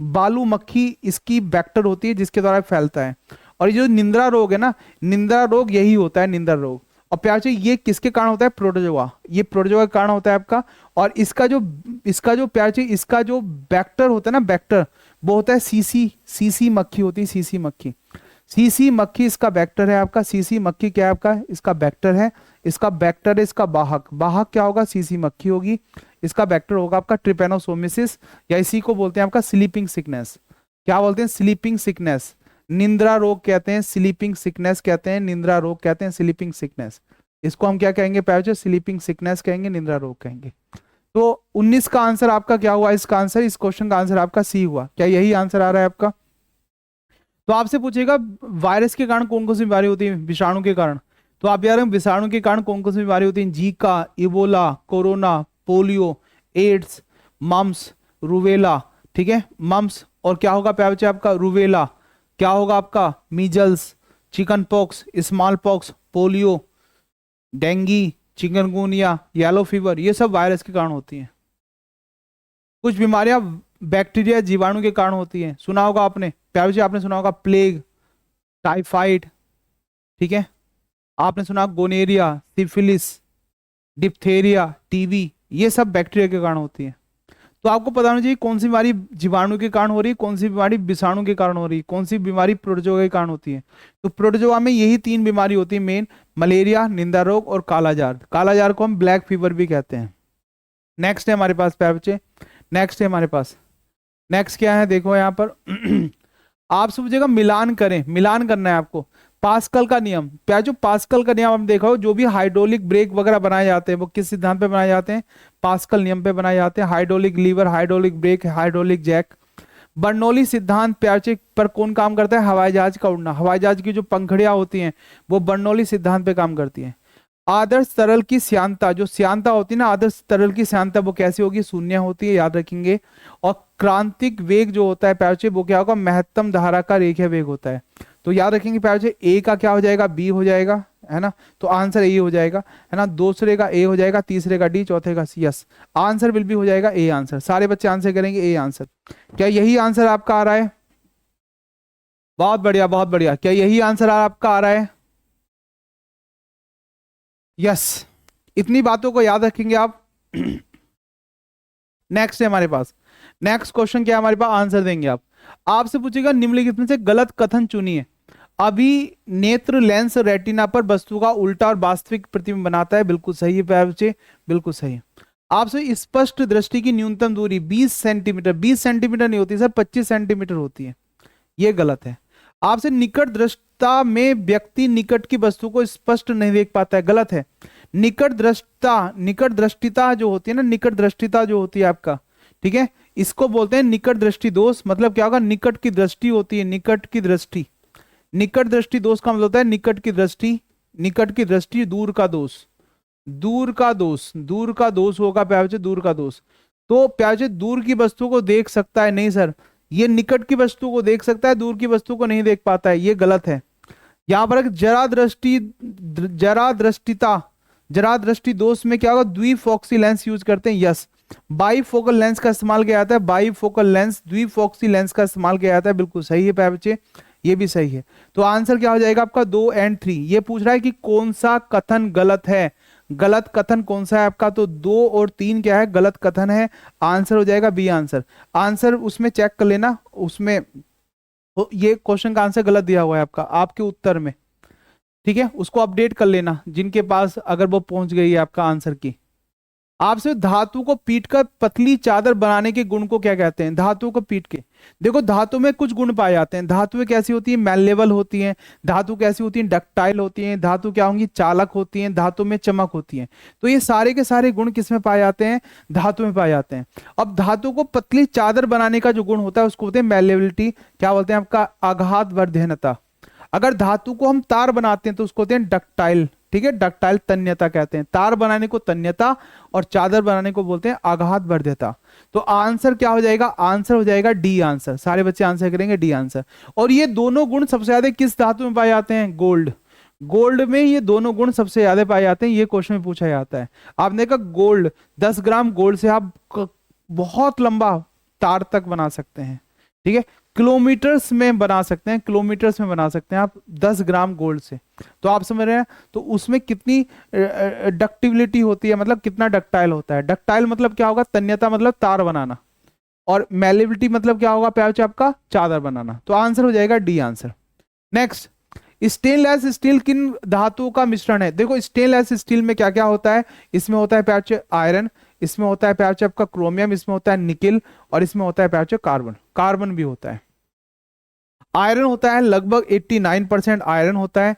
बालू मक्खी इसकी बैक्टर होती है जिसके द्वारा फैलता है। और ये जो निंद्रा रोग है ना, निंद्रा रोग यही होता है, निंद्रा रोग। और प्यार ये किसके कारण होता है, प्रोटोजोआ। ये प्रोटोजोआ के कारण होता है आपका। और इसका जो प्यार इसका जो बैक्टर होता है ना, बैक्टर, वो होता है सीसी मक्खी होती है, सीसी मक्खी। सीसी मक्खी इसका बैक्टर है आपका। सीसी मक्खी क्या है आपका, इसका बैक्टर है। इसका बैक्टर है इसका वाहक, वाहक क्या होगा, सीसी मक्खी होगी। इसका बैक्टर होगा आपका ट्रिपेनोसोमिसिस, या इसी को बोलते हैं आपका स्लीपिंग सिकनेस। क्या बोलते हैं, स्लीपिंग सिकनेस। निंद्रा रोग कहते हैं, स्लीपिंग सिकनेस कहते हैं, निंद्रा रोग कहते हैं, स्लीपिंग सिकनेस। इसको हम क्या कहेंगे प्यारे, स्लीपिंग सिकनेस कहेंगे, निंद्रा रोग कहेंगे। तो 19 का आंसर आपका क्या हुआ, इसका आंसर, इस क्वेश्चन का आंसर आपका सी हुआ। क्या यही आंसर आ रहा है आपका। तो आपसे पूछेगा वायरस के कारण कौन कौन सी बीमारी होती है, विषाणु के कारण। तो आप यार विषाणु के कारण कौन कौन सी बीमारी होती है, Zika, Ebola, corona, polio, AIDS, mumps, रूवेला, ठीक है, मम्स, और क्या होगा प्यारे बच्चे आपका रूवेला, क्या होगा आपका measles, chicken pox, small pox, polio, dinghy, chikungunya, yellow fever, ये सब वायरस के कारण होती हैं। कुछ बीमारियां बैक्टीरिया जीवाणु के कारण होती हैं, सुना होगा आपने प्यारे बच्चे, आपने सुना होगा प्लेग, टाइफाइड, ठीक है, आपने सुना गोनेरिया, सिफिलिस, डिप्थेरिया, टीबी, ये सब बैक्टीरिया के कारण होती है। तो आपको पता होना चाहिए कौन सी बीमारी जीवाणु के कारण हो रही है, कौन सी बीमारी विषाणु के कारण हो रही है, कौन सी बीमारी प्रोटोजोआ के कारण होती है। तो प्रोटोजोआ में यही 3 बीमारी होती है मेन, मलेरिया, निंदा रोग और कालाजार। कालाजार को हम ब्लैक फीवर भी कहते हैं। नेक्स्ट है हमारे पास प्यारे बच्चे, नेक्स्ट है हमारे पास, नेक्स्ट क्या है देखो यहाँ पर आपसे पूछेगा मिलान करें, मिलान करना है आपको। पास्कल का नियम, प्यार जो पास्कल का नियम हम देखा हो, जो भी हाइड्रोलिक ब्रेक वगैरह बनाए जाते हैं वो किस सिद्धांत पे बनाए जाते हैं, पास्कल नियम पे बनाए जाते हैं। Hydraulic lever, hydraulic brake, hydraulic jack. Bernoulli सिद्धांत प्यारचे पर कौन काम करता है, हवाई जहाज का उड़ना, हवाई जहाज की जो पंखड़ियां होती हैं वो बर्नौली सिद्धांत पे काम करती हैं। आदर्श तरल की श्यानता, जो श्यानता होती है ना, आदर्श तरल की श्यानता वो कैसी होगी, शून्य होती है, याद रखेंगे। और क्रांतिक वेग जो होता है प्यारचे वो क्या होगा, महत्तम धारा का रेखीय वेग होता है। तो याद रखेंगे प्यारचे, ए का क्या हो जाएगा, बी हो जाएगा, है ना, तो आंसर ए हो जाएगा, है ना, दूसरे का ए हो जाएगा, तीसरे का डी, चौथे का सी। यस, आंसर विल बी हो जाएगा ए आंसर। सारे बच्चे आंसर करेंगे ए आंसर। क्या यही आंसर आपका आ रहा है? बहुत बढ़िया, बहुत बढ़िया। क्या यही आंसर आपका आ रहा है? यस, इतनी बातों को याद रखेंगे आप। नेक्स्ट है हमारे पास, नेक्स्ट क्वेश्चन क्या है हमारे पास, आंसर देंगे आप। आपसे पूछेगा निम्नलिखित में से गलत कथन चुनिए। अभी नेत्र लेंस रेटिना पर वस्तु का उल्टा और वास्तविक प्रतिबिंब बनाता है, बिल्कुल सही है प्यारे बच्चे, बिल्कुल सही है। आपसे स्पष्ट दृष्टि की न्यूनतम दूरी 20 सेंटीमीटर, 20 सेंटीमीटर नहीं होती सर, 25 सेंटीमीटर होती है, ये गलत है। आपसे निकट दृष्टता में व्यक्ति निकट की वस्तु को स्पष्ट नहीं देख पाता है, गलत है। निकट दृष्टता, निकट दृष्टिता जो होती है ना, निकट दृष्टिता जो होती है आपका, ठीक है, इसको बोलते हैं निकट दृष्टि दोष। मतलब क्या होगा, निकट की दृष्टि होती है, निकट की दृष्टि। निकट दृष्टि दोष का मतलब होता है निकट की दृष्टि, निकट की दृष्टि, दूर का दोष, दूर का दोष, दूर का दोष होगा प्यारे, दूर का दोष। तो प्यारे दूर की वस्तु को देख सकता है, नहीं सर, ये निकट की वस्तु को देख सकता है, दूर की वस्तु को नहीं देख पाता है, ये गलत है। यहां पर जरा दृष्टि, जरा दृष्टिता, जरा दृष्टि दोष में क्या होगा, द्विफोक्सी लेंस यूज करते हैं। यस, बाईफोकल लेंस का इस्तेमाल किया जाता है, बाईफोकल लेंस, द्विफोक्सी लेंस का इस्तेमाल किया जाता है, बिल्कुल सही है प्यारे बच्चे, ये भी सही है। तो आंसर क्या हो जाएगा आपका 2 और 3। ये पूछ रहा है कि कौन सा कथन गलत है, गलत कथन कौन सा है आपका, तो 2 और 3 क्या है, गलत कथन है। आंसर हो जाएगा बी आंसर। आंसर उसमें चेक कर लेना, उसमें ये क्वेश्चन का आंसर गलत दिया हुआ है आपका, आपके उत्तर में, ठीक है, उसको अपडेट कर लेना जिनके पास अगर वो पहुंच गई है आपका आंसर की। आपसे धातु को पीटकर पतली चादर बनाने के गुण को क्या कहते हैं, धातु को पीट के। देखो धातु में कुछ गुण पाए जाते हैं, धातुएं कैसी होती है, मैलेबल होती हैं, धातु कैसी होती है, डक्टाइल होती हैं, धातु क्या होंगी, चालक होती हैं, धातु में चमक होती है। तो ये सारे के सारे गुण किसमें पाए जाते हैं, धातु में पाए जाते हैं। अब धातु को पतली चादर बनाने का जो गुण होता है उसको बोलते हैं मैलेबिलिटी, क्या बोलते हैं आपका, आघात वर्धनता। अगर धातु को हम तार बनाते हैं तो उसको बोलते हैं डक्टाइल, ठीक है, डक्टाइल तन्यता कहते हैं। तार बनाने को तन्यता और चादर बनाने को बोलते हैं आघात वर्ध्यता। तो आंसर क्या हो जाएगा, आंसर हो जाएगा डी आंसर। सारे बच्चे आंसर करेंगे डी आंसर। और ये दोनों गुण सबसे ज्यादा किस धातु में पाए जाते हैं, गोल्ड। गोल्ड में ये दोनों गुण सबसे ज्यादा पाए जाते हैं, ये क्वेश्चन में पूछा जाता है। आपने कहा गोल्ड, 10 ग्राम गोल्ड से आप बहुत लंबा तार तक बना सकते हैं, ठीक है, किलोमीटर्स में बना सकते हैं, किलोमीटर्स में बना सकते हैं आप 10 ग्राम गोल्ड से। तो आप समझ रहे हैं, तो उसमें कितनी डक्टिबिलिटी होती है, मतलब कितना डक्टाइल होता है। डक्टाइल मतलब क्या होगा, तन्यता मतलब तार बनाना, और मैलेबिलिटी मतलब क्या होगा प्यार आपका, चादर बनाना। तो आंसर हो जाएगा D answer. Next, stainless steel किन धातुओं का मिश्रण है। देखो स्टेनलेस स्टील में क्या क्या होता है, इसमें होता है प्यार आयरन, इसमें होता है प्यार आपका क्रोमियम, इसमें होता है निकिल, और इसमें होता है प्यार कार्बन, कार्बन भी होता है। आयरन होता है लगभग 89% आयरन होता है,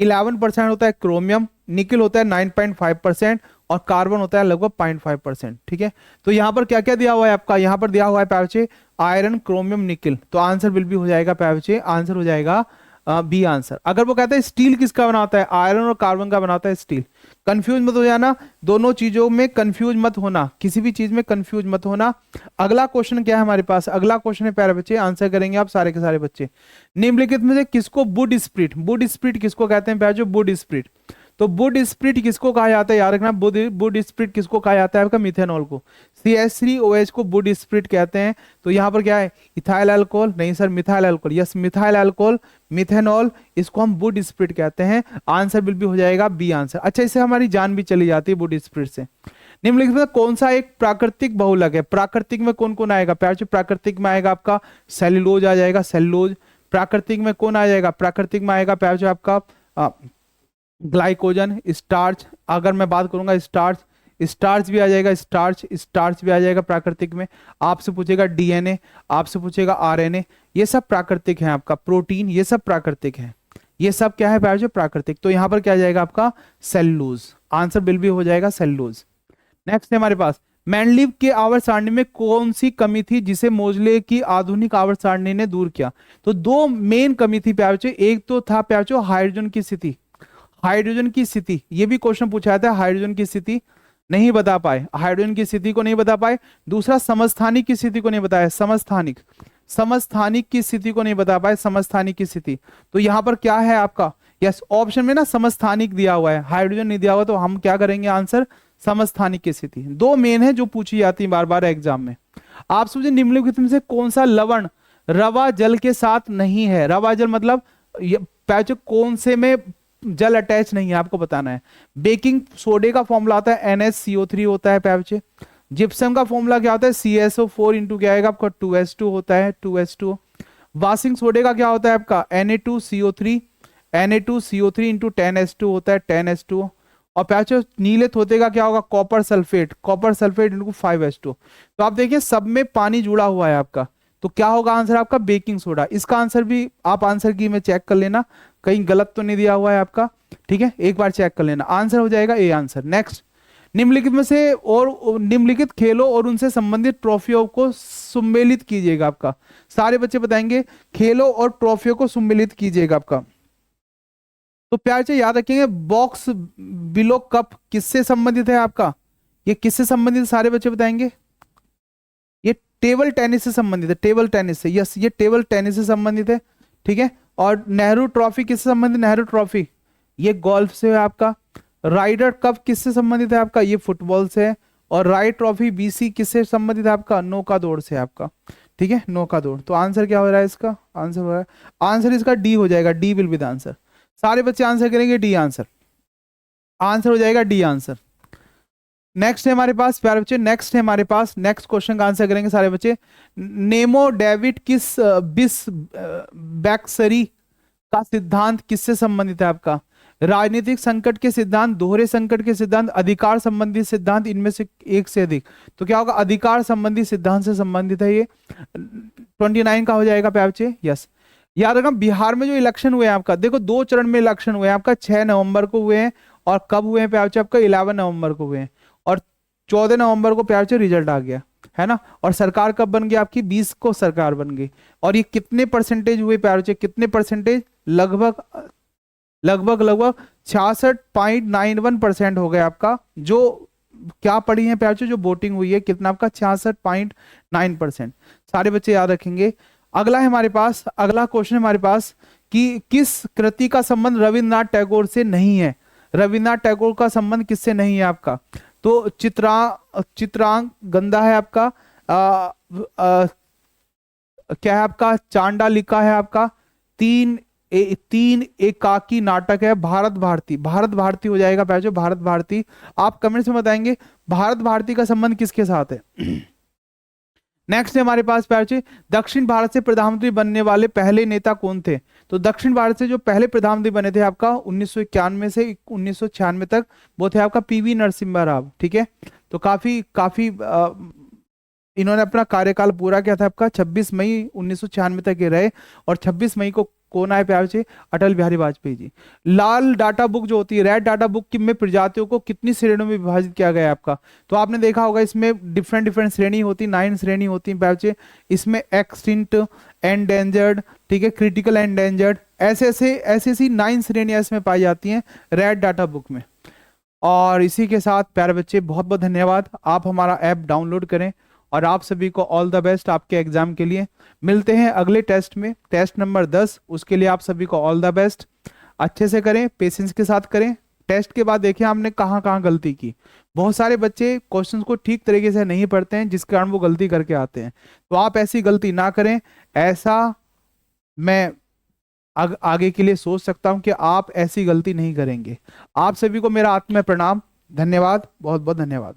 11% होता है क्रोमियम, निकिल होता है 9.5% और कार्बन होता है लगभग 0.5%, ठीक है। तो यहाँ पर क्या क्या दिया हुआ है आपका, यहाँ पर दिया हुआ है प्यार आयरन, क्रोमियम, निकिल। तो आंसर विल भी हो जाएगा प्यार, आंसर हो जाएगा बी आंसर। अगर वो कहता है स्टील किसका बनाता है, आयरन और कार्बन का बनाता है स्टील। कंफ्यूज मत हो जाना, दोनों चीजों में कंफ्यूज मत होना, किसी भी चीज में कंफ्यूज मत होना। अगला क्वेश्चन क्या है हमारे पास, अगला क्वेश्चन है प्यारे बच्चे, आंसर करेंगे आप सारे के सारे बच्चे। निम्नलिखित में से किसको वुड स्प्रिट, वुड स्प्रिट किसको कहते हैं प्यारे, वुड स्प्रिट। तो वुड स्प्रिट किसको कहा जाता है, याद रखना, वुड स्प्रिट किसको कहा जाता है आपका, मिथेनॉल को। CH3OH को वुड स्प्रिट कहते हैं। तो यहाँ पर क्या है, इथाइल अल्कोहल, नहीं sir methyl alcohol, yes methyl alcohol, methanol, इसको हम वुड स्प्रिट कहते हैं। आंसर बिल भी हो जाएगा बी आंसर। अच्छा, इससे हमारी जान भी चली जाती है वुड स्प्रिट से। निम्नलिखित में कौन सा एक प्राकृतिक बहुलक है, प्राकृतिक में कौन कौन आएगा प्यार, प्राकृतिक में आएगा आपका सेल्यूलोज आ जाएगा, सेल्यूलोज। प्राकृतिक में कौन आ जाएगा, प्राकृतिक में आएगा प्यार आपका ग्लाइकोजन, स्टार्च। अगर मैं बात करूंगा स्टार्च, स्टार्च भी आ जाएगा, स्टार्च, स्टार्च भी आ जाएगा प्राकृतिक में। आपसे पूछेगा DNA, आपसे पूछेगा RNA, ये सब प्राकृतिक है आपका। प्रोटीन, ये सब प्राकृतिक है, ये सब क्या है प्यार जो प्राकृतिक। तो यहाँ पर क्या आ जाएगा आपका सेल्यूलोज, आंसर बिल भी हो जाएगा सेल्यूलोज। नेक्स्ट है हमारे पास, मेंडलीव के आवर्त सारणी में कौन सी कमी थी जिसे मोजले की आधुनिक आवर्त सारणी ने दूर किया। तो दो मेन कमी थी प्यार, एक तो था प्यार हाइड्रोजन की स्थिति, हाइड्रोजन की स्थिति, ये भी क्वेश्चन पूछा था, हाइड्रोजन की स्थिति नहीं बता पाए, हाइड्रोजन की स्थिति को नहीं बता पाए। दूसरा समस्थानिक की स्थिति को नहीं बताया, समस्थानिक, समस्थानिक की स्थिति को नहीं बता पाए, समस्थानिक की स्थिति। तो यहां पर क्या है आपका, यस ऑप्शन में ना समस्थानिक दिया हुआ है, हाइड्रोजन नहीं दिया हुआ, तो हम क्या करेंगे आंसर समस्थानिक की स्थिति। दो मेन है जो पूछी जाती है बार बार एग्जाम में। आप समझे निम्नलिखित में से कौन सा लवण रवा जल के साथ नहीं है, रवा जल मतलब पैच कौन से में जल अटैच नहीं है, आपको बताना है। बेकिंग सोडे का फॉर्मूला आता है NaCO3 होता है पैच। जिप्सम का फॉर्मूला क्या होता है CSO4 इंटू क्या आएगा आपका 2S2 होता है, 2S2। वाशिंग सोडे का क्या होता है आपका Na2CO3, Na2CO3 इंटू 10S2 होता है, 10S2। और पैच नीले थोते का क्या होगा copper sulphate, copper sulphate into 5S2। तो आप देखिए सब में पानी जुड़ा हुआ है आपका, तो क्या होगा आंसर आपका बेकिंग सोडा। इसका आंसर भी आप आंसर की में चेक कर लेना, कहीं गलत तो नहीं दिया हुआ है आपका, ठीक है, एक बार चेक कर लेना, आंसर हो जाएगा ए आंसर। नेक्स्ट, निम्नलिखित में से और निम्नलिखित खेलों और उनसे संबंधित ट्रॉफियों को सम्मिलित कीजिएगा। आपका सारे बच्चे बताएंगे खेलों और ट्रॉफियों को सम्मिलित कीजिएगा आपका। तो प्यार से याद रखेंगे बॉक्स बिलो कप किससे संबंधित है आपका, ये किससे संबंधित है सारे बच्चे बताएंगे। ये टेबल टेनिस से संबंधित है, टेबल टेनिस से, यस ये टेबल टेनिस से संबंधित है, ठीक है। और नेहरू ट्रॉफी किससे संबंधित, नेहरू ट्रॉफी ये गोल्फ से है आपका। राइडर कप किससे संबंधित है आपका, ये फुटबॉल से है। और राइड ट्रॉफी BC किससे संबंधित है आपका, नौका दौड़ से आपका, ठीक है, नौका दौड़। तो आंसर क्या हो रहा है इसका, आंसर हो रहा है, आंसर इसका डी हो जाएगा, D will be the answer. सारे बच्चे आंसर करेंगे डी आंसर, आंसर हो जाएगा डी आंसर। नेक्स्ट है हमारे पास प्यारे बच्चे, नेक्स्ट है हमारे पास, नेक्स्ट क्वेश्चन का आंसर करेंगे सारे बच्चे। नेमो डेविड किस बिस बैक्सरी का सिद्धांत किससे संबंधित है आपका, राजनीतिक संकट के सिद्धांत, दोहरे संकट के सिद्धांत, अधिकार संबंधी सिद्धांत, इनमें से एक से अधिक। तो क्या होगा अधिकार संबंधी सिद्धांत से संबंधित है ये, 29 का हो जाएगा प्यारे बच्चे, यस। याद रखना बिहार में जो इलेक्शन हुए हैं आपका, देखो 2 चरण में इलेक्शन हुए हैं आपका, 6 नवंबर को हुए हैं, और कब हुए हैं प्यारे बच्चे आपका 11 नवंबर को हुए हैं, और 14 नवंबर को प्यारे बच्चे रिजल्ट आ गया है ना। और सरकार कब बन गई आपकी, 20 को सरकार बन गई। और ये कितने परसेंटेज हुए प्यारे बच्चे, कितने परसेंटेज, लगभग 66.91% हो गए आपका, जो क्या पड़ी है प्यारे बच्चे, जो वोटिंग हुई है कितना आपका 66.9%। सारे बच्चे याद रखेंगे। अगला है हमारे पास, अगला क्वेश्चन हमारे पास कि किस कृति का संबंध रविन्द्रनाथ टैगोर से नहीं है, रविन्द्रनाथ टैगोर का संबंध किससे नहीं है आपका। तो चित्रांग गंदा है आपका, क्या है आपका चांडालिका है आपका, तीन एकाकी नाटक है, भारत भारती, भारत भारती हो जाएगा पैचो, भारत भारती। आप कमेंट्स में बताएंगे भारत भारती का संबंध किसके साथ है। नेक्स्ट है हमारे पास पैचो, दक्षिण भारत से प्रधानमंत्री बनने वाले पहले नेता कौन थे। तो दक्षिण भारत से जो पहले प्रधानमंत्री बने थे आपका 1991 से 1996 तक, वो थे आपका PV नरसिम्हा राव, ठीक है। तो काफी इन्होंने अपना कार्यकाल पूरा किया था आपका, 26 मई 1996 तक ये रहे, और 26 मई को कौन आए प्यारे बच्चे? अटल बिहारी वाजपेयी जी। लाल डाटा बुक जो होती है, रेड डाटा बुक की में प्रजातियों को कितनी श्रेणियों में विभाजित किया गया है आपका? तो आपने देखा होगा इसमें डिफरेंट डिफरेंट श्रेणी होती, 9 श्रेणी होती है प्यारे बच्चे। इसमें एक्सटिंक्ट, एंडेंजर्ड, ठीक है, क्रिटिकल एंडेंजर्ड, ऐसे 9 श्रेणियां इसमें पाई जाती हैं रेड डाटा बुक में। और इसी के साथ प्यारे बच्चे बहुत बहुत धन्यवाद। आप हमारा ऐप डाउनलोड करें और आप सभी को ऑल द बेस्ट आपके एग्जाम के लिए। मिलते हैं अगले टेस्ट में, टेस्ट नंबर 10। उसके लिए आप सभी को ऑल द बेस्ट। अच्छे से करें, पेशेंस के साथ करें। टेस्ट के बाद देखें आपने कहाँ कहाँ गलती की। बहुत सारे बच्चे क्वेश्चंस को ठीक तरीके से नहीं पढ़ते हैं, जिस कारण वो गलती करके आते हैं। तो आप ऐसी गलती ना करें, ऐसा मैं आगे के लिए सोच सकता हूं कि आप ऐसी गलती नहीं करेंगे। आप सभी को मेरा आत्मीय प्रणाम, धन्यवाद, बहुत बहुत धन्यवाद।